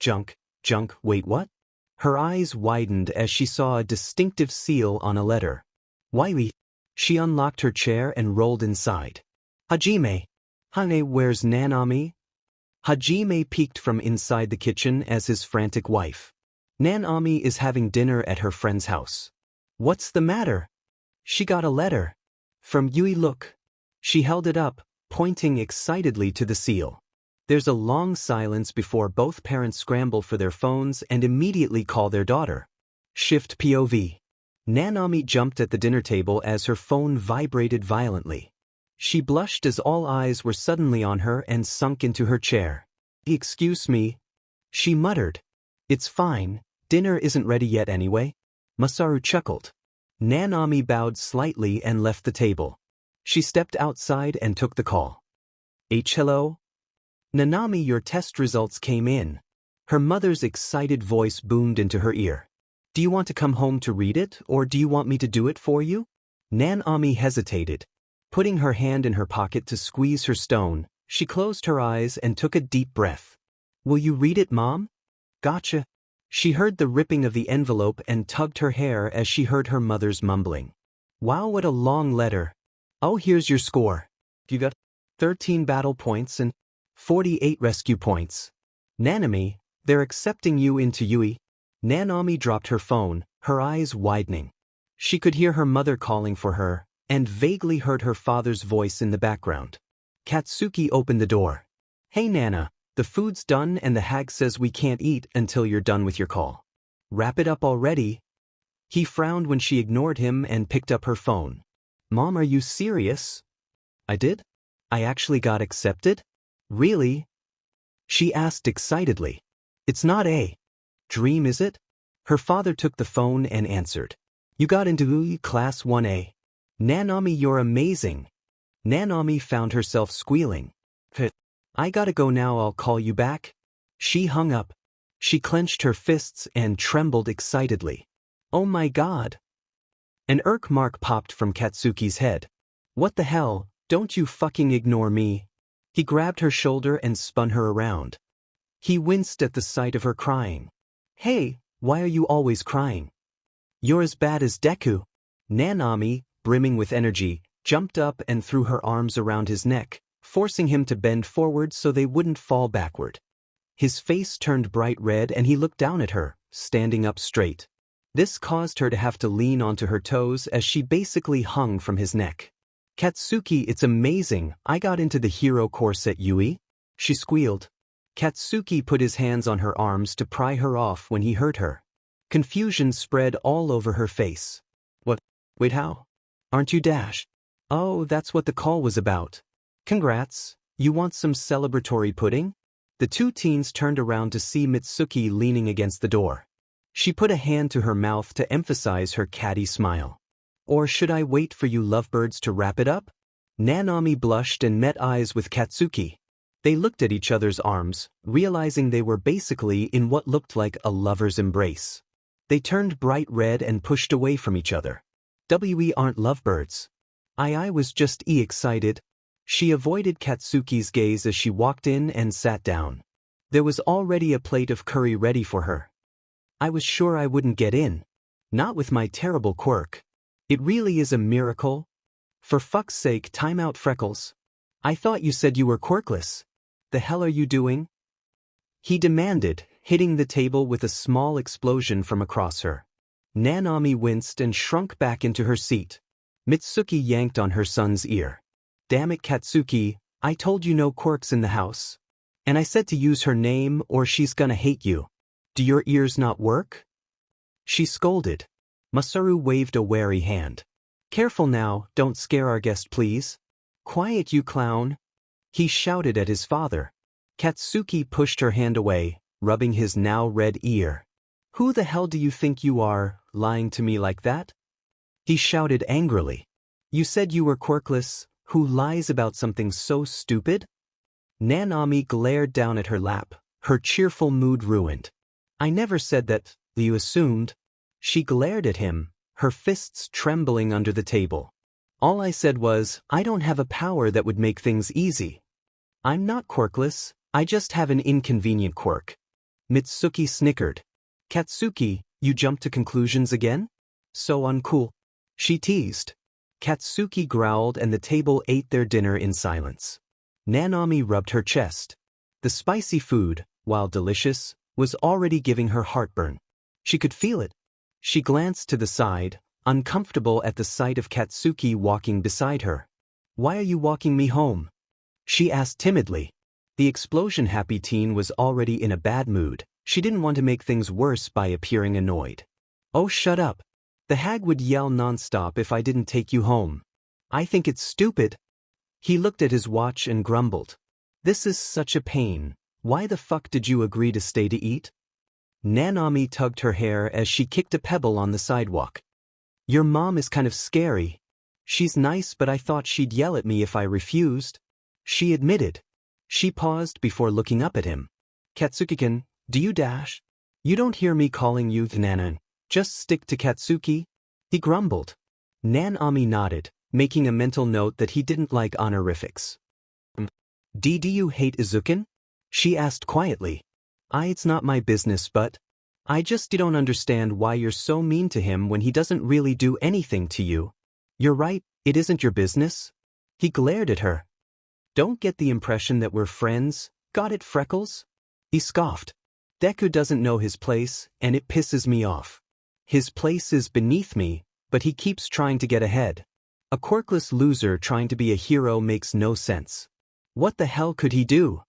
junk, wait, what? Her eyes widened as she saw a distinctive seal on a letter. Wiley. She unlocked her chair and rolled inside. Hajime. Hane, where's Nanami? Hajime peeked from inside the kitchen as his frantic wife. Nanami is having dinner at her friend's house. What's the matter? She got a letter. From Yui, look. She held it up, pointing excitedly to the seal. There's a long silence before both parents scramble for their phones and immediately call their daughter. Shift POV. Nanami jumped at the dinner table as her phone vibrated violently. She blushed as all eyes were suddenly on her and sunk into her chair. Excuse me, she muttered. It's fine, dinner isn't ready yet anyway. Masaru chuckled. Nanami bowed slightly and left the table. She stepped outside and took the call. Hello? Nanami, your test results came in. Her mother's excited voice boomed into her ear. Do you want to come home to read it, or do you want me to do it for you? Nanami hesitated. Putting her hand in her pocket to squeeze her stone, she closed her eyes and took a deep breath. Will you read it, Mom? Gotcha. She heard the ripping of the envelope and tugged her hair as she heard her mother's mumbling. Wow, what a long letter. Oh, here's your score. You got 13 battle points and 48 rescue points. Nanami, they're accepting you into Yui. Nanami dropped her phone, her eyes widening. She could hear her mother calling for her, and vaguely heard her father's voice in the background. Katsuki opened the door. Hey Nana, the food's done and the hag says we can't eat until you're done with your call. Wrap it up already. He frowned when she ignored him and picked up her phone. Mom, are you serious? I did? I actually got accepted? Really? She asked excitedly. It's not a dream, is it? Her father took the phone and answered. You got into Class 1A. Nanami, you're amazing. Nanami found herself squealing. I gotta go now, I'll call you back. She hung up. She clenched her fists and trembled excitedly. Oh my god. An irk mark popped from Katsuki's head. What the hell, don't you fucking ignore me. He grabbed her shoulder and spun her around. He winced at the sight of her crying. Hey, why are you always crying? You're as bad as Deku. Nanami, brimming with energy, jumped up and threw her arms around his neck, forcing him to bend forward so they wouldn't fall backward. His face turned bright red and he looked down at her, standing up straight. This caused her to have to lean onto her toes as she basically hung from his neck. Katsuki, it's amazing, I got into the hero course at Yui. She squealed. Katsuki put his hands on her arms to pry her off when he heard her. Confusion spread all over her face. What? Wait, how? Aren't you Dash? Oh, that's what the call was about. Congrats, you want some celebratory pudding? The two teens turned around to see Mitsuki leaning against the door. She put a hand to her mouth to emphasize her catty smile. Or should I wait for you lovebirds to wrap it up? Nanami blushed and met eyes with Katsuki. They looked at each other's arms, realizing they were basically in what looked like a lover's embrace. They turned bright red and pushed away from each other. We aren't lovebirds. I was just excited. She avoided Katsuki's gaze as she walked in and sat down. There was already a plate of curry ready for her. I was sure I wouldn't get in. Not with my terrible quirk. It really is a miracle. For fuck's sake, time out, Freckles. I thought you said you were quirkless. The hell are you doing? He demanded, hitting the table with a small explosion from across her. Nanami winced and shrunk back into her seat. Mitsuki yanked on her son's ear. Damn it, Katsuki, I told you no quirks in the house. And I said to use her name or she's gonna hate you. Do your ears not work? She scolded. Masaru waved a wary hand. Careful now, don't scare our guest please. Quiet you clown. He shouted at his father. Katsuki pushed her hand away, rubbing his now red ear. Who the hell do you think you are, lying to me like that? He shouted angrily. You said you were quirkless, who lies about something so stupid? Nanami glared down at her lap, her cheerful mood ruined. I never said that, you assumed. She glared at him, her fists trembling under the table. All I said was, I don't have a power that would make things easy. I'm not quirkless, I just have an inconvenient quirk. Mitsuki snickered. Katsuki, you jumped to conclusions again? So uncool. She teased. Katsuki growled and the table ate their dinner in silence. Nanami rubbed her chest. The spicy food, while delicious, was already giving her heartburn. She could feel it. She glanced to the side, uncomfortable at the sight of Katsuki walking beside her. Why are you walking me home? She asked timidly. The explosion-happy teen was already in a bad mood. She didn't want to make things worse by appearing annoyed. Oh, shut up. The hag would yell nonstop if I didn't take you home. I think it's stupid. He looked at his watch and grumbled. This is such a pain. Why the fuck did you agree to stay to eat? Nanami tugged her hair as she kicked a pebble on the sidewalk. Your mom is kind of scary. She's nice but I thought she'd yell at me if I refused. She admitted. She paused before looking up at him. Katsuki-kun, do you dash? You don't hear me calling you Nanan. Just stick to Katsuki? He grumbled. Nanami nodded, making a mental note that he didn't like honorifics. Do you hate Izuken? She asked quietly. It's not my business but I just don't understand why you're so mean to him when he doesn't really do anything to you. You're right, it isn't your business. He glared at her. Don't get the impression that we're friends, got it Freckles? He scoffed. Deku doesn't know his place, and it pisses me off. His place is beneath me, but he keeps trying to get ahead. A quirkless loser trying to be a hero makes no sense. What the hell could he do?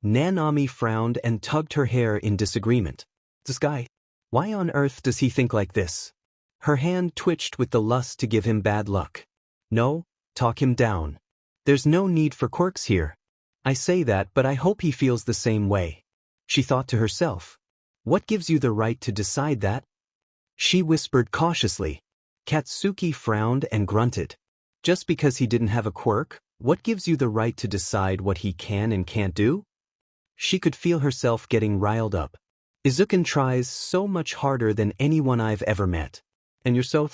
Nanami frowned and tugged her hair in disagreement. This guy, why on earth does he think like this? Her hand twitched with the lust to give him bad luck. No, talk him down. There's no need for quirks here. I say that but I hope he feels the same way. She thought to herself. What gives you the right to decide that? She whispered cautiously. Katsuki frowned and grunted. Just because he didn't have a quirk, what gives you the right to decide what he can and can't do? She could feel herself getting riled up. Izuken tries so much harder than anyone I've ever met. And you're so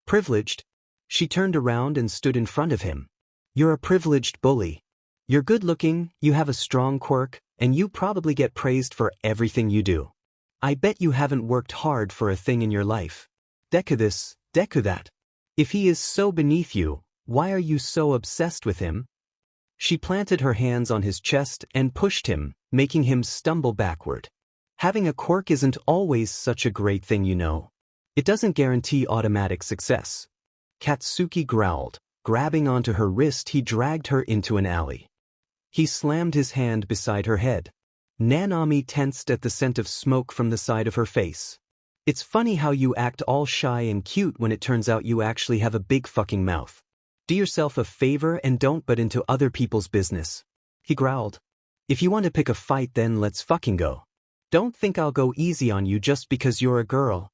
privileged. She turned around and stood in front of him. You're a privileged bully. You're good-looking, you have a strong quirk, and you probably get praised for everything you do. I bet you haven't worked hard for a thing in your life. Deku this, Deku that. If he is so beneath you, why are you so obsessed with him? She planted her hands on his chest and pushed him, making him stumble backward. Having a quirk isn't always such a great thing, you know. It doesn't guarantee automatic success. Katsuki growled. Grabbing onto her wrist, he dragged her into an alley. He slammed his hand beside her head. Nanami tensed at the scent of smoke from the side of her face. It's funny how you act all shy and cute when it turns out you actually have a big fucking mouth. Do yourself a favor and don't butt into other people's business. He growled. If you want to pick a fight then let's fucking go. Don't think I'll go easy on you just because you're a girl.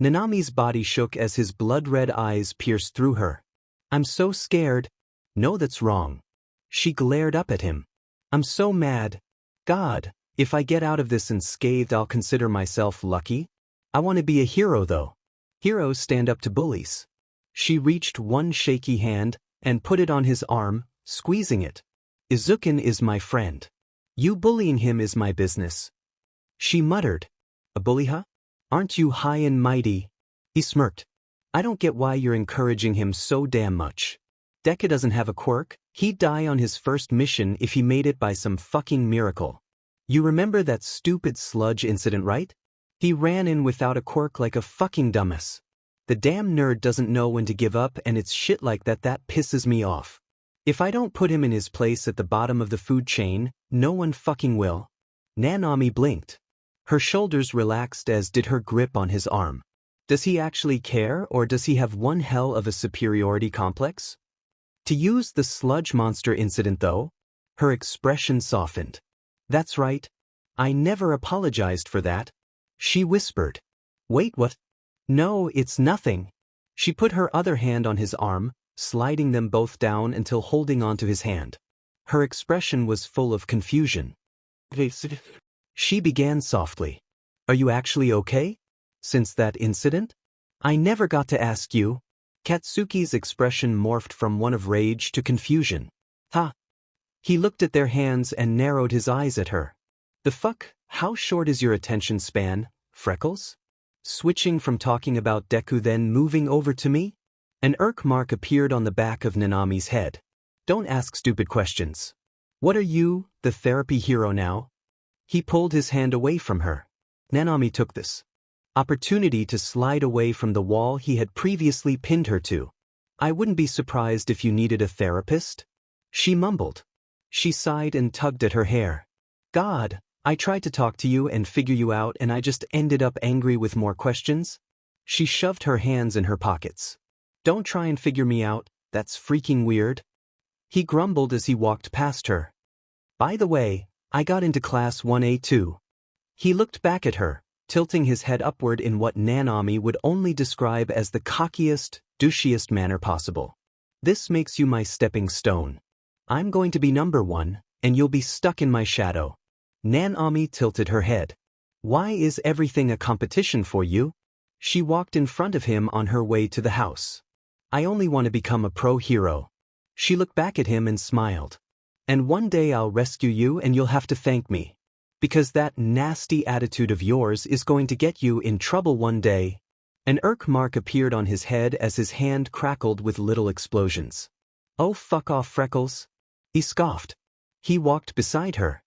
Nanami's body shook as his blood-red eyes pierced through her. I'm so scared. No, that's wrong. She glared up at him. I'm so mad. God, if I get out of this unscathed I'll consider myself lucky. I want to be a hero though. Heroes stand up to bullies. She reached one shaky hand and put it on his arm, squeezing it. Izuken is my friend. You bullying him is my business. She muttered. A bully, huh? Aren't you high and mighty? He smirked. I don't get why you're encouraging him so damn much. Deku doesn't have a quirk. He'd die on his first mission if he made it by some fucking miracle. You remember that stupid sludge incident, right? He ran in without a quirk like a fucking dumbass. The damn nerd doesn't know when to give up, and it's shit like that pisses me off. If I don't put him in his place at the bottom of the food chain, no one fucking will. Nanami blinked. Her shoulders relaxed, as did her grip on his arm. Does he actually care, or does he have one hell of a superiority complex? To use the sludge monster incident though, her expression softened. That's right. I never apologized for that. She whispered. Wait, what? No, it's nothing. She put her other hand on his arm, sliding them both down until holding onto his hand. Her expression was full of confusion. She began softly. Are you actually okay? Since that incident? I never got to ask you. Katsuki's expression morphed from one of rage to confusion. Ha! He looked at their hands and narrowed his eyes at her. The fuck? How short is your attention span, Freckles? Switching from talking about Deku then moving over to me? An irk mark appeared on the back of Nanami's head. Don't ask stupid questions. What are you, the therapy hero now? He pulled his hand away from her. Nanami took this opportunity to slide away from the wall he had previously pinned her to. I wouldn't be surprised if you needed a therapist. She mumbled. She sighed and tugged at her hair. God, I tried to talk to you and figure you out, and I just ended up angry with more questions. She shoved her hands in her pockets. Don't try and figure me out, that's freaking weird. He grumbled as he walked past her. By the way, I got into class 1A too. He looked back at her, tilting his head upward in what Nanami would only describe as the cockiest, douchiest manner possible. This makes you my stepping stone. I'm going to be number 1, and you'll be stuck in my shadow. Nanami tilted her head. Why is everything a competition for you? She walked in front of him on her way to the house. I only want to become a pro hero. She looked back at him and smiled. And one day I'll rescue you and you'll have to thank me. Because that nasty attitude of yours is going to get you in trouble one day. An irk mark appeared on his head as his hand crackled with little explosions. Oh, fuck off, Freckles. He scoffed. He walked beside her.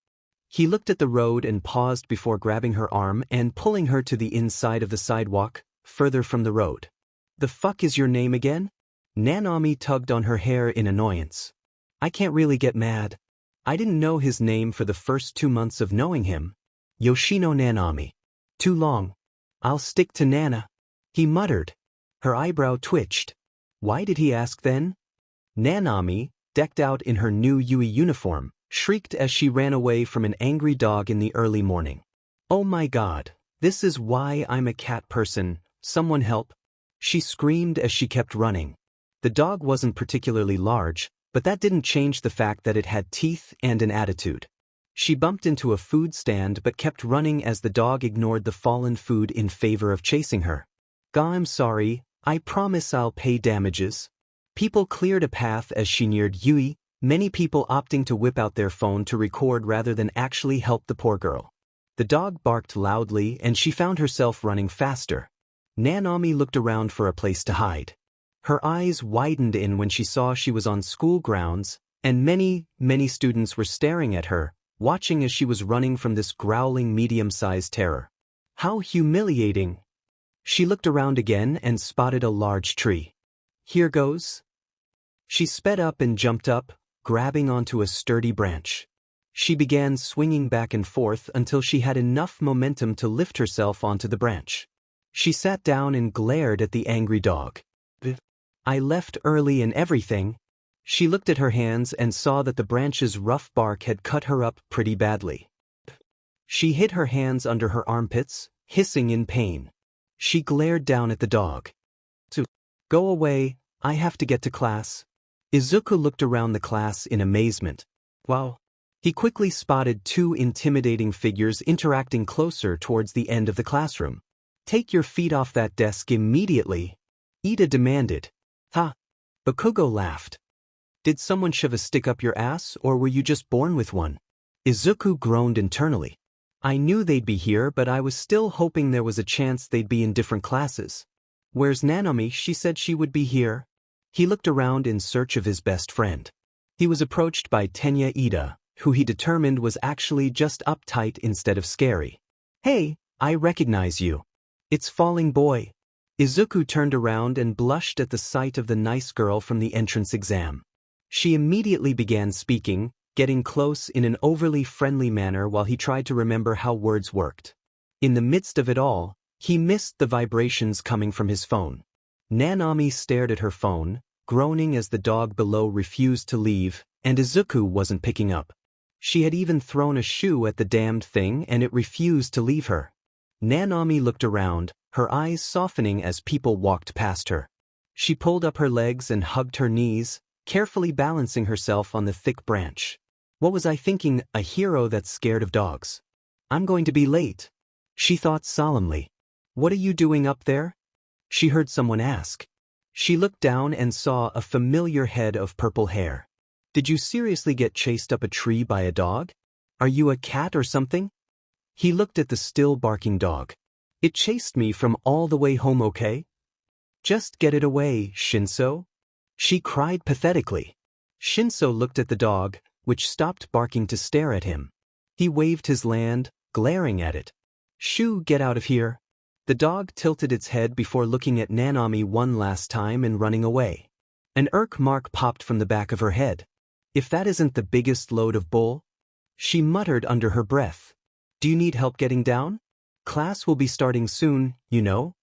He looked at the road and paused before grabbing her arm and pulling her to the inside of the sidewalk, further from the road. The fuck is your name again? Nanami tugged on her hair in annoyance. I can't really get mad. I didn't know his name for the first 2 months of knowing him. Yoshino Nanami. Too long. I'll stick to Nana. He muttered. Her eyebrow twitched. Why did he ask then? Nanami, decked out in her new Yui uniform, shrieked as she ran away from an angry dog in the early morning. Oh my god, this is why I'm a cat person, someone help. She screamed as she kept running. The dog wasn't particularly large, but that didn't change the fact that it had teeth and an attitude. She bumped into a food stand but kept running as the dog ignored the fallen food in favor of chasing her. I'm sorry, I promise I'll pay damages. People cleared a path as she neared Yui, many people opting to whip out their phone to record rather than actually help the poor girl. The dog barked loudly and she found herself running faster. Nanami looked around for a place to hide. Her eyes widened in when she saw she was on school grounds, and many students were staring at her, watching as she was running from this growling medium-sized terror. How humiliating! She looked around again and spotted a large tree. Here goes. She sped up and jumped up, grabbing onto a sturdy branch. She began swinging back and forth until she had enough momentum to lift herself onto the branch. She sat down and glared at the angry dog. I left early and everything. She looked at her hands and saw that the branch's rough bark had cut her up pretty badly. She hid her hands under her armpits, hissing in pain. She glared down at the dog. Go away, I have to get to class. Izuku looked around the class in amazement. Wow. He quickly spotted 2 intimidating figures interacting closer towards the end of the classroom. Take your feet off that desk immediately, Ida demanded. Ha! Bakugo laughed. Did someone shove a stick up your ass, or were you just born with one? Izuku groaned internally. I knew they'd be here, but I was still hoping there was a chance they'd be in different classes. Where's Nanami? She said she would be here. He looked around in search of his best friend. He was approached by Tenya Ida, who he determined was actually just uptight instead of scary. Hey, I recognize you. It's Falling Boy. Izuku turned around and blushed at the sight of the nice girl from the entrance exam. She immediately began speaking, getting close in an overly friendly manner while he tried to remember how words worked. In the midst of it all, he missed the vibrations coming from his phone. Nanami stared at her phone, groaning as the dog below refused to leave, and Izuku wasn't picking up. She had even thrown a shoe at the damned thing and it refused to leave her. Nanami looked around, her eyes softening as people walked past her. She pulled up her legs and hugged her knees, carefully balancing herself on the thick branch. What was I thinking, a hero that's scared of dogs? I'm going to be late, she thought solemnly. What are you doing up there? She heard someone ask. She looked down and saw a familiar head of purple hair. Did you seriously get chased up a tree by a dog? Are you a cat or something? He looked at the still barking dog. It chased me from all the way home, okay? Just get it away, Shinso. She cried pathetically. Shinso looked at the dog, which stopped barking to stare at him. He waved his hand, glaring at it. Shoo, get out of here. The dog tilted its head before looking at Nanami one last time and running away. An irk mark popped from the back of her head. If that isn't the biggest load of bull? She muttered under her breath. Do you need help getting down? Class will be starting soon, you know?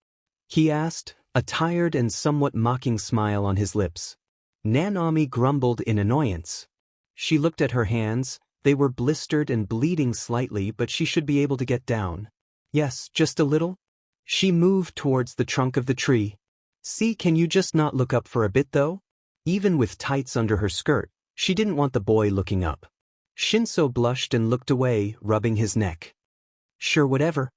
He asked, a tired and somewhat mocking smile on his lips. Nanami grumbled in annoyance. She looked at her hands, they were blistered and bleeding slightly, but she should be able to get down. Yes, just a little. She moved towards the trunk of the tree. See, can you just not look up for a bit though? Even with tights under her skirt, she didn't want the boy looking up. Shinso blushed and looked away, rubbing his neck. Sure, whatever.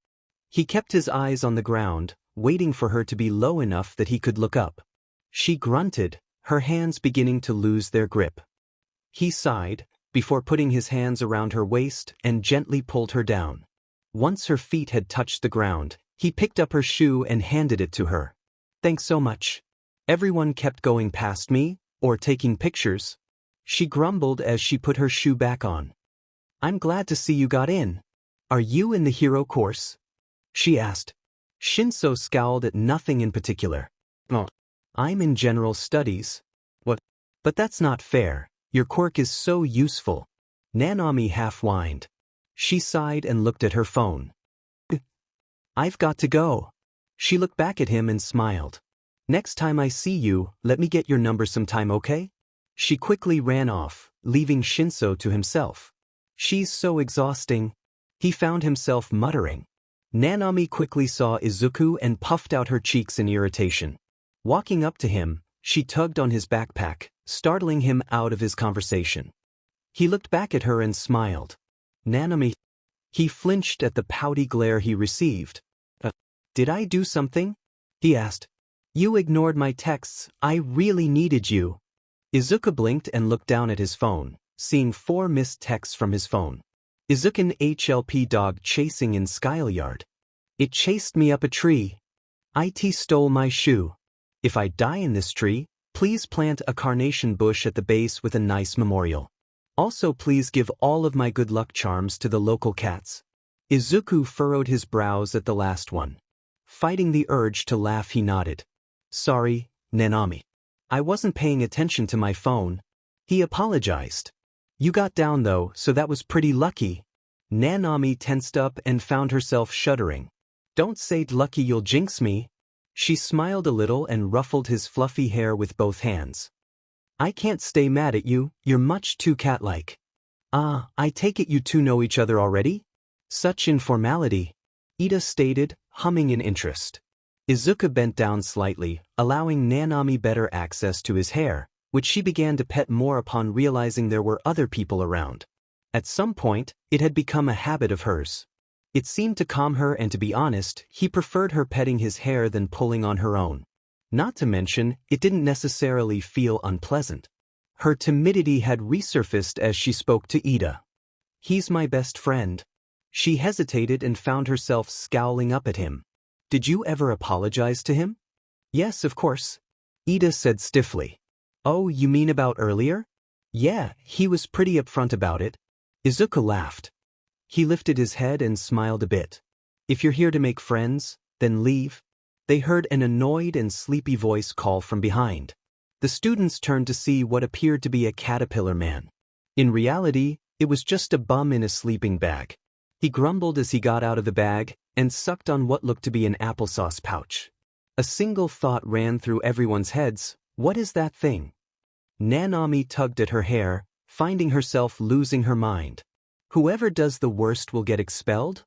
He kept his eyes on the ground, waiting for her to be low enough that he could look up. She grunted, her hands beginning to lose their grip. He sighed, before putting his hands around her waist and gently pulled her down. Once her feet had touched the ground, he picked up her shoe and handed it to her. Thanks so much. Everyone kept going past me, or taking pictures. She grumbled as she put her shoe back on. I'm glad to see you got in. Are you in the hero course? She asked. Shinso scowled at nothing in particular. Oh, I'm in general studies. What? But that's not fair. Your quirk is so useful. Nanami half whined. She sighed and looked at her phone. I've got to go. She looked back at him and smiled. Next time I see you, let me get your number sometime, okay? She quickly ran off, leaving Shinso to himself. She's so exhausting. He found himself muttering. Nanami quickly saw Izuku and puffed out her cheeks in irritation. Walking up to him, she tugged on his backpack, startling him out of his conversation. He looked back at her and smiled. Nanami. He flinched at the pouty glare he received. Did I do something? He asked. You ignored my texts, I really needed you. Izuku blinked and looked down at his phone, seeing 4 missed texts from his phone. Izuku HLP dog chasing in Skylyard. It chased me up a tree. IT stole my shoe. If I die in this tree, please plant a carnation bush at the base with a nice memorial. Also please give all of my good luck charms to the local cats. Izuku furrowed his brows at the last one. Fighting the urge to laugh, he nodded. Sorry, Nanami. I wasn't paying attention to my phone. He apologized. You got down though, so that was pretty lucky. Nanami tensed up and found herself shuddering. Don't say lucky you'll jinx me. She smiled a little and ruffled his fluffy hair with both hands. I can't stay mad at you, you're much too cat-like. Ah, I take it you two know each other already? Such informality. Ida stated, humming in interest. Izuku bent down slightly, allowing Nanami better access to his hair, which she began to pet more upon realizing there were other people around. At some point, it had become a habit of hers. It seemed to calm her, and to be honest, he preferred her petting his hair than pulling on her own. Not to mention, it didn't necessarily feel unpleasant. Her timidity had resurfaced as she spoke to Ida. He's my best friend. She hesitated and found herself scowling up at him. Did you ever apologize to him? Yes, of course. Ida said stiffly. Oh, you mean about earlier? Yeah, he was pretty upfront about it. Izuku laughed. He lifted his head and smiled a bit. If you're here to make friends, then leave. They heard an annoyed and sleepy voice call from behind. The students turned to see what appeared to be a caterpillar man. In reality, it was just a bum in a sleeping bag. He grumbled as he got out of the bag and sucked on what looked to be an applesauce pouch. A single thought ran through everyone's heads: what is that thing? Nanami tugged at her hair, finding herself losing her mind. Whoever does the worst will get expelled?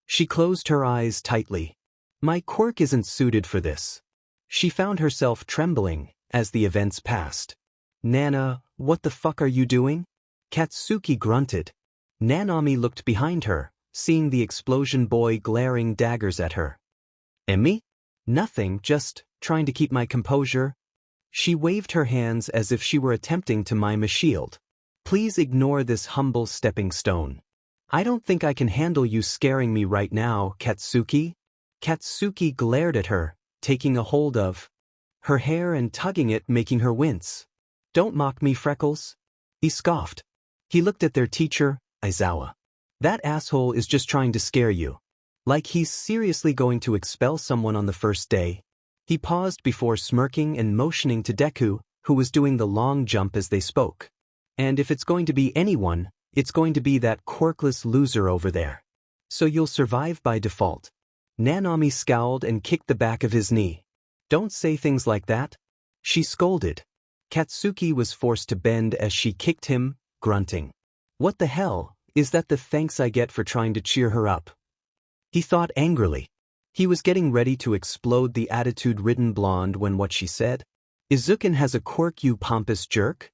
She closed her eyes tightly. My quirk isn't suited for this. She found herself trembling as the events passed. Nana, what the fuck are you doing? Katsuki grunted. Nanami looked behind her, seeing the explosion boy glaring daggers at her. Emmy? Nothing, just trying to keep my composure. She waved her hands as if she were attempting to mime a shield. Please ignore this humble stepping stone. I don't think I can handle you scaring me right now, Katsuki. Katsuki glared at her, taking a hold of her hair and tugging it, making her wince. Don't mock me, Freckles. He scoffed. He looked at their teacher, Aizawa. That asshole is just trying to scare you. Like he's seriously going to expel someone on the first day. He paused before smirking and motioning to Deku, who was doing the long jump as they spoke. And if it's going to be anyone, it's going to be that quirkless loser over there. So you'll survive by default. Nanami scowled and kicked the back of his knee. Don't say things like that. She scolded. Katsuki was forced to bend as she kicked him, grunting. What the hell, is that the thanks I get for trying to cheer her up? He thought angrily. He was getting ready to explode the attitude-ridden blonde when what she said? Izuken has a quirk, you pompous jerk?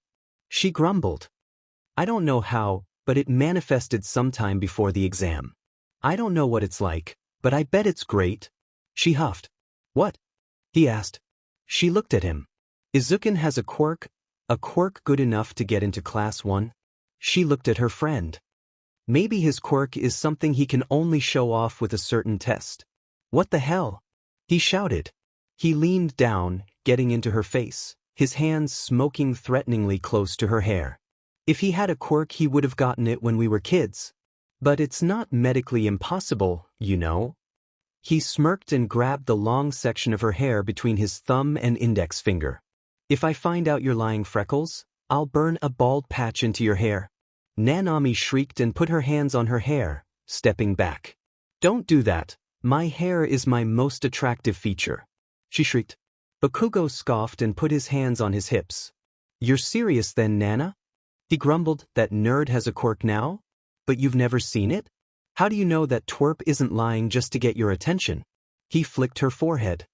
She grumbled. I don't know how, but it manifested sometime before the exam. I don't know what it's like, but I bet it's great. She huffed. What? He asked. She looked at him. Izuken has a quirk good enough to get into class 1? She looked at her friend. Maybe his quirk is something he can only show off with a certain test. What the hell? He shouted. He leaned down, getting into her face, his hands smoking threateningly close to her hair. If he had a quirk, he would have gotten it when we were kids. But it's not medically impossible, you know. He smirked and grabbed the long section of her hair between his thumb and index finger. If I find out you're lying, Freckles, I'll burn a bald patch into your hair. Nanami shrieked and put her hands on her hair, stepping back. Don't do that. My hair is my most attractive feature. She shrieked. Bakugo scoffed and put his hands on his hips. You're serious then, Nana? He grumbled. That nerd has a quirk now? But you've never seen it? How do you know that twerp isn't lying just to get your attention? He flicked her forehead.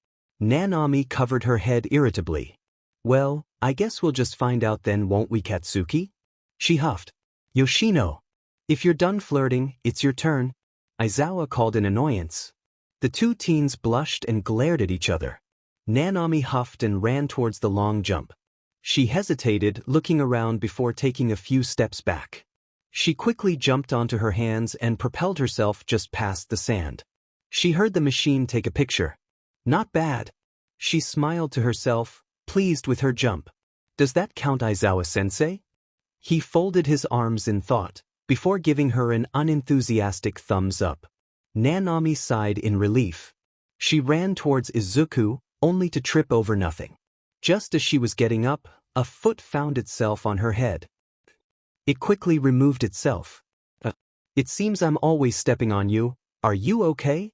Nanami covered her head irritably. Well, I guess we'll just find out then, won't we, Katsuki? She huffed. Yoshino. If you're done flirting, it's your turn. Aizawa called in annoyance. The two teens blushed and glared at each other. Nanami huffed and ran towards the long jump. She hesitated, looking around before taking a few steps back. She quickly jumped onto her hands and propelled herself just past the sand. She heard the machine take a picture. Not bad. She smiled to herself, pleased with her jump. Does that count, Aizawa-sensei? He folded his arms in thought, before giving her an unenthusiastic thumbs up. Nanami sighed in relief. She ran towards Izuku, only to trip over nothing. Just as she was getting up, a foot found itself on her head. It quickly removed itself. It seems I'm always stepping on you. Are you okay?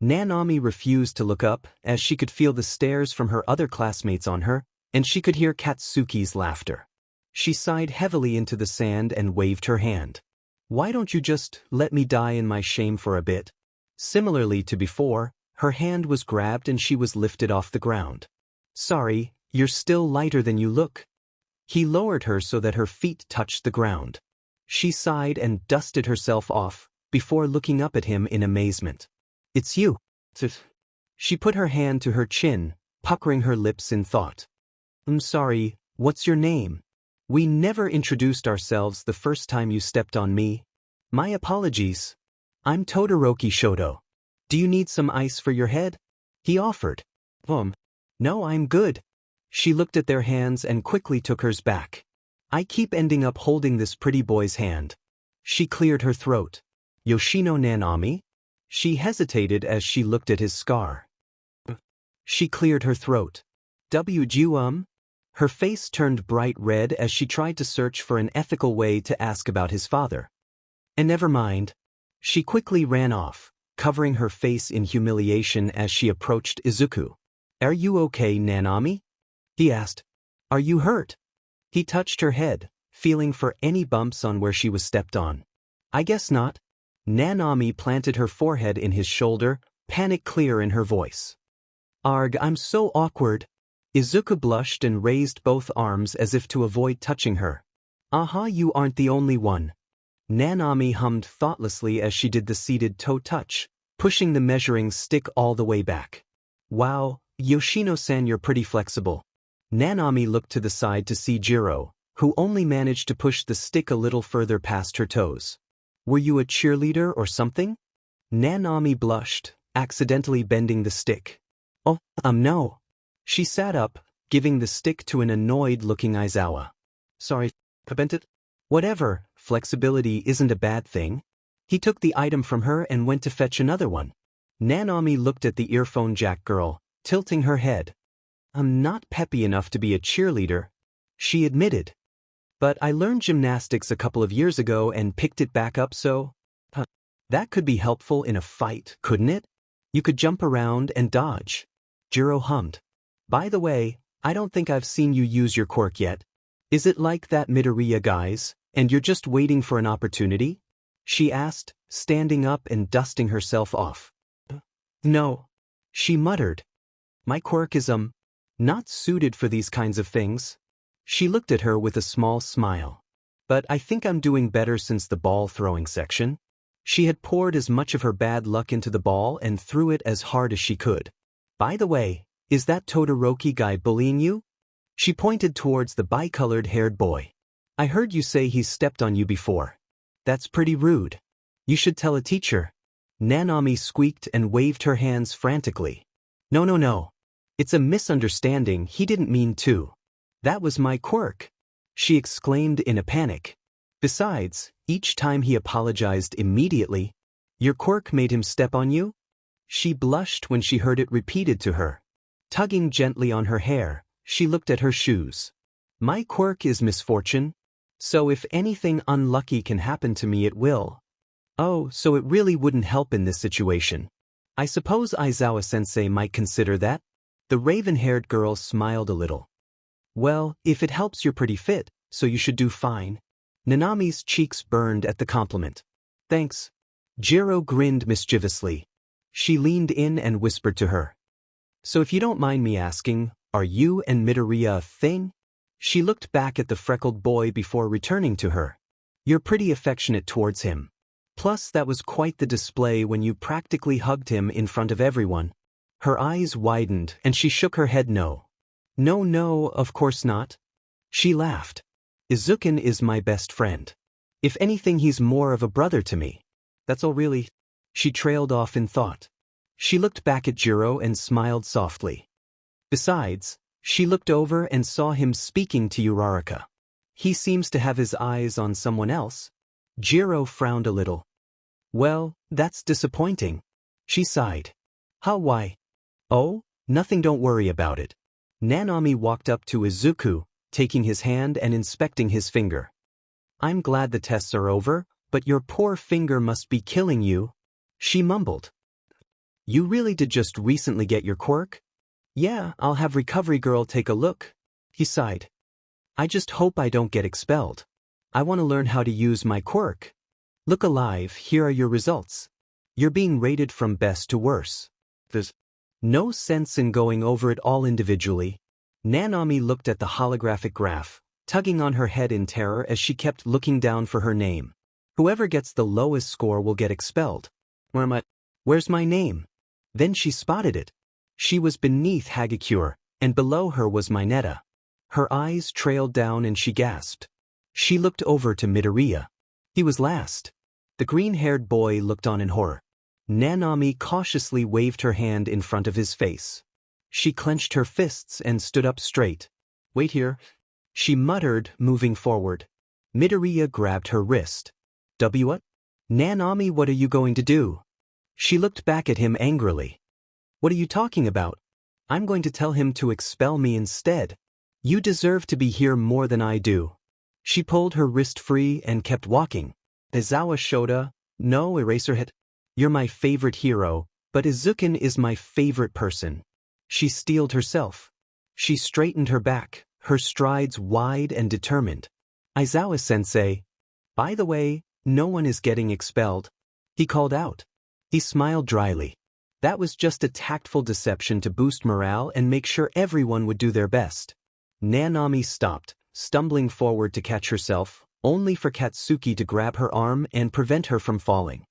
Nanami refused to look up, as she could feel the stares from her other classmates on her, and she could hear Katsuki's laughter. She sighed heavily into the sand and waved her hand. Why don't you just let me die in my shame for a bit? Similarly to before, her hand was grabbed and she was lifted off the ground. Sorry, you're still lighter than you look. He lowered her so that her feet touched the ground. She sighed and dusted herself off, before looking up at him in amazement. It's you. She put her hand to her chin, puckering her lips in thought. I'm sorry, what's your name? We never introduced ourselves the first time you stepped on me. My apologies. I'm Todoroki Shoto. Do you need some ice for your head? He offered. No, I'm good. She looked at their hands and quickly took hers back. I keep ending up holding this pretty boy's hand. She cleared her throat. Yoshino Nanami? She hesitated as she looked at his scar. She cleared her throat. Her face turned bright red as she tried to search for an ethical way to ask about his father. And never mind. She quickly ran off, covering her face in humiliation as she approached Izuku. Are you okay, Nanami? He asked. Are you hurt? He touched her head, feeling for any bumps on where she was stepped on. I guess not. Nanami planted her forehead in his shoulder, panic clear in her voice. Arg, I'm so awkward. Izuku blushed and raised both arms as if to avoid touching her. You aren't the only one. Nanami hummed thoughtlessly as she did the seated toe touch, pushing the measuring stick all the way back. Wow, Yoshino-san, you're pretty flexible. Nanami looked to the side to see Jiro, who only managed to push the stick a little further past her toes. Were you a cheerleader or something? Nanami blushed, accidentally bending the stick. Oh, no. She sat up, giving the stick to an annoyed-looking Aizawa. Sorry, I bent it? Whatever, flexibility isn't a bad thing. He took the item from her and went to fetch another one. Nanami looked at the earphone jack girl, tilting her head. I'm not peppy enough to be a cheerleader, she admitted. But I learned gymnastics a couple of years ago and picked it back up, so… That could be helpful in a fight, couldn't it? You could jump around and dodge. Jiro hummed. By the way, I don't think I've seen you use your quirk yet. Is it like that Midoriya guy's, and you're just waiting for an opportunity? She asked, standing up and dusting herself off. No. She muttered. My quirk is, not suited for these kinds of things. She looked at her with a small smile. But I think I'm doing better since the ball-throwing section. She had poured as much of her bad luck into the ball and threw it as hard as she could. By the way, is that Todoroki guy bullying you? She pointed towards the bicolored-haired boy. I heard you say he's stepped on you before. That's pretty rude. You should tell a teacher. Nanami squeaked and waved her hands frantically. No. It's a misunderstanding, he didn't mean to. That was my quirk, she exclaimed in a panic. Besides, each time he apologized immediately. Your quirk made him step on you? She blushed when she heard it repeated to her. Tugging gently on her hair, she looked at her shoes. My quirk is misfortune. So if anything unlucky can happen to me, it will. Oh, so it really wouldn't help in this situation. I suppose Aizawa-sensei might consider that. The raven-haired girl smiled a little. Well, if it helps, you're pretty fit, so you should do fine. Nanami's cheeks burned at the compliment. Thanks. Jiro grinned mischievously. She leaned in and whispered to her. So if you don't mind me asking, are you and Midoriya a thing? She looked back at the freckled boy before returning to her. You're pretty affectionate towards him. Plus, that was quite the display when you practically hugged him in front of everyone. Her eyes widened and she shook her head no. No, of course not. She laughed. Izuku is my best friend. If anything, he's more of a brother to me. That's all really. She trailed off in thought. She looked back at Jiro and smiled softly. Besides, she looked over and saw him speaking to Uraraka. He seems to have his eyes on someone else. Jiro frowned a little. Well, that's disappointing. She sighed. Why? Oh, nothing, don't worry about it. Nanami walked up to Izuku, taking his hand and inspecting his finger. I'm glad the tests are over, but your poor finger must be killing you. She mumbled. You really did just recently get your quirk? Yeah, I'll have Recovery Girl take a look. He sighed. I just hope I don't get expelled. I want to learn how to use my quirk. Look alive, here are your results. You're being rated from best to worse. There's no sense in going over it all individually. Nanami looked at the holographic graph, tugging on her head in terror as she kept looking down for her name. Whoever gets the lowest score will get expelled. Where's my name? Then she spotted it. She was beneath Hagakure, and below her was Mineta. Her eyes trailed down and she gasped. She looked over to Midoriya. He was last. The green-haired boy looked on in horror. Nanami cautiously waved her hand in front of his face. She clenched her fists and stood up straight. Wait here, she muttered, moving forward. Midoriya grabbed her wrist. What? Nanami, what are you going to do? She looked back at him angrily. What are you talking about? I'm going to tell him to expel me instead. You deserve to be here more than I do. She pulled her wrist free and kept walking. Izawa Shota, no Eraserhead. You're my favorite hero, but Izukin is my favorite person. She steeled herself. She straightened her back, her strides wide and determined. Aizawa-sensei. By the way, no one is getting expelled. He called out. He smiled dryly. That was just a tactful deception to boost morale and make sure everyone would do their best. Nanami stopped, stumbling forward to catch herself, only for Katsuki to grab her arm and prevent her from falling.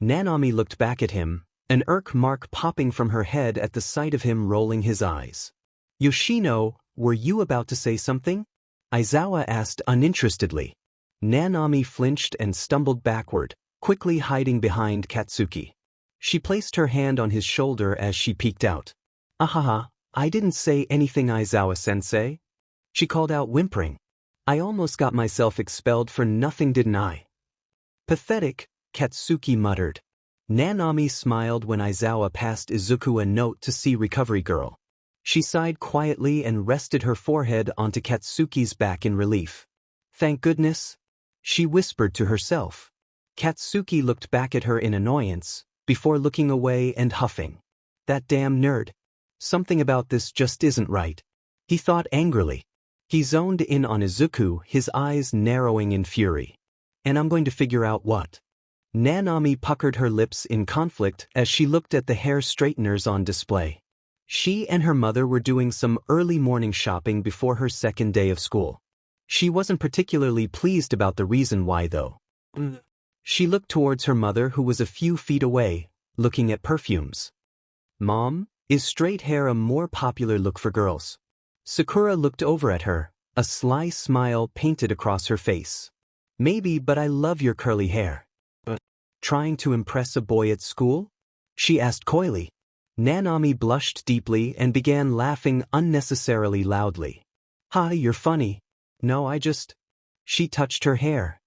Nanami looked back at him, an irk mark popping from her head at the sight of him rolling his eyes. Yoshino, were you about to say something? Aizawa asked uninterestedly. Nanami flinched and stumbled backward, quickly hiding behind Katsuki. She placed her hand on his shoulder as she peeked out. Ahaha, I didn't say anything, Aizawa-sensei. She called out, whimpering. I almost got myself expelled for nothing, didn't I? Pathetic, Katsuki muttered. Nanami smiled when Aizawa passed Izuku a note to see Recovery Girl. She sighed quietly and rested her forehead onto Katsuki's back in relief. Thank goodness, she whispered to herself. Katsuki looked back at her in annoyance, before looking away and huffing. That damn nerd. Something about this just isn't right. He thought angrily. He zoned in on Izuku, his eyes narrowing in fury. And I'm going to figure out what. Nanami puckered her lips in conflict as she looked at the hair straighteners on display. She and her mother were doing some early morning shopping before her second day of school. She wasn't particularly pleased about the reason why, though. She looked towards her mother, who was a few feet away, looking at perfumes. Mom, is straight hair a more popular look for girls? Sakura looked over at her, a sly smile painted across her face. Maybe, but I love your curly hair. Trying to impress a boy at school? She asked coyly. Nanami blushed deeply and began laughing unnecessarily loudly. Ha, you're funny. No, I just... She touched her hair.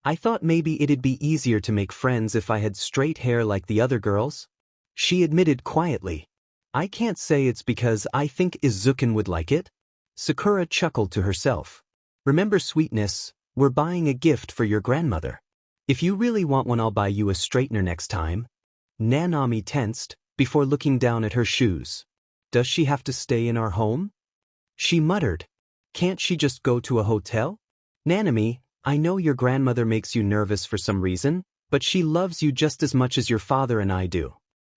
I thought maybe it'd be easier to make friends if I had straight hair like the other girls. She admitted quietly. I can't say it's because I think Izukin would like it. Sakura chuckled to herself. Remember, sweetness, we're buying a gift for your grandmother. If you really want one, I'll buy you a straightener next time. Nanami tensed, before looking down at her shoes. Does she have to stay in our home? She muttered. Can't she just go to a hotel? Nanami, I know your grandmother makes you nervous for some reason, but she loves you just as much as your father and I do.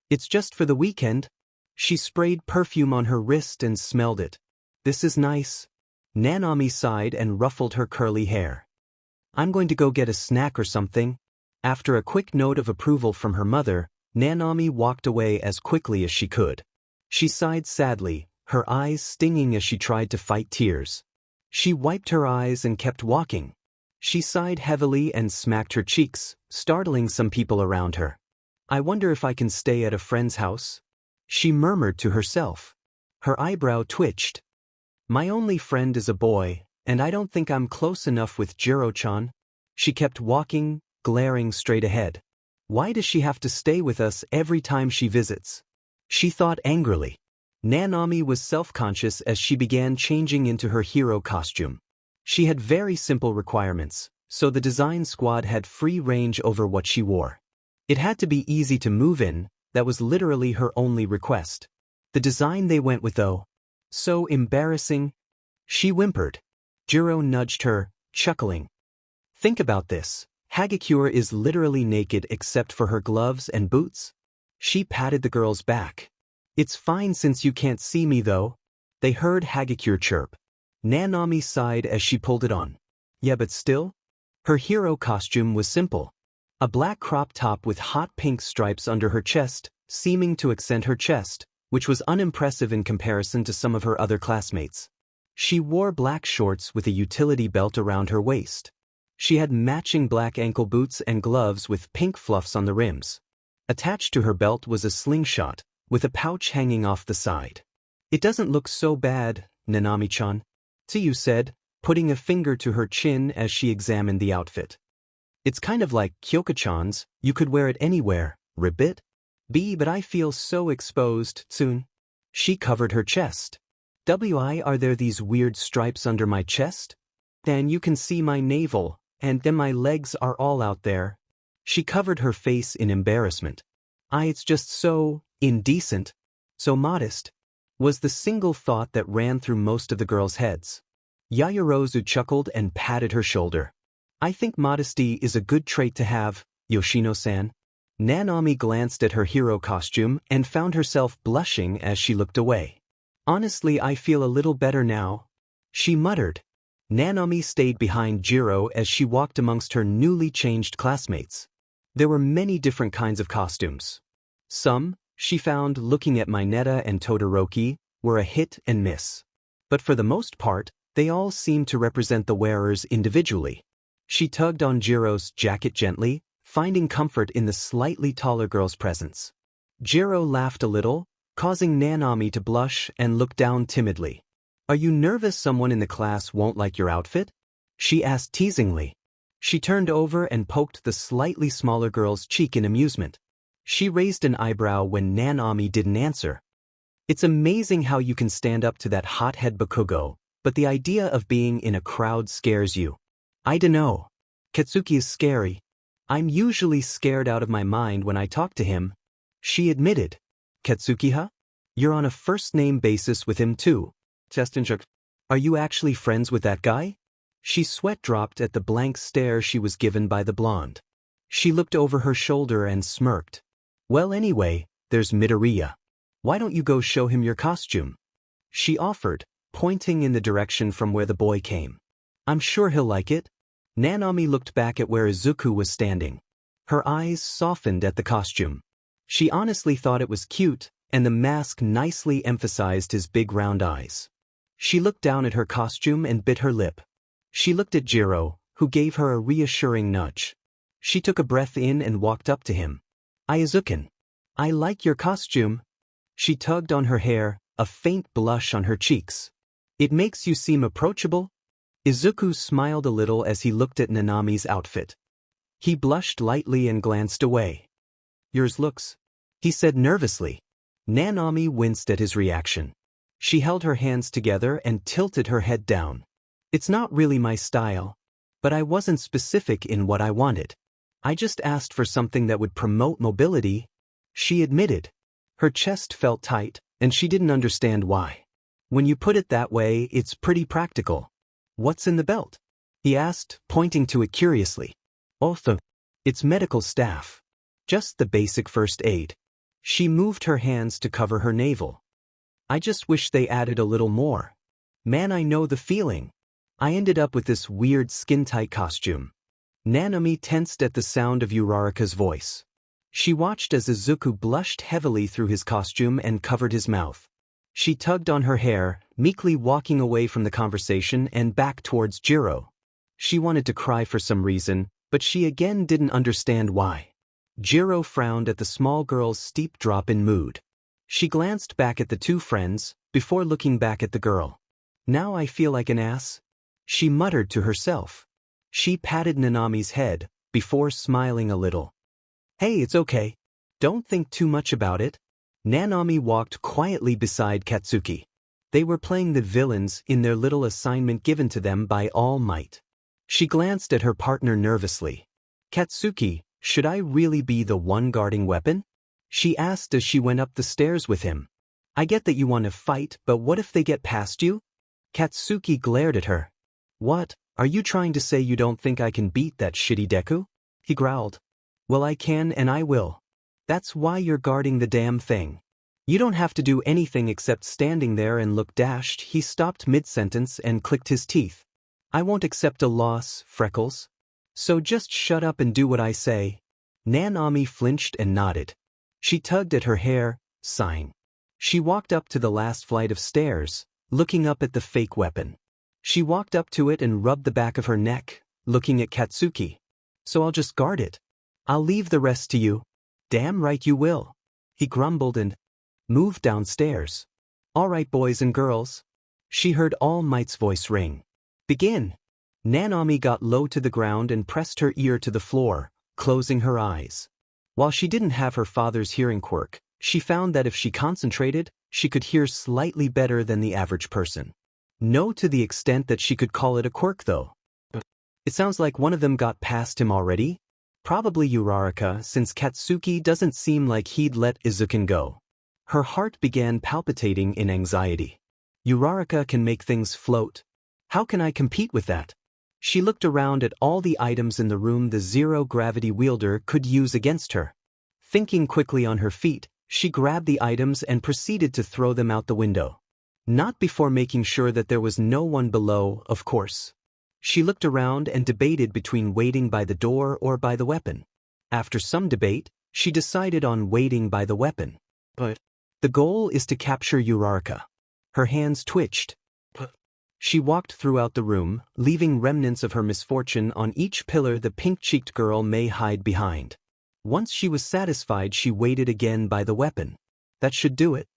It's just for the weekend. She sprayed perfume on her wrist and smelled it. This is nice. Nanami sighed and ruffled her curly hair. I'm going to go get a snack or something. After a quick note of approval from her mother, Nanami walked away as quickly as she could. She sighed sadly, her eyes stinging as she tried to fight tears. She wiped her eyes and kept walking. She sighed heavily and smacked her cheeks, startling some people around her. I wonder if I can stay at a friend's house? She murmured to herself. Her eyebrow twitched. My only friend is a boy, and I don't think I'm close enough with Jiro-chan. She kept walking, glaring straight ahead. Why does she have to stay with us every time she visits? She thought angrily. Nanami was self-conscious as she began changing into her hero costume. She had very simple requirements, so the design squad had free range over what she wore. It had to be easy to move in, that was literally her only request. The design they went with, though, so embarrassing. She whimpered. Jiro nudged her, chuckling. Think about this. Hagakure is literally naked except for her gloves and boots. She patted the girl's back. It's fine since you can't see me, though. They heard Hagakure chirp. Nanami sighed as she pulled it on. Yeah, but still? Her hero costume was simple. A black crop top with hot pink stripes under her chest, seeming to accent her chest, which was unimpressive in comparison to some of her other classmates. She wore black shorts with a utility belt around her waist. She had matching black ankle boots and gloves with pink fluffs on the rims. Attached to her belt was a slingshot, with a pouch hanging off the side. It doesn't look so bad, Nanami-chan. Tsuyu said, putting a finger to her chin as she examined the outfit. It's kind of like Kyoka-chan's, you could wear it anywhere, ribbit? But I feel so exposed, Tsun. She covered her chest. "Why are there these weird stripes under my chest? Then you can see my navel, and then my legs are all out there." She covered her face in embarrassment. It's just so indecent, so modest," was the single thought that ran through most of the girls' heads. Yaoyorozu chuckled and patted her shoulder. "I think modesty is a good trait to have, Yoshino-san." Nanami glanced at her hero costume and found herself blushing as she looked away. "Honestly, I feel a little better now," she muttered. Nanami stayed behind Jiro as she walked amongst her newly changed classmates. There were many different kinds of costumes. Some, she found looking at Mineta and Todoroki, were a hit and miss. But for the most part, they all seemed to represent the wearers individually. She tugged on Jiro's jacket gently, finding comfort in the slightly taller girl's presence. Jiro laughed a little, causing Nanami to blush and look down timidly. "Are you nervous someone in the class won't like your outfit?" she asked teasingly. She turned over and poked the slightly smaller girl's cheek in amusement. She raised an eyebrow when Nanami didn't answer. "It's amazing how you can stand up to that hothead Bakugo, but the idea of being in a crowd scares you." "I dunno. Katsuki is scary. I'm usually scared out of my mind when I talk to him," she admitted. "Katsuki, huh? You're on a first-name basis with him too." "Are you actually friends with that guy?" She sweat-dropped at the blank stare she was given by the blonde. She looked over her shoulder and smirked. "Well, anyway, there's Midoriya. Why don't you go show him your costume?" she offered, pointing in the direction from where the boy came. "I'm sure he'll like it." Nanami looked back at where Izuku was standing. Her eyes softened at the costume. She honestly thought it was cute, and the mask nicely emphasized his big round eyes. She looked down at her costume and bit her lip. She looked at Jiro, who gave her a reassuring nudge. She took a breath in and walked up to him. "Izuku, I like your costume." She tugged on her hair, a faint blush on her cheeks. "It makes you seem approachable." Izuku smiled a little as he looked at Nanami's outfit. He blushed lightly and glanced away. "Yours looks," he said nervously. Nanami winced at his reaction. She held her hands together and tilted her head down. "It's not really my style. But I wasn't specific in what I wanted. I just asked for something that would promote mobility," she admitted. Her chest felt tight, and she didn't understand why. "When you put it that way, it's pretty practical." "What's in the belt?" he asked, pointing to it curiously. It's medical staff. Just the basic first aid." She moved her hands to cover her navel. "I just wish they added a little more. Man, I know the feeling. I ended up with this weird skin-tight costume." Nanami tensed at the sound of Uraraka's voice. She watched as Izuku blushed heavily through his costume and covered his mouth. She tugged on her hair, meekly walking away from the conversation and back towards Jiro. She wanted to cry for some reason, but she again didn't understand why. Jiro frowned at the small girl's steep drop in mood. She glanced back at the two friends, before looking back at the girl. "Now I feel like an ass," she muttered to herself. She patted Nanami's head, before smiling a little. "Hey, it's okay. Don't think too much about it." Nanami walked quietly beside Katsuki. They were playing the villains in their little assignment given to them by All Might. She glanced at her partner nervously. "Katsuki, should I really be the one guarding weapon?" she asked as she went up the stairs with him. "I get that you want to fight, but what if they get past you?" Katsuki glared at her. "What, are you trying to say you don't think I can beat that shitty Deku?" he growled. "Well, I can and I will. That's why you're guarding the damn thing. You don't have to do anything except standing there and look dashed." He stopped mid-sentence and clicked his teeth. "I won't accept a loss, Freckles. So just shut up and do what I say." Nanami flinched and nodded. She tugged at her hair, sighing. She walked up to the last flight of stairs, looking up at the fake weapon. She walked up to it and rubbed the back of her neck, looking at Katsuki. "So I'll just guard it. I'll leave the rest to you." "Damn right you will," he grumbled and moved downstairs. "All right, boys and girls." She heard All Might's voice ring. "Begin." Nanami got low to the ground and pressed her ear to the floor, closing her eyes. While she didn't have her father's hearing quirk, she found that if she concentrated, she could hear slightly better than the average person. No to the extent that she could call it a quirk though. It sounds like one of them got past him already? Probably Uraraka, since Katsuki doesn't seem like he'd let Izuku go. Her heart began palpitating in anxiety. Uraraka can make things float. How can I compete with that? She looked around at all the items in the room the zero-gravity wielder could use against her. Thinking quickly on her feet, she grabbed the items and proceeded to throw them out the window. Not before making sure that there was no one below, of course. She looked around and debated between waiting by the door or by the weapon. After some debate, she decided on waiting by the weapon. But the goal is to capture Uraraka. Her hands twitched. She walked throughout the room, leaving remnants of her misfortune on each pillar the pink-cheeked girl may hide behind. Once she was satisfied, she waited again by the weapon. That should do it.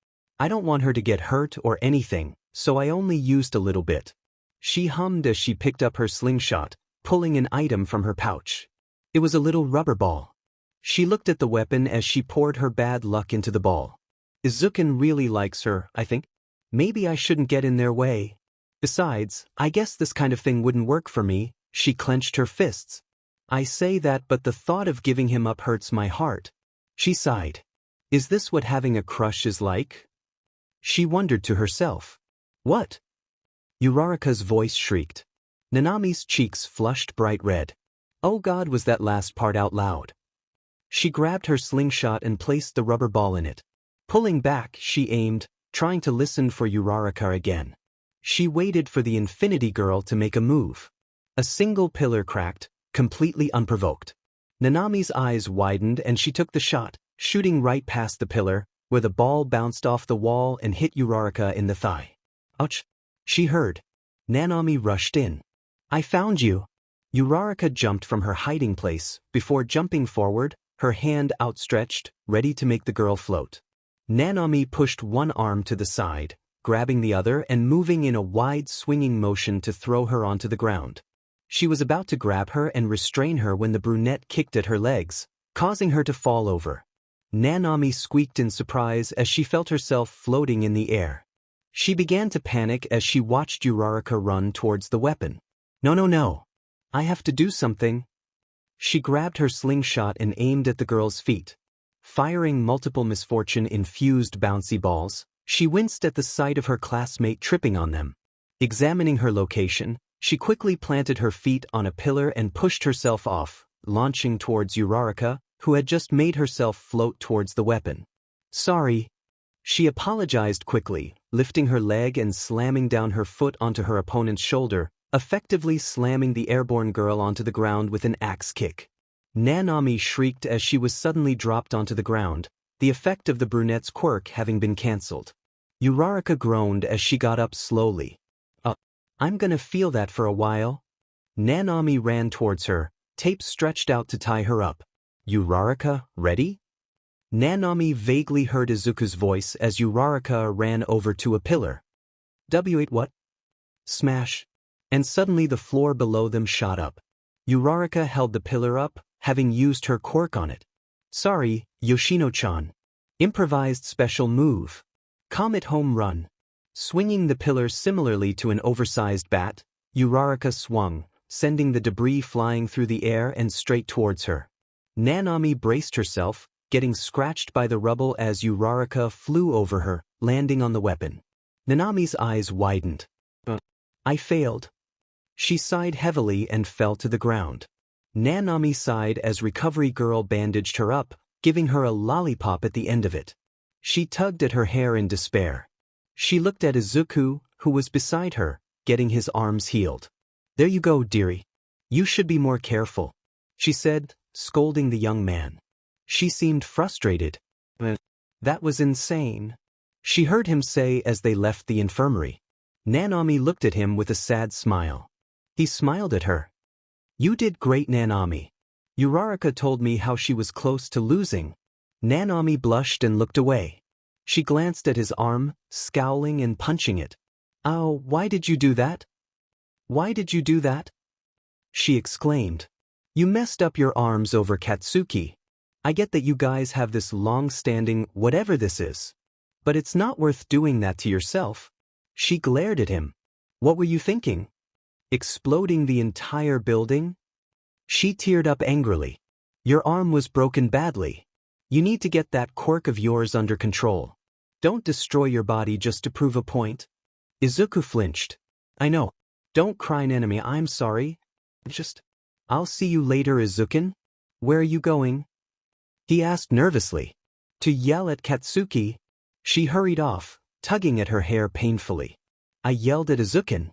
I don't want her to get hurt or anything, so I only used a little bit. She hummed as she picked up her slingshot, pulling an item from her pouch. It was a little rubber ball. She looked at the weapon as she poured her bad luck into the ball. Izuku really likes her, I think. Maybe I shouldn't get in their way. Besides, I guess this kind of thing wouldn't work for me. She clenched her fists. I say that, but the thought of giving him up hurts my heart. She sighed. Is this what having a crush is like? She wondered to herself. What? Uraraka's voice shrieked. Nanami's cheeks flushed bright red. Oh God, was that last part out loud? She grabbed her slingshot and placed the rubber ball in it. Pulling back, she aimed, trying to listen for Uraraka again. She waited for the Infinity Girl to make a move. A single pillar cracked, completely unprovoked. Nanami's eyes widened and she took the shot, shooting right past the pillar, where the ball bounced off the wall and hit Uraraka in the thigh. Ouch! She heard. Nanami rushed in. I found you. Uraraka jumped from her hiding place, before jumping forward, her hand outstretched, ready to make the girl float. Nanami pushed one arm to the side, grabbing the other and moving in a wide swinging motion to throw her onto the ground. She was about to grab her and restrain her when the brunette kicked at her legs, causing her to fall over. Nanami squeaked in surprise as she felt herself floating in the air. She began to panic as she watched Uraraka run towards the weapon. No. I have to do something. She grabbed her slingshot and aimed at the girl's feet. Firing multiple misfortune-infused bouncy balls, she winced at the sight of her classmate tripping on them. Examining her location, she quickly planted her feet on a pillar and pushed herself off, launching towards Uraraka, who had just made herself float towards the weapon. Sorry. She apologized quickly, lifting her leg and slamming down her foot onto her opponent's shoulder, effectively slamming the airborne girl onto the ground with an axe kick. Nanami shrieked as she was suddenly dropped onto the ground, the effect of the brunette's quirk having been cancelled. Uraraka groaned as she got up slowly. I'm gonna feel that for a while. Nanami ran towards her, tape stretched out to tie her up. Uraraka, ready? Nanami vaguely heard Izuku's voice as Uraraka ran over to a pillar. W8 what? Smash. And suddenly the floor below them shot up. Uraraka held the pillar up, having used her quirk on it. Sorry, Yoshino-chan. Improvised special move. Comet home run. Swinging the pillar similarly to an oversized bat, Uraraka swung, sending the debris flying through the air and straight towards her. Nanami braced herself, getting scratched by the rubble as Uraraka flew over her, landing on the weapon. Nanami's eyes widened. I failed. She sighed heavily and fell to the ground. Nanami sighed as Recovery Girl bandaged her up, giving her a lollipop at the end of it. She tugged at her hair in despair. She looked at Izuku, who was beside her, getting his arms healed. There you go, dearie. You should be more careful, she said, scolding the young man. She seemed frustrated. That was insane, she heard him say as they left the infirmary. Nanami looked at him with a sad smile. He smiled at her. You did great, Nanami. Uraraka told me how she was close to losing. Nanami blushed and looked away. She glanced at his arm, scowling and punching it. Ow, why did you do that? Why did you do that? She exclaimed. You messed up your arms over Katsuki. I get that you guys have this long-standing whatever this is. But it's not worth doing that to yourself. She glared at him. What were you thinking? Exploding the entire building? She teared up angrily. Your arm was broken badly. You need to get that quirk of yours under control. Don't destroy your body just to prove a point. Izuku flinched. I know. Don't cry, enemy, I'm sorry. I'll see you later, Izukin. Where are you going? He asked nervously. To yell at Katsuki. She hurried off, tugging at her hair painfully. I yelled at Izukin.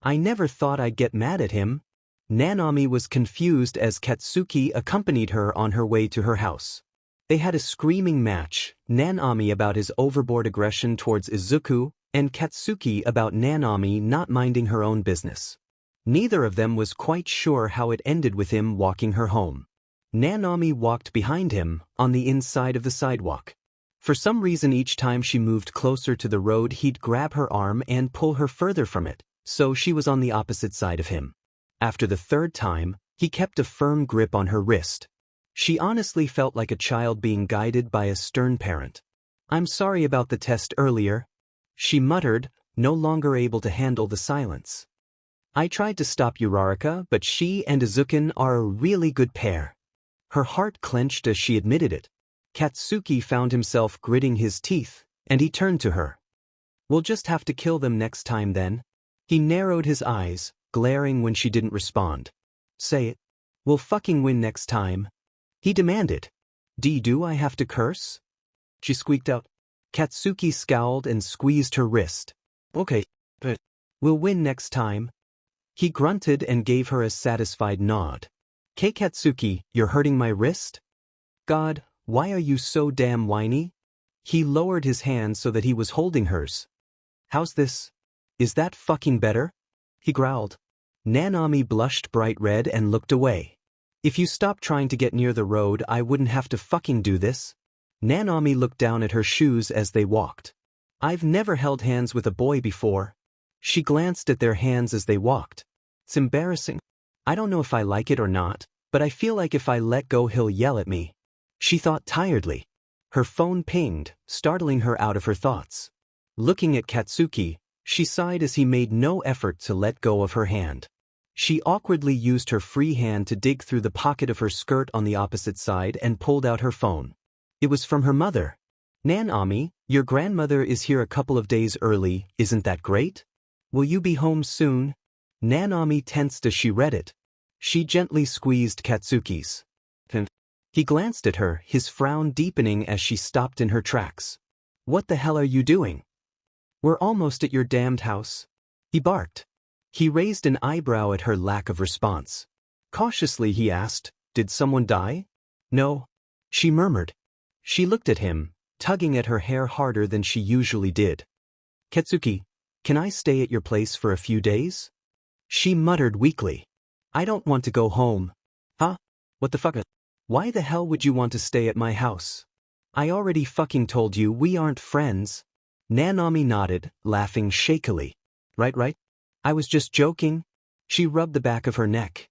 I never thought I'd get mad at him. Nanami was confused as Katsuki accompanied her on her way to her house. They had a screaming match, Nanami about his overboard aggression towards Izuku, and Katsuki about Nanami not minding her own business. Neither of them was quite sure how it ended with him walking her home. Nanami walked behind him, on the inside of the sidewalk. For some reason each time she moved closer to the road he'd grab her arm and pull her further from it, so she was on the opposite side of him. After the third time, he kept a firm grip on her wrist. She honestly felt like a child being guided by a stern parent. I'm sorry about the test earlier, she muttered, no longer able to handle the silence. I tried to stop Uraraka, but she and Izukin are a really good pair. Her heart clenched as she admitted it. Katsuki found himself gritting his teeth, and he turned to her. We'll just have to kill them next time then. He narrowed his eyes, glaring when she didn't respond. Say it. We'll fucking win next time. He demanded. Do I have to curse? She squeaked out. Katsuki scowled and squeezed her wrist. Okay, but we'll win next time. He grunted and gave her a satisfied nod. Katsuki, you're hurting my wrist? God, why are you so damn whiny? He lowered his hand so that he was holding hers. How's this? Is that fucking better? He growled. Nanami blushed bright red and looked away. If you stopped trying to get near the road, I wouldn't have to fucking do this. Nanami looked down at her shoes as they walked. I've never held hands with a boy before. She glanced at their hands as they walked. It's embarrassing. I don't know if I like it or not, but I feel like if I let go he'll yell at me. She thought tiredly. Her phone pinged, startling her out of her thoughts. Looking at Katsuki, she sighed as he made no effort to let go of her hand. She awkwardly used her free hand to dig through the pocket of her skirt on the opposite side and pulled out her phone. It was from her mother. Nanami, your grandmother is here a couple of days early, isn't that great? Will you be home soon? Nanami tensed as she read it. She gently squeezed Katsuki's. He glanced at her, his frown deepening as she stopped in her tracks. What the hell are you doing? We're almost at your damned house. He barked. He raised an eyebrow at her lack of response. Cautiously he asked, did someone die? No. She murmured. She looked at him, tugging at her hair harder than she usually did. Katsuki, can I stay at your place for a few days? She muttered weakly. I don't want to go home. Huh? What the fuck? Why the hell would you want to stay at my house? I already fucking told you we aren't friends. Nanami nodded, laughing shakily. Right? I was just joking. She rubbed the back of her neck.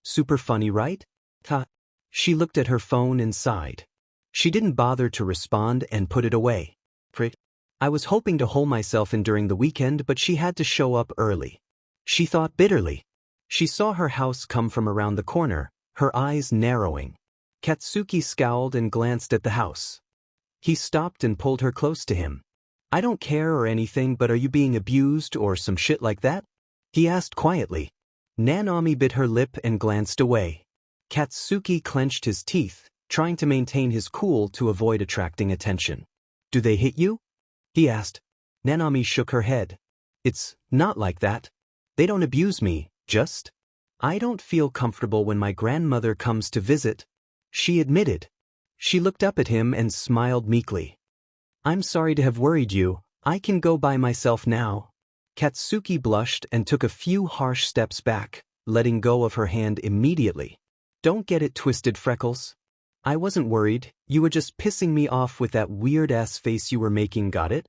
Super funny, right? Huh? She looked at her phone and sighed. She didn't bother to respond and put it away. Prick. I was hoping to hole myself in during the weekend, but she had to show up early. She thought bitterly. She saw her house come from around the corner, her eyes narrowing. Katsuki scowled and glanced at the house. He stopped and pulled her close to him. I don't care or anything, but are you being abused or some shit like that? He asked quietly. Nanami bit her lip and glanced away. Katsuki clenched his teeth, trying to maintain his cool to avoid attracting attention. Do they hit you? He asked. Nanami shook her head. It's not like that. They don't abuse me, just. I don't feel comfortable when my grandmother comes to visit, she admitted. She looked up at him and smiled meekly. I'm sorry to have worried you. I can go by myself now. Katsuki blushed and took a few harsh steps back, letting go of her hand immediately. Don't get it twisted, Freckles. I wasn't worried, you were just pissing me off with that weird-ass face you were making, got it?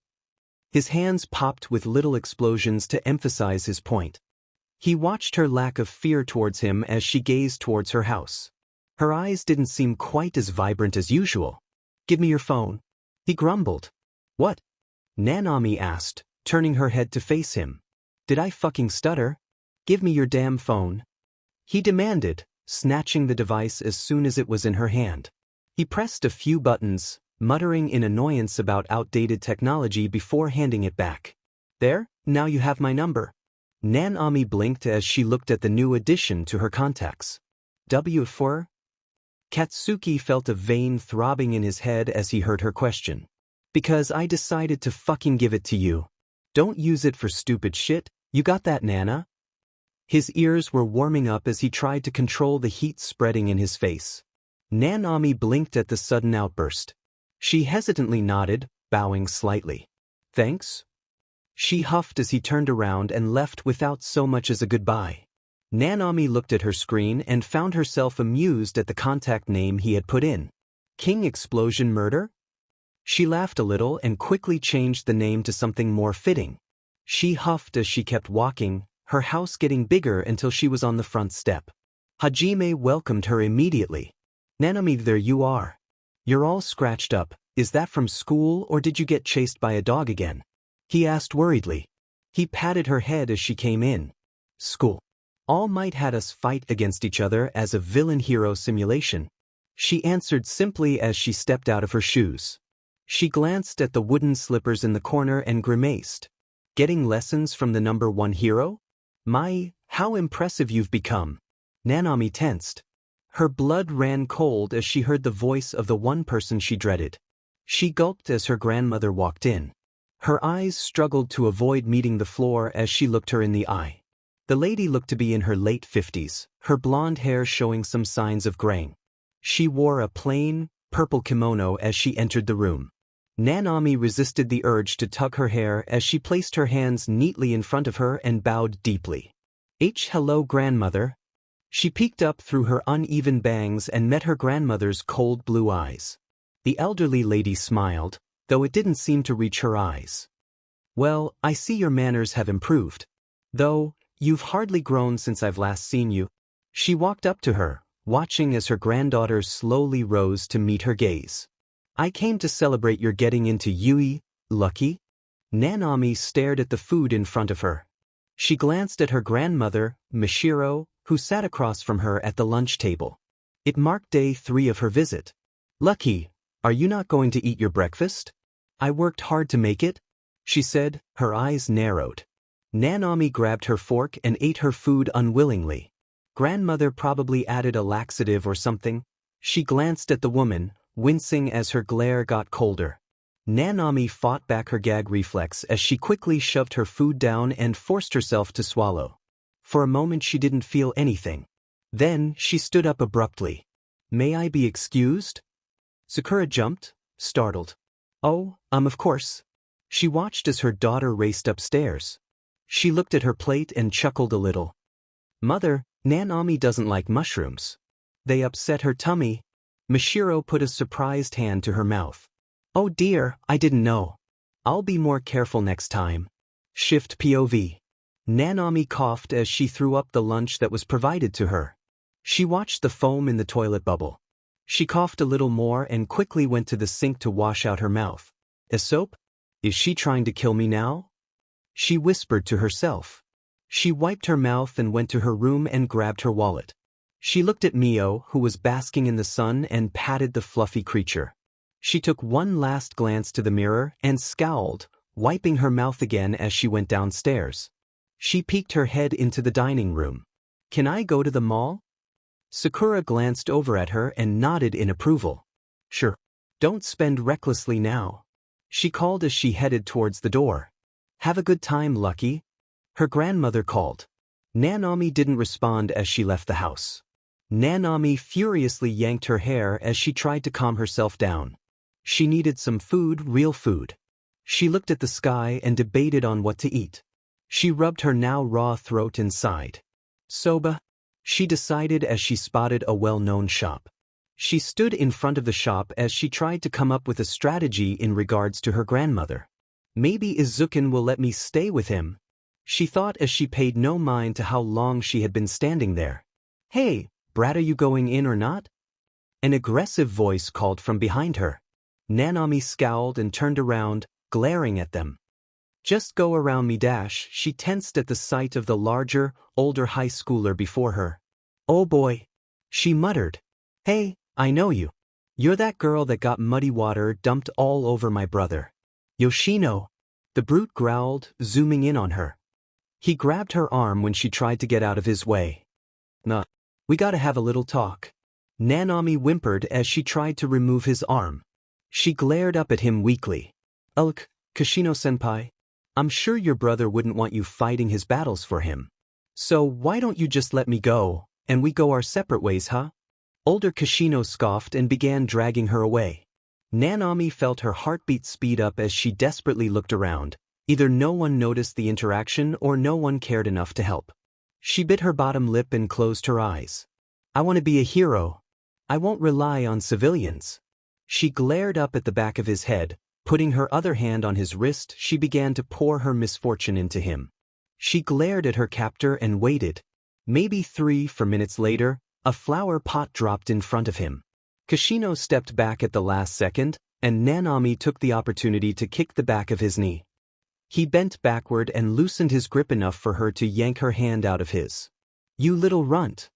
His hands popped with little explosions to emphasize his point. He watched her lack of fear towards him as she gazed towards her house. Her eyes didn't seem quite as vibrant as usual. Give me your phone. He grumbled. What? Nanami asked, turning her head to face him. Did I fucking stutter? Give me your damn phone. He demanded, snatching the device as soon as it was in her hand. He pressed a few buttons, muttering in annoyance about outdated technology before handing it back. There, now you have my number. Nanami blinked as she looked at the new addition to her contacts. W4? Katsuki felt a vein throbbing in his head as he heard her question. Because I decided to fucking give it to you. Don't use it for stupid shit, you got that, Nana? His ears were warming up as he tried to control the heat spreading in his face. Nanami blinked at the sudden outburst. She hesitantly nodded, bowing slightly. Thanks? She huffed as he turned around and left without so much as a goodbye. Nanami looked at her screen and found herself amused at the contact name he had put in. King Explosion Murder? She laughed a little and quickly changed the name to something more fitting. She huffed as she kept walking, her house getting bigger until she was on the front step. Hajime welcomed her immediately. Nanami, there you are. You're all scratched up, is that from school or did you get chased by a dog again? He asked worriedly. He patted her head as she came in. School. All Might had us fight against each other as a villain-hero simulation. She answered simply as she stepped out of her shoes. She glanced at the wooden slippers in the corner and grimaced. Getting lessons from the #1 hero? My, how impressive you've become. Nanami tensed. Her blood ran cold as she heard the voice of the one person she dreaded. She gulped as her grandmother walked in. Her eyes struggled to avoid meeting the floor as she looked her in the eye. The lady looked to be in her late 50s, her blonde hair showing some signs of graying. She wore a plain, purple kimono as she entered the room. Nanami resisted the urge to tug her hair as she placed her hands neatly in front of her and bowed deeply. Hello, grandmother. She peeked up through her uneven bangs and met her grandmother's cold blue eyes. The elderly lady smiled, though it didn't seem to reach her eyes. Well, I see your manners have improved. Though, you've hardly grown since I've last seen you. She walked up to her, watching as her granddaughter slowly rose to meet her gaze. I came to celebrate your getting into Yui, lucky? Nanami stared at the food in front of her. She glanced at her grandmother, Mishiro, who sat across from her at the lunch table. It marked day 3 of her visit. Lucky, are you not going to eat your breakfast? I worked hard to make it, she said, her eyes narrowed. Nanami grabbed her fork and ate her food unwillingly. Grandmother probably added a laxative or something. She glanced at the woman, wincing as her glare got colder. Nanami fought back her gag reflex as she quickly shoved her food down and forced herself to swallow. For a moment she didn't feel anything. Then she stood up abruptly. May I be excused? Sakura jumped, startled. Oh, of course. She watched as her daughter raced upstairs. She looked at her plate and chuckled a little. Mother, Nanami doesn't like mushrooms. They upset her tummy. Mishiro put a surprised hand to her mouth. Oh dear, I didn't know. I'll be more careful next time. Shift POV. Nanami coughed as she threw up the lunch that was provided to her. She watched the foam in the toilet bubble. She coughed a little more and quickly went to the sink to wash out her mouth. Aesop? Is she trying to kill me now? She whispered to herself. She wiped her mouth and went to her room and grabbed her wallet. She looked at Mio, who was basking in the sun, and patted the fluffy creature. She took one last glance to the mirror and scowled, wiping her mouth again as she went downstairs. She peeked her head into the dining room. Can I go to the mall? Sakura glanced over at her and nodded in approval. Sure. Don't spend recklessly now. She called as she headed towards the door. Have a good time, Lucky. Her grandmother called. Nanami didn't respond as she left the house. Nanami furiously yanked her hair as she tried to calm herself down. She needed some food, real food. She looked at the sky and debated on what to eat. She rubbed her now raw throat and sighed. Soba, she decided as she spotted a well-known shop. She stood in front of the shop as she tried to come up with a strategy in regards to her grandmother. Maybe Izukin will let me stay with him, she thought as she paid no mind to how long she had been standing there. Hey, brat, are you going in or not? An aggressive voice called from behind her. Nanami scowled and turned around, glaring at them. Just go around me dash. She tensed at the sight of the larger, older high schooler before her. Oh boy. She muttered. Hey, I know you. You're that girl that got muddy water dumped all over my brother. Yoshino. The brute growled, zooming in on her. He grabbed her arm when she tried to get out of his way. Nah. We gotta have a little talk. Nanami whimpered as she tried to remove his arm. She glared up at him weakly. Ugh, Kashino-senpai. I'm sure your brother wouldn't want you fighting his battles for him. So why don't you just let me go, and we go our separate ways, huh? Older Kashino scoffed and began dragging her away. Nanami felt her heartbeat speed up as she desperately looked around. Either no one noticed the interaction or no one cared enough to help. She bit her bottom lip and closed her eyes. I want to be a hero. I won't rely on civilians. She glared up at the back of his head. Putting her other hand on his wrist, she began to pour her misfortune into him. She glared at her captor and waited. Maybe 3-4 minutes later, a flower pot dropped in front of him. Kashino stepped back at the last second, and Nanami took the opportunity to kick the back of his knee. He bent backward and loosened his grip enough for her to yank her hand out of his. You little runt.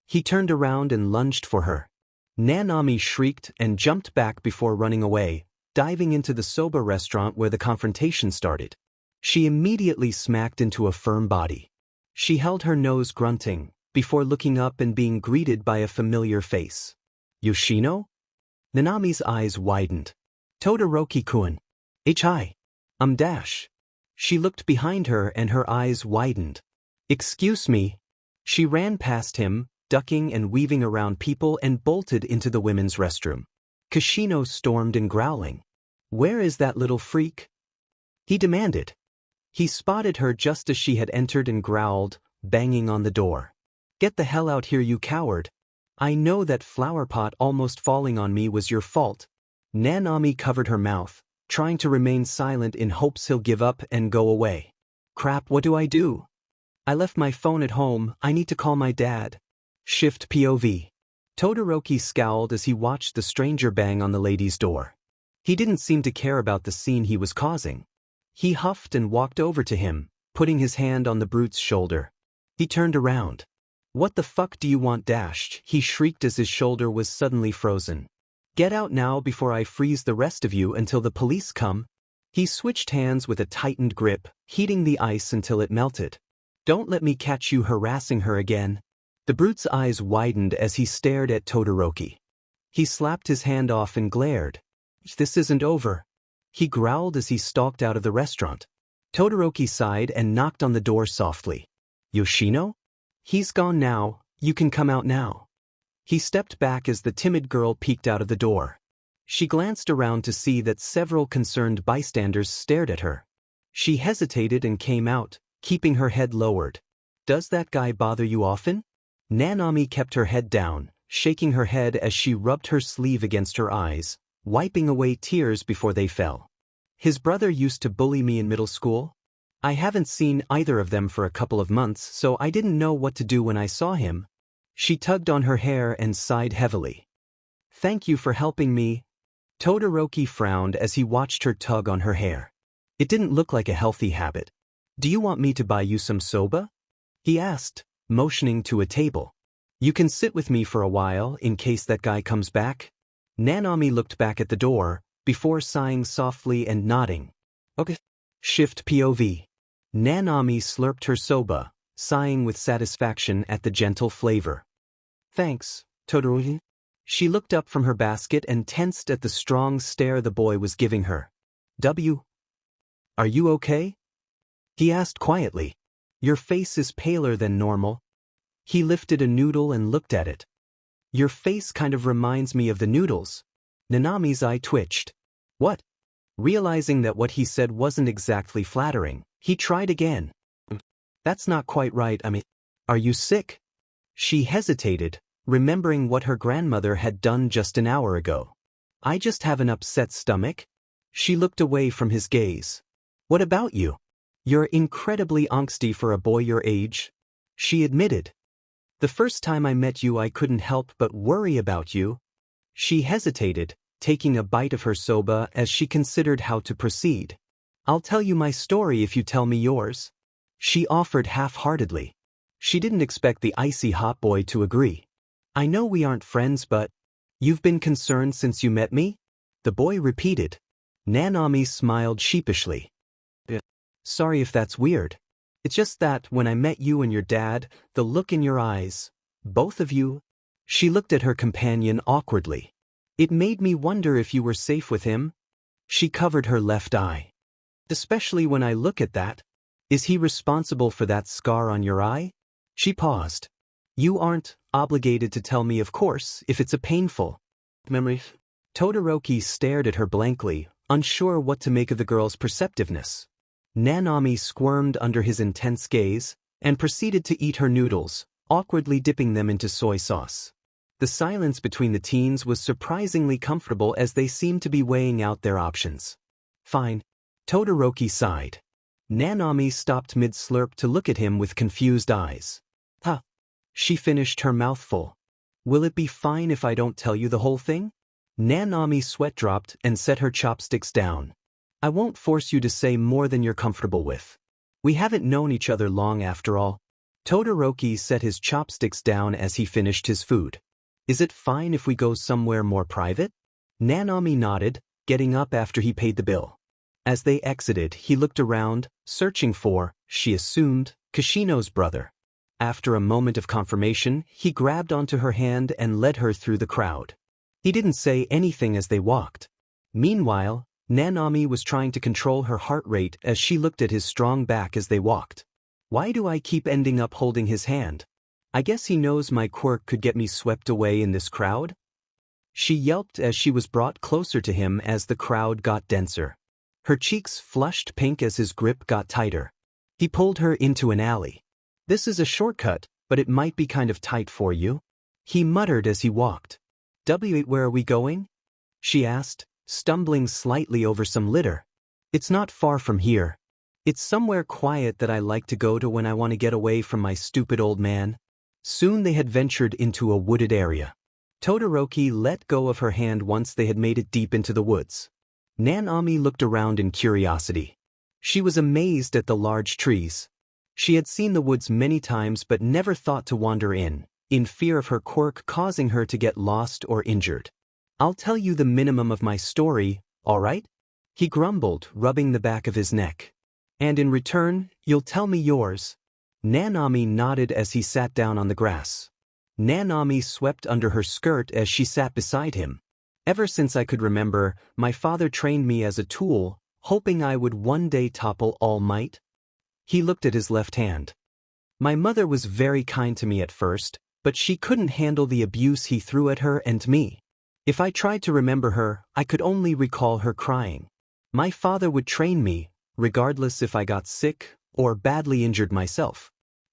He turned around and lunged for her. Nanami shrieked and jumped back before running away, diving into the soba restaurant where the confrontation started. She immediately smacked into a firm body. She held her nose grunting, before looking up and being greeted by a familiar face. Yoshino? Nanami's eyes widened. Todoroki-kun. Hi. Dash. She looked behind her and her eyes widened. Excuse me. She ran past him, ducking and weaving around people and bolted into the women's restroom. Kashino stormed and growling. Where is that little freak? He demanded. He spotted her just as she had entered and growled, banging on the door. Get the hell out here, you coward. I know that flower pot almost falling on me was your fault. Nanami covered her mouth, trying to remain silent in hopes he'll give up and go away. Crap, what do I do? I left my phone at home, I need to call my dad. Shift POV. Todoroki scowled as he watched the stranger bang on the lady's door. He didn't seem to care about the scene he was causing. He huffed and walked over to him, putting his hand on the brute's shoulder. He turned around. What the fuck do you want dash? He shrieked as his shoulder was suddenly frozen. Get out now before I freeze the rest of you until the police come. He switched hands with a tightened grip, heating the ice until it melted. Don't let me catch you harassing her again. The brute's eyes widened as he stared at Todoroki. He slapped his hand off and glared. This isn't over. He growled as he stalked out of the restaurant. Todoroki sighed and knocked on the door softly. Yoshino? He's gone now, you can come out now. He stepped back as the timid girl peeked out of the door. She glanced around to see that several concerned bystanders stared at her. She hesitated and came out, keeping her head lowered. Does that guy bother you often? Nanami kept her head down, shaking her head as she rubbed her sleeve against her eyes, wiping away tears before they fell. His brother used to bully me in middle school. I haven't seen either of them for a couple of months, so I didn't know what to do when I saw him. She tugged on her hair and sighed heavily. Thank you for helping me. Todoroki frowned as he watched her tug on her hair. It didn't look like a healthy habit. Do you want me to buy you some soba? He asked, motioning to a table. You can sit with me for a while in case that guy comes back. Nanami looked back at the door, before sighing softly and nodding. Okay. Shift POV. Nanami slurped her soba, sighing with satisfaction at the gentle flavor. Thanks, Todoroki. She looked up from her basket and tensed at the strong stare the boy was giving her. Are you okay? He asked quietly. Your face is paler than normal. He lifted a noodle and looked at it. Your face kind of reminds me of the noodles. Nanami's eye twitched. What? Realizing that what he said wasn't exactly flattering, he tried again. That's not quite right, are you sick? She hesitated, remembering what her grandmother had done just an hour ago. I just have an upset stomach. She looked away from his gaze. What about you? You're incredibly angsty for a boy your age. She admitted. The first time I met you I couldn't help but worry about you. She hesitated, taking a bite of her soba as she considered how to proceed. I'll tell you my story if you tell me yours. She offered half-heartedly. She didn't expect the icy hot boy to agree. I know we aren't friends, but you've been concerned since you met me? The boy repeated. Nanami smiled sheepishly. Sorry if that's weird. It's just that when I met you and your dad, the look in your eyes, both of you. She looked at her companion awkwardly. It made me wonder if you were safe with him. She covered her left eye. Especially when I look at that. Is he responsible for that scar on your eye? She paused. You aren't obligated to tell me, of course, if it's a painful memory. Todoroki stared at her blankly, unsure what to make of the girl's perceptiveness. Nanami squirmed under his intense gaze and proceeded to eat her noodles, awkwardly dipping them into soy sauce. The silence between the teens was surprisingly comfortable as they seemed to be weighing out their options. Fine. Todoroki sighed. Nanami stopped mid-slurp to look at him with confused eyes. Huh. She finished her mouthful. Will it be fine if I don't tell you the whole thing? Nanami sweat dropped and set her chopsticks down. I won't force you to say more than you're comfortable with. We haven't known each other long after all. Todoroki set his chopsticks down as he finished his food. Is it fine if we go somewhere more private? Nanami nodded, getting up after he paid the bill. As they exited, he looked around, searching for, she assumed, Kishino's brother. After a moment of confirmation, he grabbed onto her hand and led her through the crowd. He didn't say anything as they walked. Meanwhile, Nanami was trying to control her heart rate as she looked at his strong back as they walked. Why do I keep ending up holding his hand? I guess he knows my quirk could get me swept away in this crowd? She yelped as she was brought closer to him as the crowd got denser. Her cheeks flushed pink as his grip got tighter. He pulled her into an alley. This is a shortcut, but it might be kind of tight for you. He muttered as he walked. Where are we going? She asked, stumbling slightly over some litter. It's not far from here. It's somewhere quiet that I like to go to when I want to get away from my stupid old man. Soon they had ventured into a wooded area. Todoroki let go of her hand once they had made it deep into the woods. Nanami looked around in curiosity. She was amazed at the large trees. She had seen the woods many times but never thought to wander in fear of her quirk causing her to get lost or injured. I'll tell you the minimum of my story, all right? He grumbled, rubbing the back of his neck. And in return, you'll tell me yours. Nanami nodded as he sat down on the grass. Nanami swept under her skirt as she sat beside him. Ever since I could remember, my father trained me as a tool, hoping I would one day topple All Might. He looked at his left hand. My mother was very kind to me at first, but she couldn't handle the abuse he threw at her and me. If I tried to remember her, I could only recall her crying. My father would train me, regardless if I got sick or badly injured myself.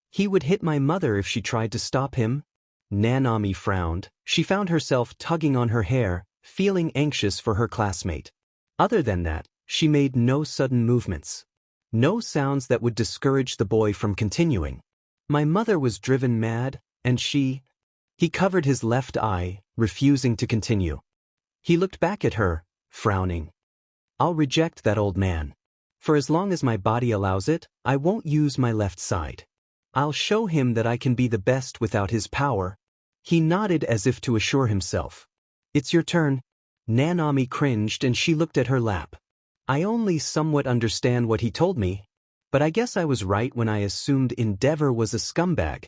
He would hit my mother if she tried to stop him. Nanami frowned. She found herself tugging on her hair, feeling anxious for her classmate. Other than that, she made no sudden movements. No sounds that would discourage the boy from continuing. My mother was driven mad, and she... He covered his left eye, refusing to continue. He looked back at her, frowning. I'll reject that old man. For as long as my body allows it, I won't use my left side. I'll show him that I can be the best without his power. He nodded as if to assure himself. It's your turn. Nanami cringed and she looked at her lap. I only somewhat understand what he told me, but I guess I was right when I assumed Endeavor was a scumbag.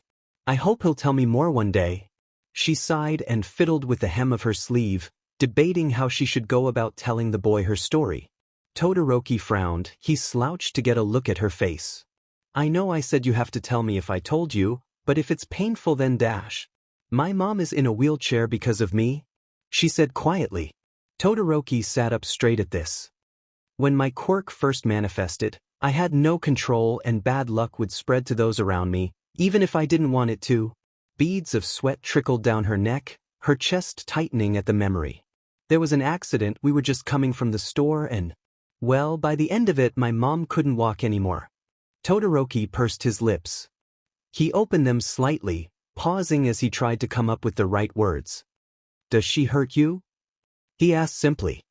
I hope he'll tell me more one day. She sighed and fiddled with the hem of her sleeve, debating how she should go about telling the boy her story. Todoroki frowned. He slouched to get a look at her face. I know I said you have to tell me if I told you, but if it's painful then dash. My mom is in a wheelchair because of me, she said quietly. Todoroki sat up straight at this. When my quirk first manifested, I had no control and bad luck would spread to those around me, even if I didn't want it to. Beads of sweat trickled down her neck, her chest tightening at the memory. There was an accident, we were just coming from the store and, well, by the end of it my mom couldn't walk anymore. Todoroki pursed his lips. He opened them slightly, pausing as he tried to come up with the right words. Does she hurt you? He asked simply.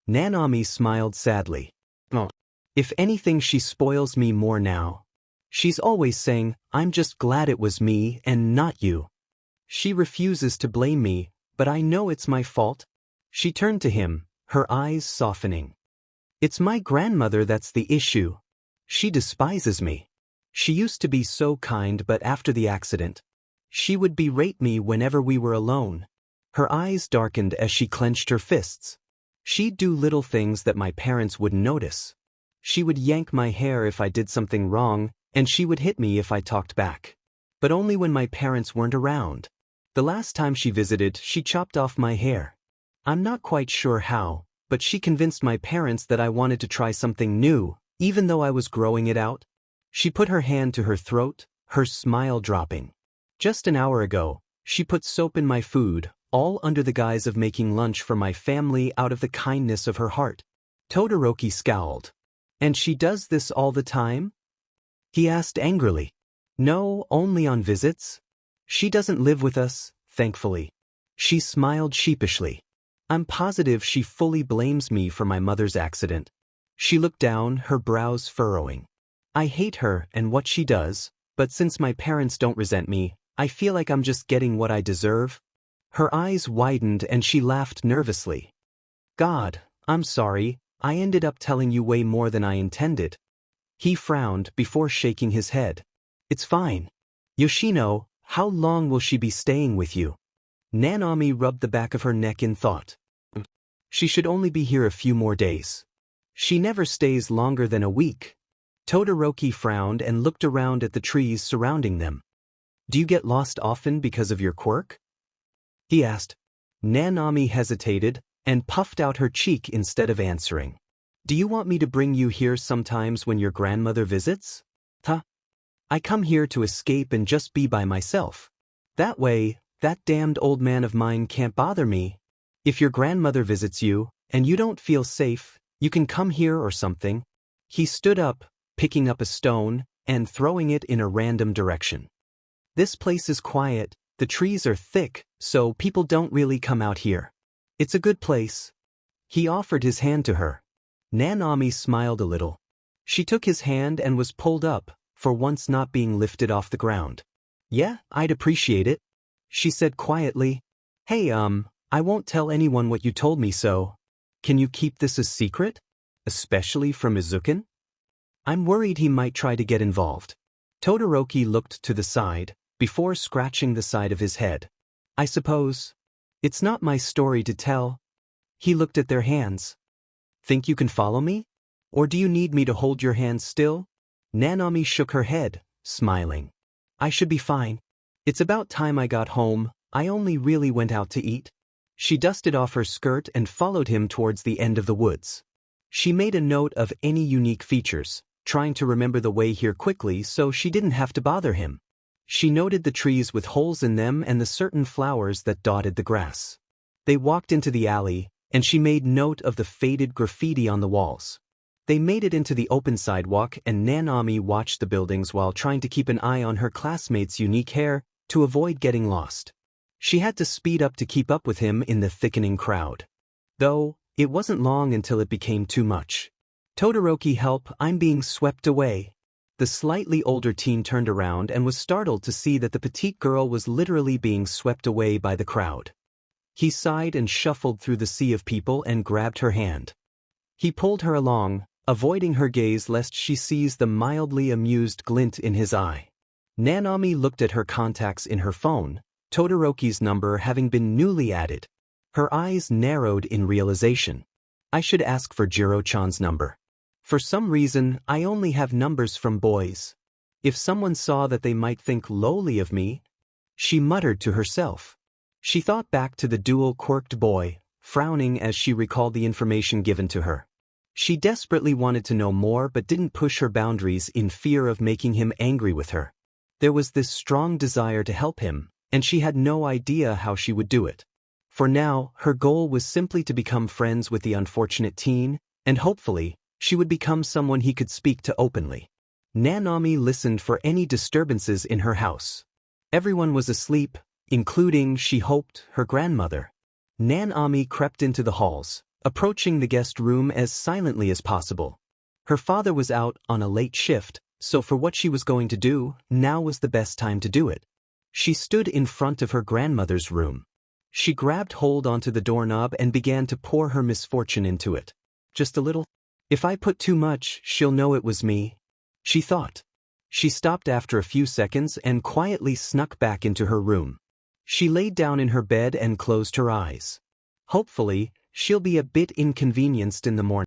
Nanami smiled sadly. Oh. If anything, she spoils me more now. She's always saying, I'm just glad it was me and not you. She refuses to blame me, but I know it's my fault. She turned to him, her eyes softening. It's my grandmother that's the issue. She despises me. She used to be so kind, but after the accident, she would berate me whenever we were alone. Her eyes darkened as she clenched her fists. She'd do little things that my parents wouldn't notice. She would yank my hair if I did something wrong, and she would hit me if I talked back. But only when my parents weren't around. The last time she visited, she chopped off my hair. I'm not quite sure how, but she convinced my parents that I wanted to try something new, even though I was growing it out. She put her hand to her throat, her smile dropping. Just an hour ago, she put soap in my food, all under the guise of making lunch for my family out of the kindness of her heart. Todoroki scowled. And she does this all the time? He asked angrily. No, only on visits. She doesn't live with us, thankfully. She smiled sheepishly. I'm positive she fully blames me for my mother's accident. She looked down, her brows furrowing. I hate her and what she does, but since my parents don't resent me, I feel like I'm just getting what I deserve. Her eyes widened and she laughed nervously. God, I'm sorry, I ended up telling you way more than I intended. He frowned before shaking his head. It's fine. Yoshino, how long will she be staying with you? Nanami rubbed the back of her neck in thought. She should only be here a few more days. She never stays longer than a week. Todoroki frowned and looked around at the trees surrounding them. Do you get lost often because of your quirk? He asked. Nanami hesitated and puffed out her cheek instead of answering. Do you want me to bring you here sometimes when your grandmother visits? Huh? I come here to escape and just be by myself. That way, that damned old man of mine can't bother me. If your grandmother visits you, and you don't feel safe, you can come here or something. He stood up, picking up a stone, and throwing it in a random direction. This place is quiet, the trees are thick, so people don't really come out here. It's a good place. He offered his hand to her. Nanami smiled a little. She took his hand and was pulled up, for once not being lifted off the ground. Yeah, I'd appreciate it. She said quietly. Hey, I won't tell anyone what you told me, so. Can you keep this a secret? Especially from Izuken? I'm worried he might try to get involved. Todoroki looked to the side, before scratching the side of his head. I suppose. It's not my story to tell. He looked at their hands. Think you can follow me? Or do you need me to hold your hands still? Nanami shook her head, smiling. I should be fine. It's about time I got home, I only really went out to eat. She dusted off her skirt and followed him towards the end of the woods. She made a note of any unique features, trying to remember the way here quickly so she didn't have to bother him. She noted the trees with holes in them and the certain flowers that dotted the grass. They walked into the alley, and she made note of the faded graffiti on the walls. They made it into the open sidewalk, and Nanami watched the buildings while trying to keep an eye on her classmate's unique hair to avoid getting lost. She had to speed up to keep up with him in the thickening crowd. Though, it wasn't long until it became too much. Todoroki, help, I'm being swept away. The slightly older teen turned around and was startled to see that the petite girl was literally being swept away by the crowd. He sighed and shuffled through the sea of people and grabbed her hand. He pulled her along, avoiding her gaze lest she sees the mildly amused glint in his eye. Nanami looked at her contacts in her phone, Todoroki's number having been newly added. Her eyes narrowed in realization. I should ask for Jiro-chan's number. For some reason, I only have numbers from boys. If someone saw that, they might think lowly of me. She muttered to herself. She thought back to the dual-quirked boy, frowning as she recalled the information given to her. She desperately wanted to know more but didn't push her boundaries in fear of making him angry with her. There was this strong desire to help him, and she had no idea how she would do it. For now, her goal was simply to become friends with the unfortunate teen, and hopefully, she would become someone he could speak to openly. Nanami listened for any disturbances in her house. Everyone was asleep, including, she hoped, her grandmother. Nanami crept into the halls, approaching the guest room as silently as possible. Her father was out on a late shift, so for what she was going to do, now was the best time to do it. She stood in front of her grandmother's room. She grabbed hold onto the doorknob and began to pour her misfortune into it. Just a little. If I put too much, she'll know it was me, she thought. She stopped after a few seconds and quietly snuck back into her room. She laid down in her bed and closed her eyes. Hopefully, she'll be a bit inconvenienced in the morning.